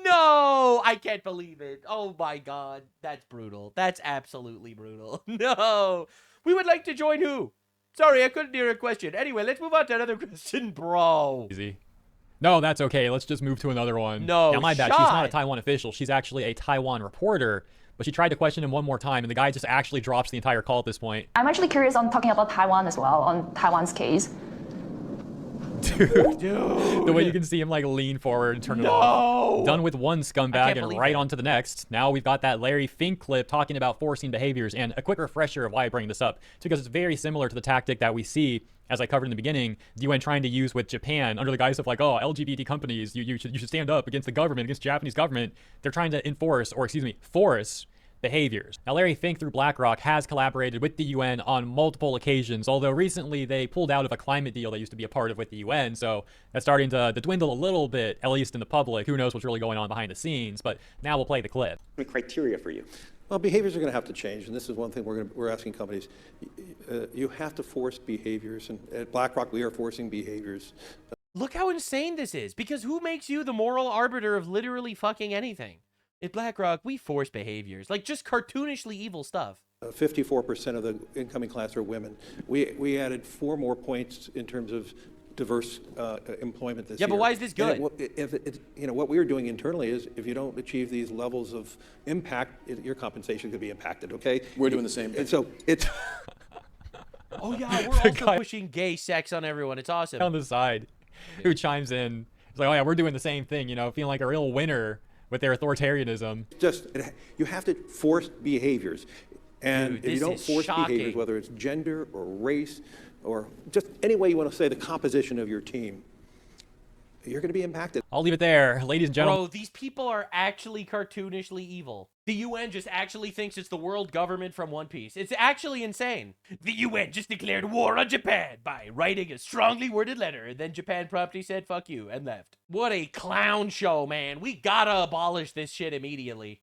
No. I can't believe it. Oh my God. That's brutal. That's absolutely brutal. No. We would like to join who? Sorry, I couldn't hear a question. Anyway, let's move on to another question, bro. Easy. No, that's okay. Let's just move to another one. No, now, my bad. She's not a Taiwan official. She's actually a Taiwan reporter. But she tried to question him one more time, and the guy just actually drops the entire call at this point. I'm actually curious on talking about Taiwan as well, on Taiwan's case. Dude. The way you can see him like lean forward and turn it off. Done with one scumbag and right on to the next. Now we've got that Larry Fink clip talking about forcing behaviors. And a quick refresher of why I bring this up. It's because it's very similar to the tactic that we see, as I covered in the beginning, the UN trying to use with Japan under the guise of like, oh, LGBT companies, you should stand up against the government, against the Japanese government. They're trying to enforce, or excuse me, force behaviors. Now, Larry Fink through BlackRock has collaborated with the UN on multiple occasions, although recently they pulled out of a climate deal they used to be a part of with the UN, so that's starting to dwindle a little bit, at least in the public. Who knows what's really going on behind the scenes, but now we'll play the clip. Criteria for you? Well, behaviors are going to have to change, and this is one thing we're asking companies. You have to force behaviors, and at BlackRock we are forcing behaviors. Look how insane this is, because who makes you the moral arbiter of literally fucking anything? At BlackRock, we force behaviors, like just cartoonishly evil stuff. 54% of the incoming class are women. We added 4 more points in terms of diverse employment this year. Yeah, but why is this good? What we're doing internally is if you don't achieve these levels of impact, your compensation could be impacted, okay? We're doing the same thing. And so it's... Oh yeah, we're also pushing gay sex on everyone. It's awesome. On the side, who chimes in, it's like, oh yeah, we're doing the same thing, you know, feeling like a real winner with their authoritarianism. You have to force behaviors. And Dude, if you don't force behaviors, whether it's gender or race or just any way you want to say the composition of your team, you're going to be impacted. I'll leave it there, ladies and gentlemen. Bro, these people are actually cartoonishly evil. The UN just actually thinks it's the world government from One Piece. It's actually insane. The UN just declared war on Japan by writing a strongly worded letter, and then Japan promptly said, fuck you, and left. What a clown show, man. We gotta abolish this shit immediately.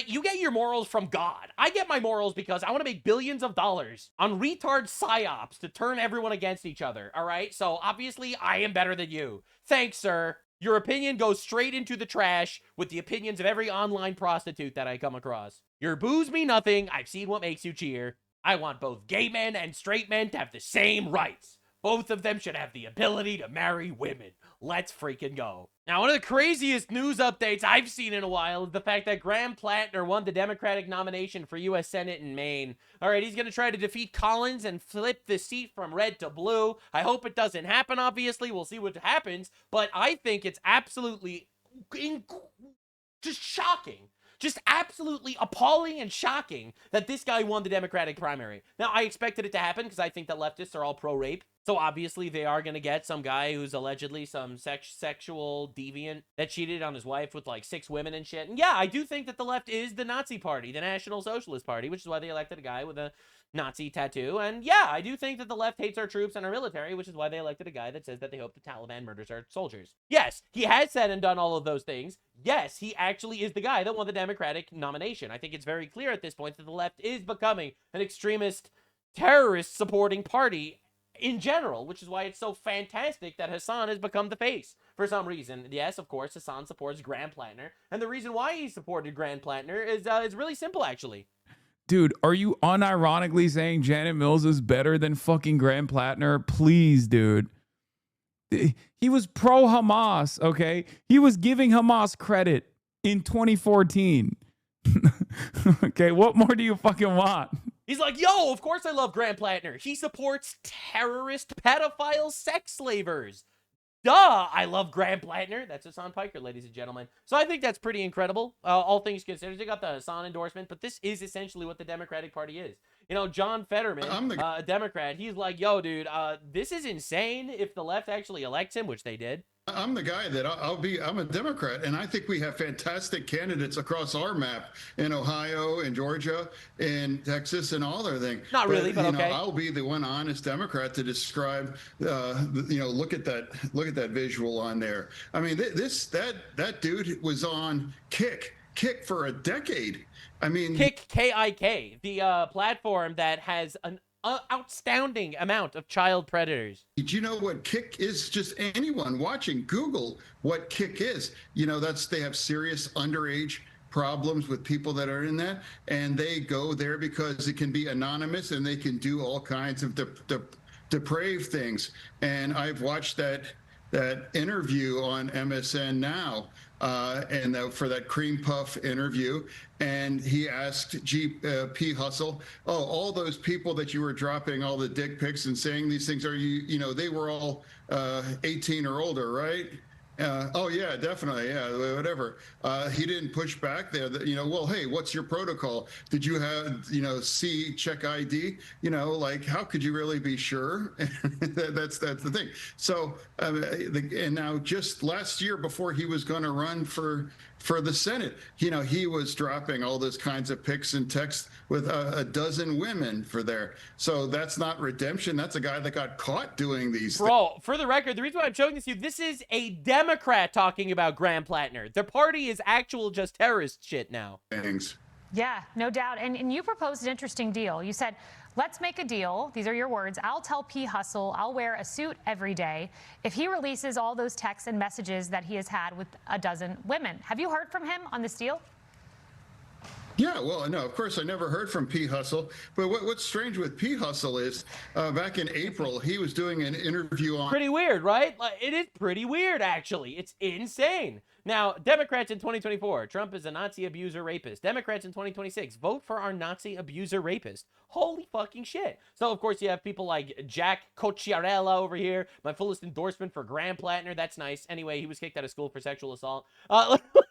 You get your morals from God. I get my morals because I want to make billions of dollars on retard psyops to turn everyone against each other, all right? So obviously, I am better than you. Thanks, sir. Your opinion goes straight into the trash with the opinions of every online prostitute that I come across. Your boos mean nothing. I've seen what makes you cheer. I want both gay men and straight men to have the same rights. Both of them should have the ability to marry women. Let's freaking go. Now, one of the craziest news updates I've seen in a while is the fact that Graham Plattner won the Democratic nomination for U.S. Senate in Maine. All right, he's going to try to defeat Collins and flip the seat from red to blue. I hope it doesn't happen, obviously. We'll see what happens. But I think it's absolutely just shocking. Just absolutely appalling and shocking that this guy won the Democratic primary. Now, I expected it to happen because I think that leftists are all pro-rape. So obviously they are going to get some guy who's allegedly some sexual deviant that cheated on his wife with like 6 women and shit. And yeah, I do think that the left is the Nazi party, the National Socialist Party, which is why they elected a guy with a Nazi tattoo. And yeah, I do think that the left hates our troops and our military, which is why they elected a guy that says that they hope the Taliban murders our soldiers. Yes, he has said and done all of those things. Yes, he actually is the guy that won the Democratic nomination. I think it's very clear at this point that the left is becoming an extremist, terrorist-supporting party in general, which is why it's so fantastic that Hassan has become the face for some reason. Yes, of course, Hassan supports Graham Plattner, and the reason why he supported Graham Plattner is really simple, actually. Dude, are you unironically saying Janet Mills is better than fucking Graham Plattner? Please, dude. He was pro-Hamas, okay? He was giving Hamas credit in 2014. Okay, what more do you fucking want? He's like, yo, of course I love Graham Plattner. He supports terrorist pedophile sex slavers. Duh, I love Graham Plattner. That's Hassan Piker, ladies and gentlemen. So I think that's pretty incredible, all things considered. They got the Hassan endorsement, but this is essentially what the Democratic Party is. You know, John Fetterman, a Democrat, he's like, yo, dude, this is insane if the left actually elects him, which they did. I'm the guy that I'm a Democrat, and I think we have fantastic candidates across our map in Ohio and Georgia and Texas and all their things. Not really, but okay. I'll be the one honest Democrat to describe, look at that visual on there. I mean, that dude was on Kick for a decade. I mean, Kick, K-I-K, the platform that has an outstanding amount of child predators. Do you know what Kick is? Just anyone watching, Google what Kick is. You know, they have serious underage problems with people that are in that, and they go there because it can be anonymous and they can do all kinds of depraved things. And I've watched that interview on MSN Now, for that cream puff interview, and he asked P. Hustle, all those people that you were dropping all the dick pics and saying these things, they were all 18 or older, right? Oh yeah, definitely, yeah, whatever. He didn't push back there. Well, hey, what's your protocol? Did you have, check ID? How could you really be sure? that's the thing. So, and now just last year, before he was going to run for the Senate, he was dropping all those kinds of pics and texts with a dozen women for there. So that's not redemption. That's a guy that got caught doing these things. Bro, for the record, the reason why I'm showing this to you, this is a Democrat talking about Graham Plattner. The party is actual just terrorist shit now. Thanks. Yeah, no doubt. And you proposed an interesting deal. You said, let's make a deal. These are your words. I'll tell P. Hustle I'll wear a suit every day if he releases all those texts and messages that he has had with a dozen women. Have you heard from him on this deal? Yeah, well, no, of course, I never heard from P. Hustle. But what's strange with P. Hustle is back in April, he was doing an interview on... Pretty weird, right? It is pretty weird, actually. It's insane. Now, Democrats in 2024, Trump is a Nazi abuser rapist. Democrats in 2026, vote for our Nazi abuser rapist. Holy fucking shit. So, of course, you have people like Jack Cocciarella over here. My fullest endorsement for Graham Plattner. That's nice. Anyway, he was kicked out of school for sexual assault.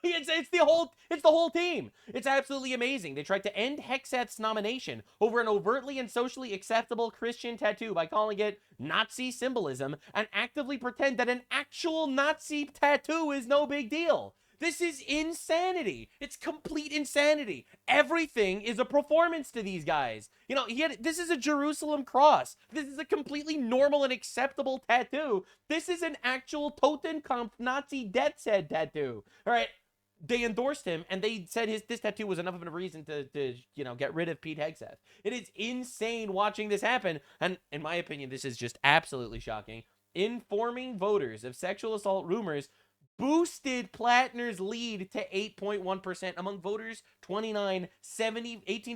It's the whole team. It's absolutely amazing. They tried to end Hexeth's nomination over an overtly and socially acceptable Christian tattoo by calling it Nazi symbolism and actively pretend that an actual Nazi tattoo is no big deal. This is insanity. It's complete insanity. Everything is a performance to these guys. This is a Jerusalem cross. This is a completely normal and acceptable tattoo. This is an actual Totenkopf Nazi death's head tattoo. All right. They endorsed him, and they said this tattoo was enough of a reason to get rid of Pete Hegseth. It is insane watching this happen, and in my opinion, this is just absolutely shocking. Informing voters of sexual assault rumors boosted Plattner's lead to 8.1% among voters 18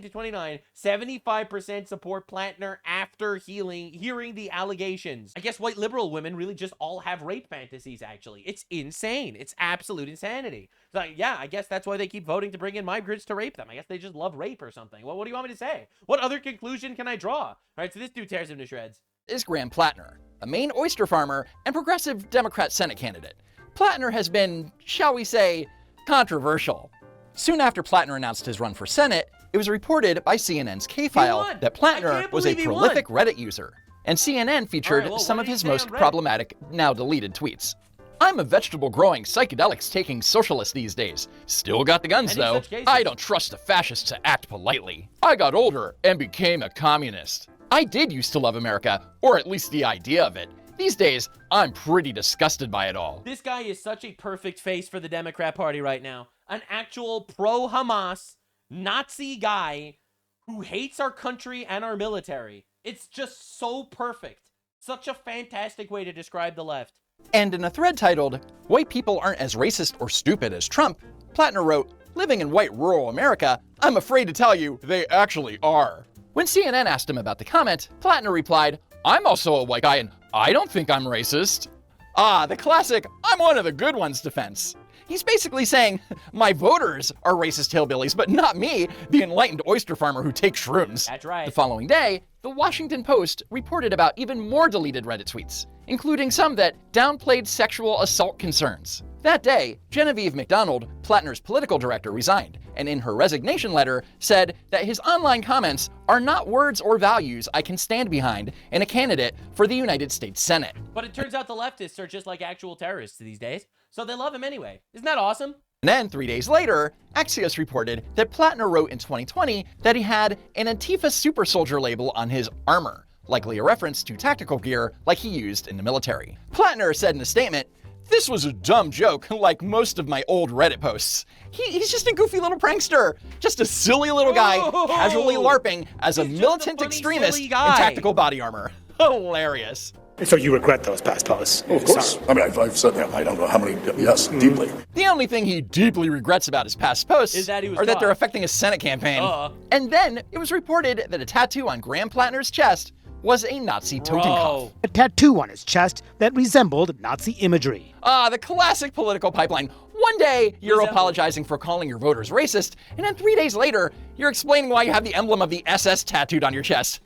to 29. 75% support Plattner after hearing the allegations. I guess white liberal women really just all have rape fantasies, actually. It's insane. It's absolute insanity. So, yeah, I guess that's why they keep voting to bring in migrants to rape them. I guess they just love rape or something. Well, what do you want me to say? What other conclusion can I draw? All right, so this dude tears him to shreds. Is Graham Plattner, a Maine oyster farmer and progressive Democrat Senate candidate. Plattner has been, shall we say, controversial. Soon after Plattner announced his run for Senate, it was reported by CNN's K-File that Plattner was a prolific Reddit user, and CNN featured some of his most problematic, now deleted tweets. I'm a vegetable-growing, psychedelics-taking socialist these days. Still got the guns, though. I don't trust the fascists to act politely. I got older and became a communist. I did used to love America, or at least the idea of it. These days, I'm pretty disgusted by it all. This guy is such a perfect face for the Democrat Party right now. An actual pro-Hamas, Nazi guy who hates our country and our military. It's just so perfect. Such a fantastic way to describe the left. And in a thread titled, "White People Aren't as Racist or Stupid as Trump," Plattner wrote, living in white rural America, I'm afraid to tell you, they actually are. When CNN asked him about the comment, Plattner replied, I'm also a white guy and I don't think I'm racist. Ah, the classic, I'm one of the good ones defense. He's basically saying, my voters are racist hillbillies, but not me, the enlightened oyster farmer who takes shrooms. That's right. The following day, the Washington Post reported about even more deleted Reddit tweets, including some that downplayed sexual assault concerns. That day, Genevieve McDonald, Plattner's political director, resigned, and in her resignation letter said that his online comments are not words or values I can stand behind in a candidate for the United States Senate. But it turns out the leftists are just like actual terrorists these days, so they love him anyway. Isn't that awesome? And then 3 days later, Axios reported that Plattner wrote in 2020 that he had an Antifa super soldier label on his armor, likely a reference to tactical gear like he used in the military. Plattner said in a statement, this was a dumb joke, like most of my old Reddit posts. He's just a goofy little prankster. Just a silly little guy casually LARPing as a militant extremist in tactical body armor. Hilarious. So you regret those past posts? Oh, of course. I mean, I've said that. I don't know how many, yes, deeply. The only thing he deeply regrets about his past posts is that he was are that caught. they're affecting his Senate campaign. And then it was reported that a tattoo on Graham Plattner's chest was a Nazi Totenkopf. A tattoo on his chest that resembled Nazi imagery. Ah, the classic political pipeline. One day, you're apologizing for calling your voters racist, and then 3 days later, you're explaining why you have the emblem of the SS tattooed on your chest.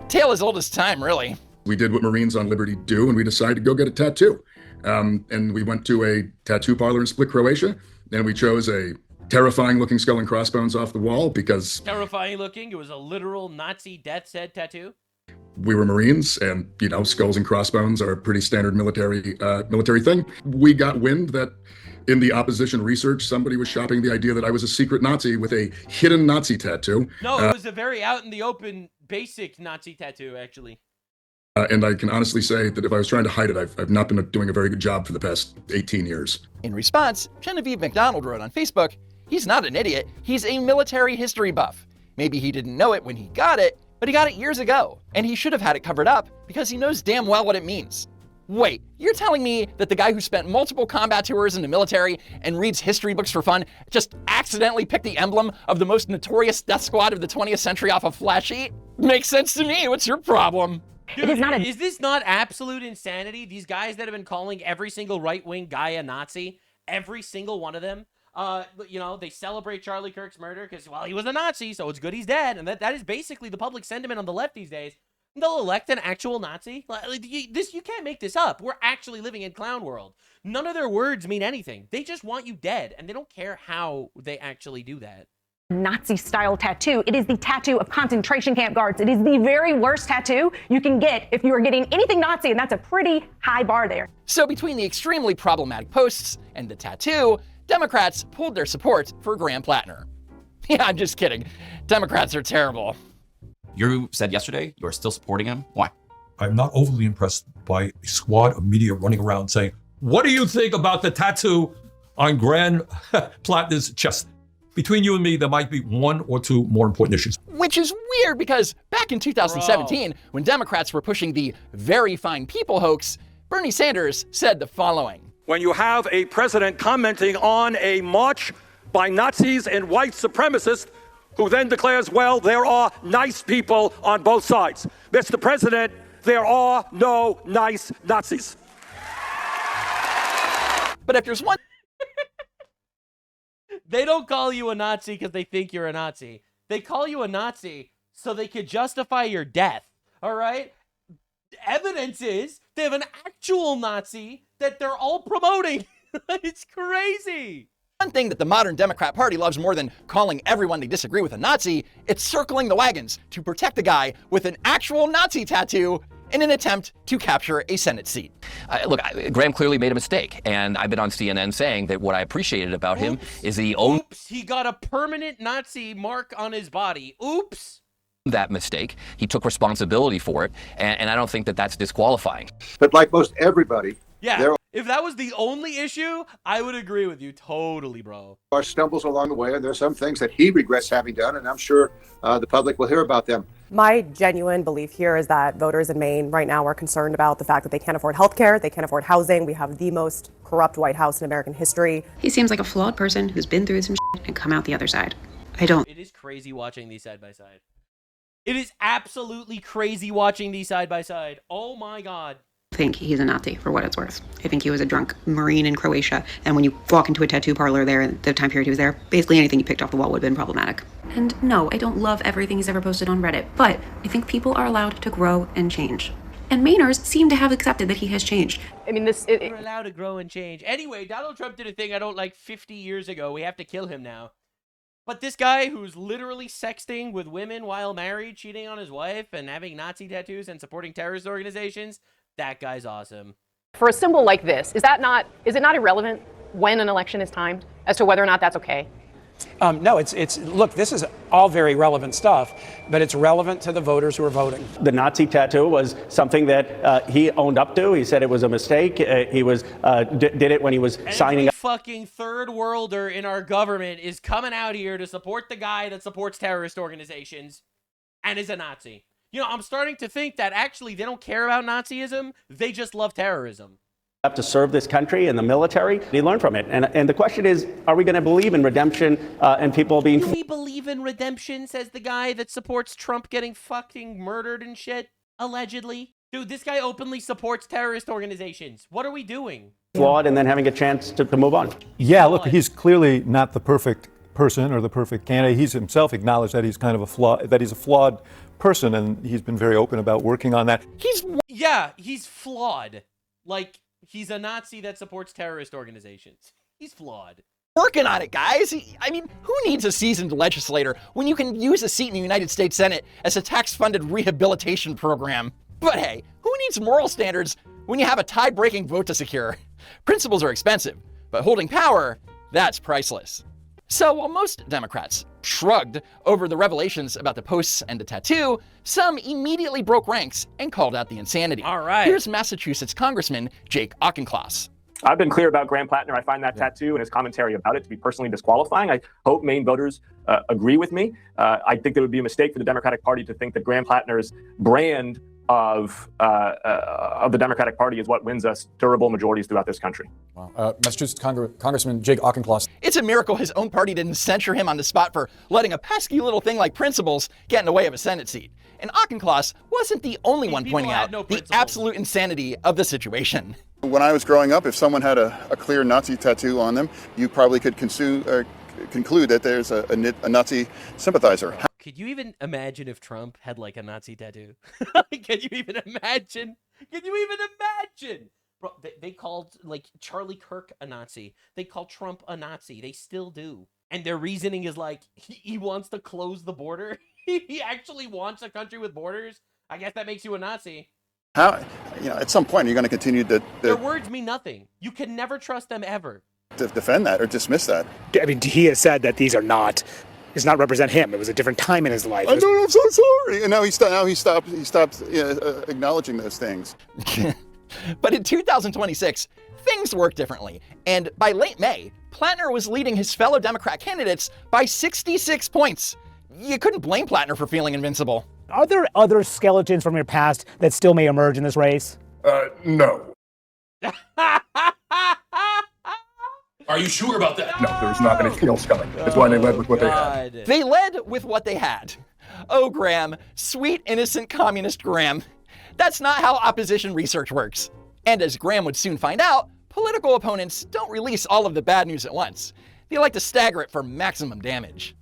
Tale as old as time, really. We did what Marines on Liberty do, and we decided to go get a tattoo. And we went to a tattoo parlor in Split, Croatia, and we chose a terrifying looking skull and crossbones off the wall because... Terrifying looking? It was a literal Nazi death's head tattoo? We were Marines, and, you know, skulls and crossbones are a pretty standard military thing. We got wind that in the opposition research, somebody was shopping the idea that I was a secret Nazi with a hidden Nazi tattoo. No, it was a very out in the open, basic Nazi tattoo, actually. And I can honestly say that if I was trying to hide it, I've not been doing a very good job for the past 18 years. In response, Genevieve McDonald wrote on Facebook, he's not an idiot, he's a military history buff. Maybe he didn't know it when he got it, but he got it years ago, and he should have had it covered up because he knows damn well what it means. Wait, you're telling me that the guy who spent multiple combat tours in the military and reads history books for fun just accidentally picked the emblem of the most notorious death squad of the 20th century off a flat sheet? Makes sense to me. What's your problem? Dude, is this not absolute insanity? These guys that have been calling every single right-wing guy a Nazi, every single one of them, you know, they celebrate Charlie Kirk's murder because, well, he was a Nazi, so it's good he's dead. And that is basically the public sentiment on the left these days. They'll elect an actual Nazi. You can't make this up. We're actually living in clown world. None of their words mean anything. They just want you dead, and they don't care how they actually do that. Nazi-style tattoo. It is the tattoo of concentration camp guards. It is the very worst tattoo you can get if you are getting anything Nazi, and that's a pretty high bar there. So between the extremely problematic posts and the tattoo, Democrats pulled their support for Graham Plattner. Yeah, I'm just kidding. Democrats are terrible. You said yesterday you're still supporting him. Why? I'm not overly impressed by a squad of media running around saying, what do you think about the tattoo on Graham Plattner's chest? Between you and me, there might be one or two more important issues. Which is weird because back in 2017, when Democrats were pushing the very fine people hoax, Bernie Sanders said the following. When you have a president commenting on a march by Nazis and white supremacists who then declares, well, there are nice people on both sides. Mr. President, there are no nice Nazis. But if there's one... They don't call you a Nazi because they think you're a Nazi. They call you a Nazi so they could justify your death, all right? Evidence is they have an actual Nazi that they're all promoting. It's crazy. One thing that the modern Democrat Party loves more than calling everyone they disagree with a Nazi, it's circling the wagons to protect the guy with an actual Nazi tattoo in an attempt to capture a Senate seat. Look, Graham clearly made a mistake, and I've been on CNN saying that what I appreciated about him is he owned he got a permanent Nazi mark on his body. Oops. That mistake. He took responsibility for it, and I don't think that that's disqualifying. But like most everybody, Yeah, if that was the only issue, I would agree with you totally, bro. There are stumbles along the way, and there's some things that he regrets having done, and I'm sure the public will hear about them. My genuine belief here is that voters in Maine right now are concerned about the fact that they can't afford health care, they can't afford housing. We have the most corrupt White House in American history. He seems like a flawed person who's been through some shit and come out the other side. It is crazy watching these side by side. It is absolutely crazy watching these side by side. Oh my God. Think he's a Nazi for what it's worth. I think he was a drunk Marine in Croatia, and when you walk into a tattoo parlor there, the time period he was there, basically anything you picked off the wall would have been problematic. And no, I don't love everything he's ever posted on Reddit, but I think people are allowed to grow and change. And Mainers seem to have accepted that he has changed. I mean, We're allowed to grow and change. Anyway, Donald Trump did a thing I don't like 50 years ago. We have to kill him now. But this guy who's literally sexting with women while married, cheating on his wife, and having Nazi tattoos and supporting terrorist organizations, that guy's awesome. For a symbol like this, is it not irrelevant when an election is timed as to whether or not that's okay? No, look, this is all very relevant stuff, but it's relevant to the voters who are voting. The Nazi tattoo was something that he owned up to. He said it was a mistake. He did it when he was signing up. Fucking third worlder in our government is coming out here to support the guy that supports terrorist organizations and is a Nazi. You know, I'm starting to think that actually they don't care about Nazism. They just love terrorism. To serve this country and the military. He learned from it. And the question is, are we going to believe in redemption and people being... Do we believe in redemption, says the guy that supports Trump getting fucking murdered and shit, allegedly? Dude, this guy openly supports terrorist organizations. What are we doing? Flawed and then having a chance to move on. Yeah, look, he's clearly not the perfect person or the perfect candidate. He's himself acknowledged that he's kind of he's a flawed person, and he's been very open about working on that. He's flawed. Like, he's a Nazi that supports terrorist organizations. He's flawed. Working on it, guys. I mean, who needs a seasoned legislator when you can use a seat in the United States Senate as a tax-funded rehabilitation program? But hey, who needs moral standards when you have a tie-breaking vote to secure? Principles are expensive, but holding power, that's priceless. So while most Democrats shrugged over the revelations about the posts and the tattoo, some immediately broke ranks and called out the insanity. All right. Here's Massachusetts Congressman Jake Auchincloss. I've been clear about Graham Plattner. I find that tattoo and his commentary about it to be personally disqualifying. I hope Maine voters agree with me. I think it would be a mistake for the Democratic Party to think that Graham Plattner's brand of the Democratic Party is what wins us durable majorities throughout this country. Wow. Massachusetts Congressman Jake Auchincloss. It's a miracle his own party didn't censure him on the spot for letting a pesky little thing like principles get in the way of a Senate seat. And Auchincloss wasn't the only one pointing out the absolute insanity of the situation. When I was growing up, if someone had a clear Nazi tattoo on them, you probably could conclude that there's a Nazi sympathizer. Could you even imagine if Trump had like a Nazi tattoo? Can you even imagine? Bro, they called like Charlie Kirk a Nazi. They call Trump a Nazi. They still do. And their reasoning is like, he wants to close the border. He actually wants a country with borders. I guess that makes you a Nazi. How, at some point, you're going to continue to Their words mean nothing. You can never trust them ever. to defend that or dismiss that. I mean, he has said that these does not represent him. It was a different time in his life. I'm so sorry. And now he stopped acknowledging those things. But in 2026, things work differently. And by late May, Plattner was leading his fellow Democrat candidates by 66 points. You couldn't blame Plattner for feeling invincible. Are there other skeletons from your past that still may emerge in this race? No. Are you sure about that? No, there's not anything else coming. That's why they led with what they had. They led with what they had. Oh, Graham, sweet, innocent communist Graham. That's not how opposition research works. And as Graham would soon find out, political opponents don't release all of the bad news at once. They like to stagger it for maximum damage.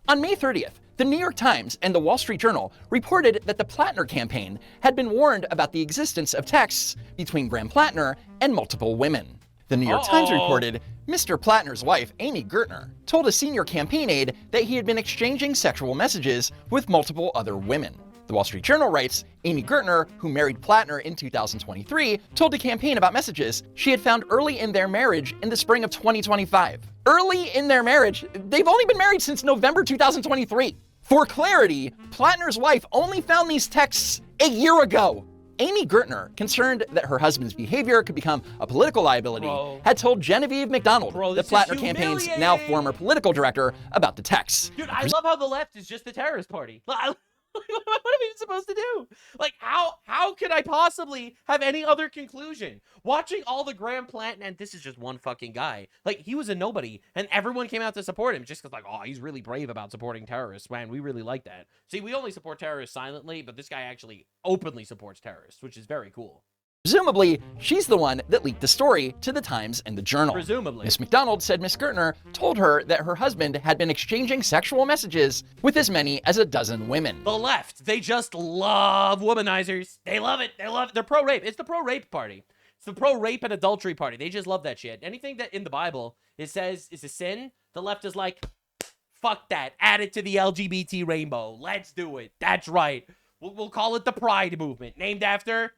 On May 30th, the New York Times and the Wall Street Journal reported that the Plattner campaign had been warned about the existence of texts between Graham Plattner and multiple women. The New York Times reported Mr. Plattner's wife, Amy Gertner, told a senior campaign aide that he had been exchanging sexual messages with multiple other women. The Wall Street Journal writes, Amy Gertner, who married Plattner in 2023, told the campaign about messages she had found early in their marriage in the spring of 2025. Early in their marriage? They've only been married since November 2023. For clarity, Plattner's wife only found these texts a year ago. Amy Gertner, concerned that her husband's behavior could become a political liability, had told Genevieve McDonald, the Plattner campaign's now former political director, about the texts. Dude, I love how the left is just the terrorist party. What am I even supposed to do? Like, how could I possibly have any other conclusion? Watching all the Graham Plattner, and this is just one fucking guy. Like, he was a nobody, and everyone came out to support him just because, like, oh, he's really brave about supporting terrorists. Man, we really like that. See, we only support terrorists silently, but this guy actually openly supports terrorists, which is very cool. Presumably, she's the one that leaked the story to the Times and the Journal. Presumably. Miss McDonald said Miss Gertner told her that her husband had been exchanging sexual messages with as many as a dozen women. The left, they just love womanizers. They love it. They love it. They're pro-rape. It's the pro-rape party. It's the pro-rape and adultery party. They just love that shit. Anything that in the Bible it says is a sin, the left is like, fuck that. Add it to the LGBT rainbow. Let's do it. That's right. We'll call it the Pride Movement, named after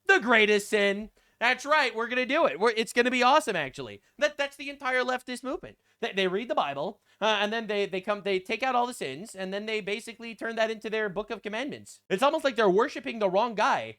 the greatest sin. That's right. We're going to do it. It's going to be awesome, actually. That's the entire leftist movement. They read the Bible, and then they take out all the sins, and then they basically turn that into their book of commandments. It's almost like they're worshiping the wrong guy.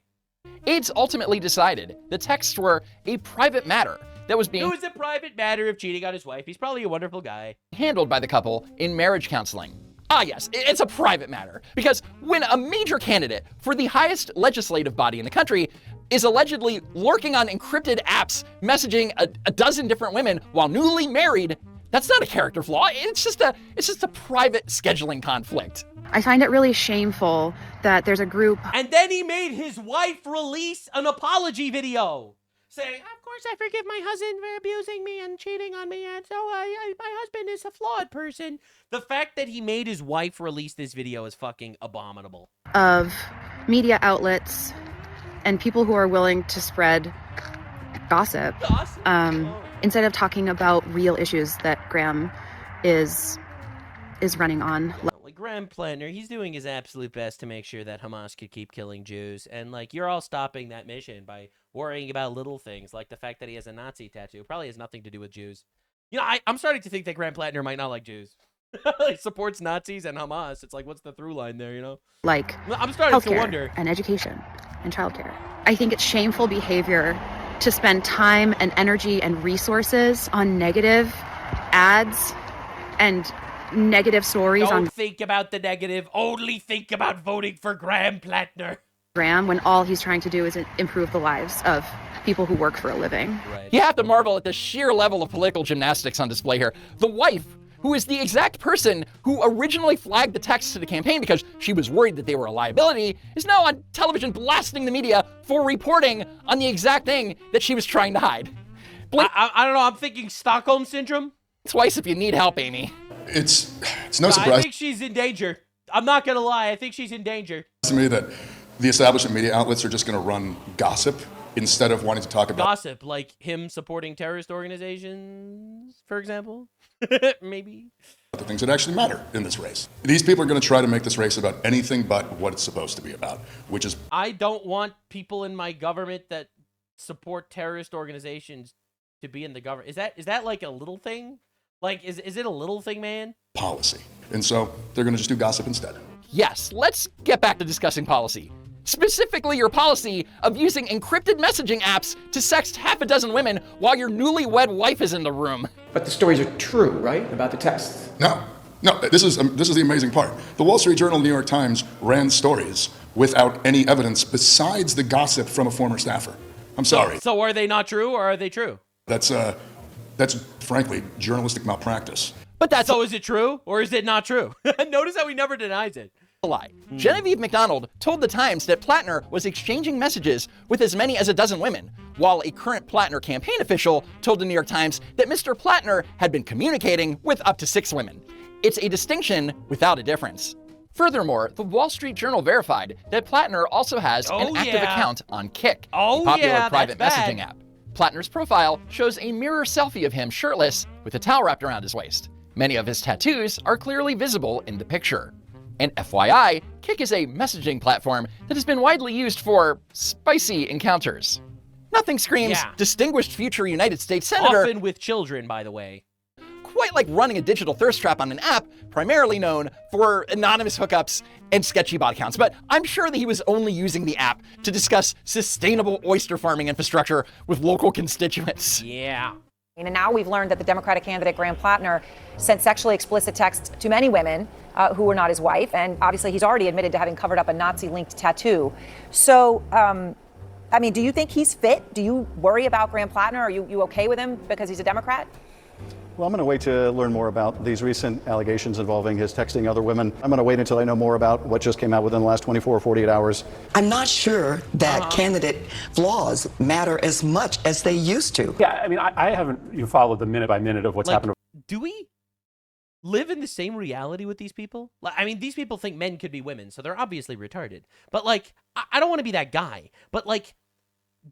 It's ultimately decided the texts were a private matter that was being... It was a private matter of cheating on his wife. He's probably a wonderful guy. ...handled by the couple in marriage counseling. Ah, yes, it's a private matter. Because when a major candidate for the highest legislative body in the country is allegedly lurking on encrypted apps, messaging a dozen different women while newly married, that's not a character flaw. It's just a private scheduling conflict. I find it really shameful that there's a group. And then he made his wife release an apology video saying, of course I forgive my husband for abusing me and cheating on me, and so my husband is a flawed person. The fact that he made his wife release this video is fucking abominable. Of media outlets and people who are willing to spread gossip. Instead of talking about real issues that Graham is running on. Like Graham Plattner, he's doing his absolute best to make sure that Hamas could keep killing Jews, and like you're all stopping that mission by worrying about little things like the fact that he has a Nazi tattoo. Probably has nothing to do with Jews. You know, I'm starting to think that Graham Plattner might not like Jews. He supports Nazis and Hamas. It's like, what's the through line there, you know? Like I'm starting to healthcare wonder. And education and childcare. I think it's shameful behavior to spend time and energy and resources on negative ads and negative stories. Don't think about the negative. Only think about voting for Graham Plattner. Graham, when all he's trying to do is improve the lives of people who work for a living. Right. You have to marvel at the sheer level of political gymnastics on display here. The wife, who is the exact person who originally flagged the texts to the campaign because she was worried that they were a liability, is now on television blasting the media for reporting on the exact thing that she was trying to hide. I don't know. I'm thinking Stockholm Syndrome. Twice if you need help, Amy. It's no surprise. I think she's in danger. I'm not going to lie. I think she's in danger. To me that the establishment media outlets are just going to run gossip instead of wanting to talk about gossip, like him supporting terrorist organizations, for example. Maybe the things that actually matter in this race. These people are going to try to make this race about anything but what it's supposed to be about, which is... I don't want people in my government that support terrorist organizations to be in the government. Is that like a little thing? Like, is it a little thing, man? Policy. And so they're going to just do gossip instead. Yes, let's get back to discussing policy. Specifically your policy of using encrypted messaging apps to sext half a dozen women while your newlywed wife is in the room. But the stories are true, right? About the texts? No, this is the amazing part. The Wall Street Journal and the New York Times ran stories without any evidence besides the gossip from a former staffer. I'm sorry. So are they not true, or are they true? That's frankly journalistic malpractice. But that's... So is it true, or is it not true? Notice how he never denies it. A lie. Genevieve McDonald told the Times that Plattner was exchanging messages with as many as a dozen women, while a current Plattner campaign official told the New York Times that Mr. Plattner had been communicating with up to 6 women. It's a distinction without a difference. Furthermore, the Wall Street Journal verified that Plattner also has an active account on Kik, a popular private messaging app. Plattner's profile shows a mirror selfie of him shirtless with a towel wrapped around his waist. Many of his tattoos are clearly visible in the picture. And FYI, Kik is a messaging platform that has been widely used for spicy encounters. Nothing screams distinguished future United States Senator. Often with children, by the way. quite like running a digital thirst trap on an app primarily known for anonymous hookups and sketchy bot accounts. But I'm sure that he was only using the app to discuss sustainable oyster farming infrastructure with local constituents. Yeah. And now we've learned that the Democratic candidate, Graham Plattner, sent sexually explicit texts to many women who were not his wife. And obviously, he's already admitted to having covered up a Nazi-linked tattoo. So, I mean, do you think he's fit? Do you worry about Graham Plattner? Are you okay with him because he's a Democrat? Well, I'm going to wait to learn more about these recent allegations involving his texting other women. I'm going to wait until I know more about what just came out within the last 24 or 48 hours. I'm not sure that candidate flaws matter as much as they used to. Yeah, I mean, I haven't followed the minute by minute of what's happened. Do we live in the same reality with these people? I mean, these people think men could be women, so they're obviously retarded. But, like, I don't want to be that guy. But, like,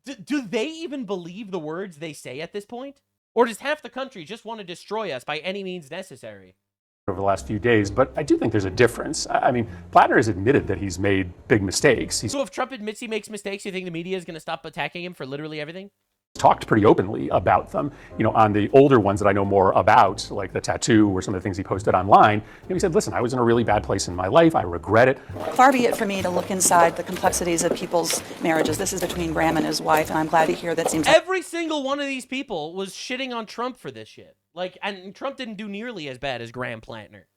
do they even believe the words they say at this point? Or does half the country just want to destroy us by any means necessary? Over the last few days, but I do think there's a difference. I mean, Plattner has admitted that he's made big mistakes. He's So if Trump admits he makes mistakes, you think the media is going to stop attacking him for literally everything? talked pretty openly about them. You know, on the older ones that I know more about, like the tattoo or some of the things he posted online, he said, listen, I was in a really bad place in my life. I regret it. Far be it for me to look inside the complexities of people's marriages. This is between Graham and his wife, and I'm glad to hear that seems like every single one of these people was shitting on Trump for this shit. Like, and Trump didn't do nearly as bad as Graham Plattner.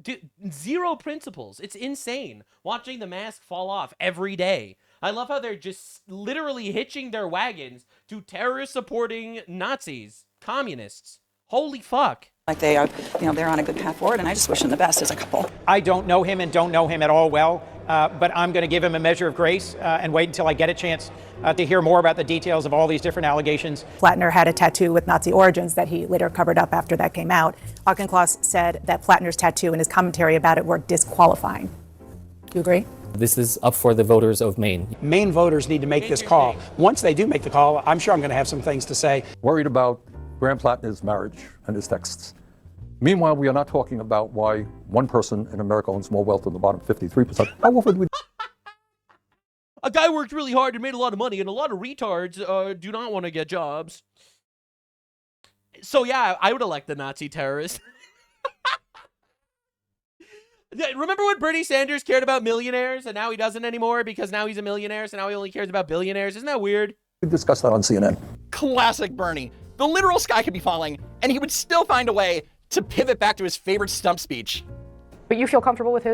Dude, zero principles. It's insane watching the mask fall off every day. I love how they're just literally hitching their wagons to terrorist-supporting Nazis, communists. Holy fuck. like they are, they're on a good path forward, and I just wish them the best as a couple. I don't know him and don't know him at all well, but I'm going to give him a measure of grace and wait until I get a chance to hear more about the details of all these different allegations. Plattner had a tattoo with Nazi origins that he later covered up after that came out. Auchincloss said that Plattner's tattoo and his commentary about it were disqualifying. Do you agree? This is up for the voters of Maine. Maine voters need to make this call. Once they do make the call, I'm sure I'm going to have some things to say. Worried about Graham Plattner's marriage and his texts. Meanwhile, we are not talking about why one person in America owns more wealth than the bottom 53%. How often we... A guy worked really hard and made a lot of money, and a lot of retards do not want to get jobs. So yeah, I would elect the Nazi terrorist. Remember when Bernie Sanders cared about millionaires, and now he doesn't anymore because now he's a millionaire, so now he only cares about billionaires? Isn't that weird? We discussed that on CNN. Classic Bernie. The literal sky could be falling, and he would still find a way to pivot back to his favorite stump speech. But you feel comfortable with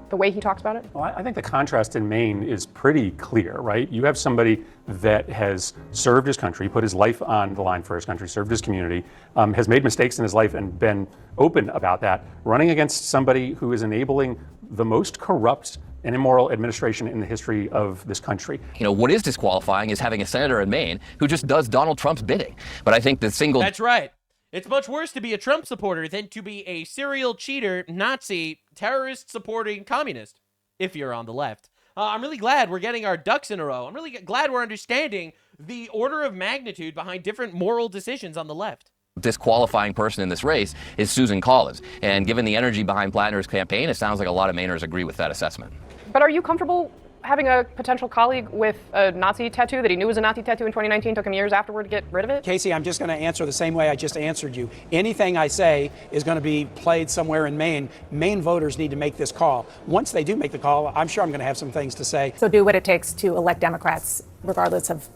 the way he talks about it? Well, I think the contrast in Maine is pretty clear, right? You have somebody that has served his country, put his life on the line for his country, served his community, has made mistakes in his life and been open about that, running against somebody who is enabling the most corrupt and immoral administration in the history of this country. You know, what is disqualifying is having a senator in Maine who just does Donald Trump's bidding. But I think the single... That's right. It's much worse to be a Trump supporter than to be a serial cheater, Nazi, terrorist-supporting communist, if you're on the left. I'm really glad we're getting our ducks in a row. I'm really glad we're understanding the order of magnitude behind different moral decisions on the left. disqualifying person in this race is Susan Collins. And given the energy behind Plattner's campaign, it sounds like a lot of Mainers agree with that assessment. But are you comfortable having a potential colleague with a Nazi tattoo that he knew was a Nazi tattoo in 2019, took him years afterward to get rid of it? Casey, I'm just going to answer the same way I just answered you. Anything I say is going to be played somewhere in Maine. Maine voters need to make this call. Once they do make the call, I'm sure I'm going to have some things to say. So do what it takes to elect Democrats, regardless of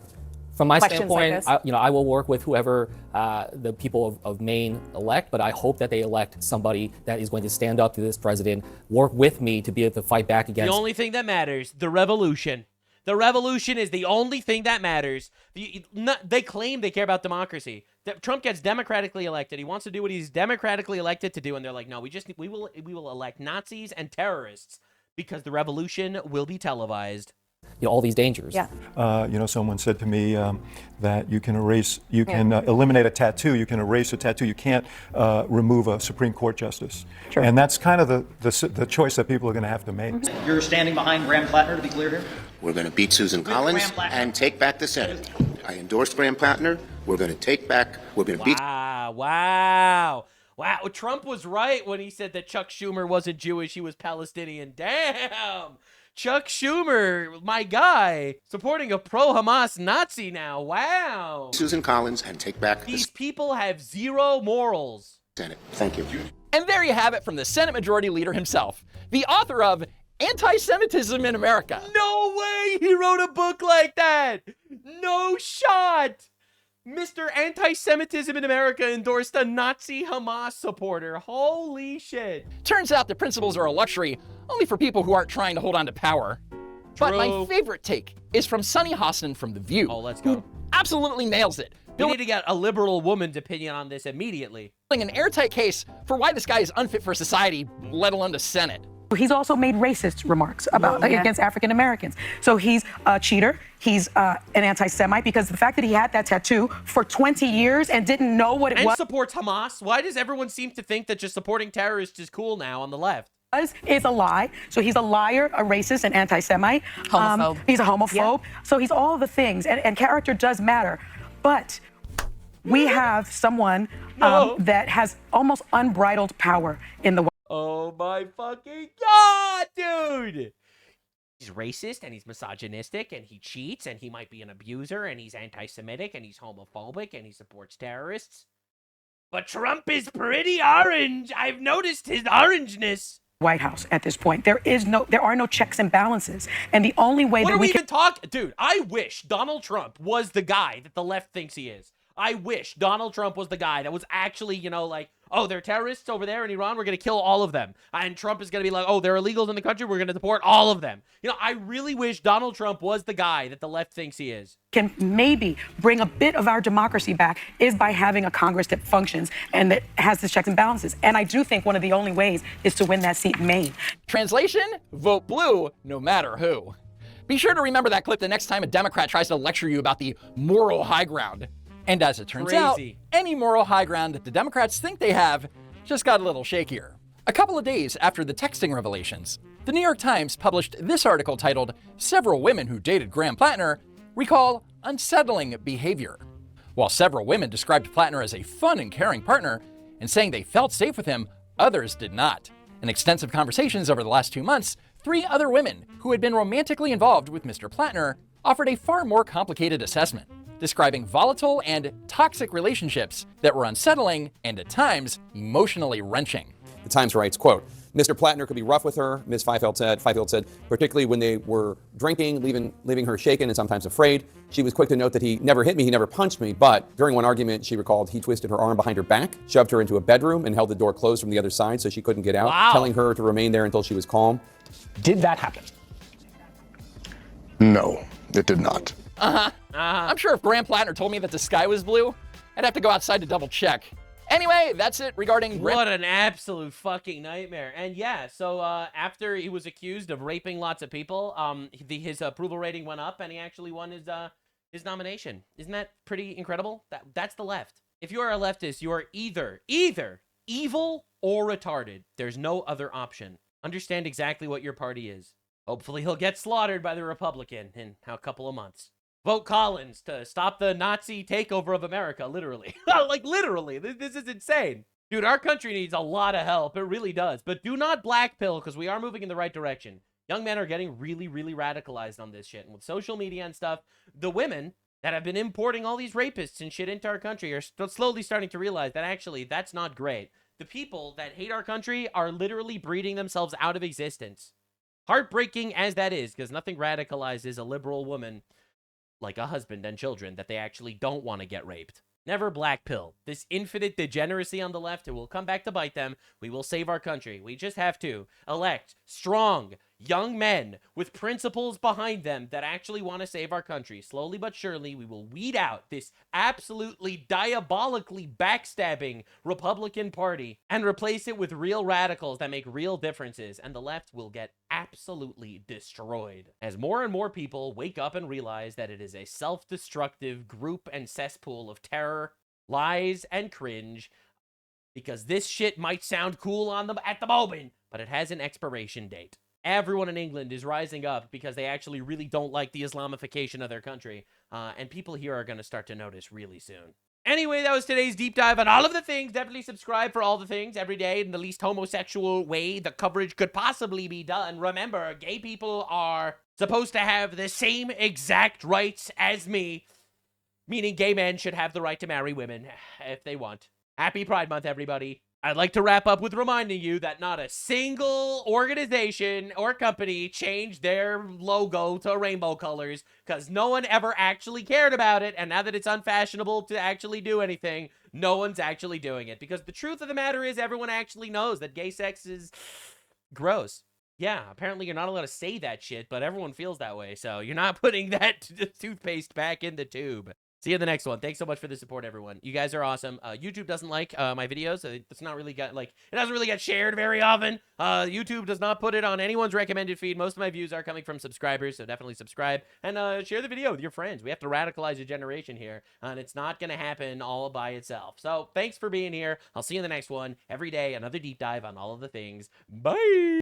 From my questions standpoint, like this? I will work with whoever the people of Maine elect, but I hope that they elect somebody that is going to stand up to this president, work with me to be able to fight back against... The only thing that matters, the revolution. The revolution is the only thing that matters. They claim they care about democracy. Trump gets democratically elected. He wants to do what he's democratically elected to do, and they're like, no, we will elect Nazis and terrorists because the revolution will be televised. all these dangers. Yeah. Someone said to me that you can eliminate a tattoo, you can erase a tattoo, you can't remove a Supreme Court justice. Sure. And that's kind of the choice that people are going to have to make. You're standing behind Graham Plattner, to be clear here? We're going to beat Susan Collins and take back the Senate. I endorse Graham Plattner. We're going to beat... Wow. Trump was right when he said that Chuck Schumer wasn't Jewish, he was Palestinian. Damn. Chuck Schumer, my guy, supporting a pro-Hamas Nazi now. Wow. Susan Collins and take back These people have zero morals. Senate. Thank you. And there you have it from the Senate Majority Leader himself, the author of Anti-Semitism in America. No way he wrote a book like that! No shot! Mr. Anti-Semitism in America endorsed a Nazi Hamas supporter. Holy shit. Turns out the principles are a luxury only for people who aren't trying to hold on to power. But my favorite take is from Sunny Hostin from The View. Oh, let's go. Who absolutely nails it. We need to get a liberal woman's opinion on this immediately. An airtight case for why this guy is unfit for society, let alone the Senate. He's also made racist remarks about against African Americans. So he's a cheater. He's an anti-Semite because the fact that he had that tattoo for 20 years and didn't know what it was. And supports Hamas. Why does everyone seem to think that just supporting terrorists is cool now on the left? Is a lie. So he's a liar, a racist, an anti-Semite. Homophobe. He's a homophobe. Yeah. So he's all the things. And character does matter. But we have someone that has almost unbridled power in the White House. Oh my fucking God, dude! He's racist and he's misogynistic and he cheats and he might be an abuser and he's anti-Semitic and he's homophobic and he supports terrorists. But Trump is pretty orange. I've noticed his orangeness. White House at this point. There are no checks and balances. And the only way what that are we even talking? Dude, I wish Donald Trump was the guy that the left thinks he is. I wish Donald Trump was the guy that was actually, you know, like, oh, they're terrorists over there in Iran, we're going to kill all of them. And Trump is going to be like, oh, they're illegals in the country, we're going to deport all of them. You know, I really wish Donald Trump was the guy that the left thinks he is. Can maybe bring a bit of our democracy back is by having a Congress that functions and that has the checks and balances. And I do think one of the only ways is to win that seat in Maine. Translation, vote blue no matter who. Be sure to remember that clip the next time a Democrat tries to lecture you about the moral high ground. And as it turns out, any moral high ground that the Democrats think they have just got a little shakier. A couple of days after the texting revelations, the New York Times published this article titled, "Several Women Who Dated Graham Plattner Recall Unsettling Behavior." While several women described Plattner as a fun and caring partner and saying they felt safe with him, others did not. In extensive conversations over the last 2 months, 3 other women who had been romantically involved with Mr. Plattner offered a far more complicated assessment, describing volatile and toxic relationships that were unsettling and at times emotionally wrenching. The Times writes, quote, Mr. Plattner could be rough with her, Ms. Fifield said, particularly when they were drinking, leaving her shaken and sometimes afraid. She was quick to note that he never hit me, he never punched me, but during one argument, she recalled he twisted her arm behind her back, shoved her into a bedroom, and held the door closed from the other side so she couldn't get out, telling her to remain there until she was calm. Did that happen? No, it did not. I'm sure if Graham Plattner told me that the sky was blue, I'd have to go outside to double check. Anyway, that's it regarding What an absolute fucking nightmare. And yeah, so after he was accused of raping lots of people, his approval rating went up and he actually won his nomination. Isn't that pretty incredible? That's the left. If you are a leftist, you are either evil or retarded. There's no other option. Understand exactly what your party is. Hopefully he'll get slaughtered by the Republican in a couple of months. Vote Collins to stop the Nazi takeover of America, literally. Like, literally. This is insane. Dude, our country needs a lot of help. It really does. But do not black pill, because we are moving in the right direction. Young men are getting really, really radicalized on this shit. And with social media and stuff, the women that have been importing all these rapists and shit into our country are slowly starting to realize that actually that's not great. The people that hate our country are literally breeding themselves out of existence. Heartbreaking as that is, because nothing radicalizes a liberal woman like a husband and children that they actually don't want to get raped. Never black pill. This infinite degeneracy on the left, it will come back to bite them. We will save our country. We just have to elect strong, young men with principles behind them that actually want to save our country. Slowly but surely, we will weed out this absolutely diabolically backstabbing Republican Party and replace it with real radicals that make real differences, and the left will get absolutely destroyed as more and more people wake up and realize that it is a self-destructive group and cesspool of terror, lies, and cringe, because this shit might sound cool at the moment, but it has an expiration date. Everyone in England is rising up because they actually really don't like the Islamification of their country. And people here are going to start to notice really soon. Anyway, that was today's deep dive on all of the things. Definitely subscribe for all the things every day in the least homosexual way the coverage could possibly be done. Remember, gay people are supposed to have the same exact rights as me. Meaning gay men should have the right to marry women if they want. Happy Pride Month, everybody. I'd like to wrap up with reminding you that not a single organization or company changed their logo to rainbow colors because no one ever actually cared about it. And now that it's unfashionable to actually do anything, no one's actually doing it. Because the truth of the matter is everyone actually knows that gay sex is gross. Yeah, apparently you're not allowed to say that shit, but everyone feels that way. So you're not putting that toothpaste back in the tube. See you in the next one. Thanks so much for the support, everyone. You guys are awesome. YouTube doesn't like my videos. It's not really got, like, it doesn't really get shared very often. YouTube does not put it on anyone's recommended feed. Most of my views are coming from subscribers, so definitely subscribe. And share the video with your friends. We have to radicalize a generation here, and it's not going to happen all by itself. So thanks for being here. I'll see you in the next one. Every day, another deep dive on all of the things. Bye!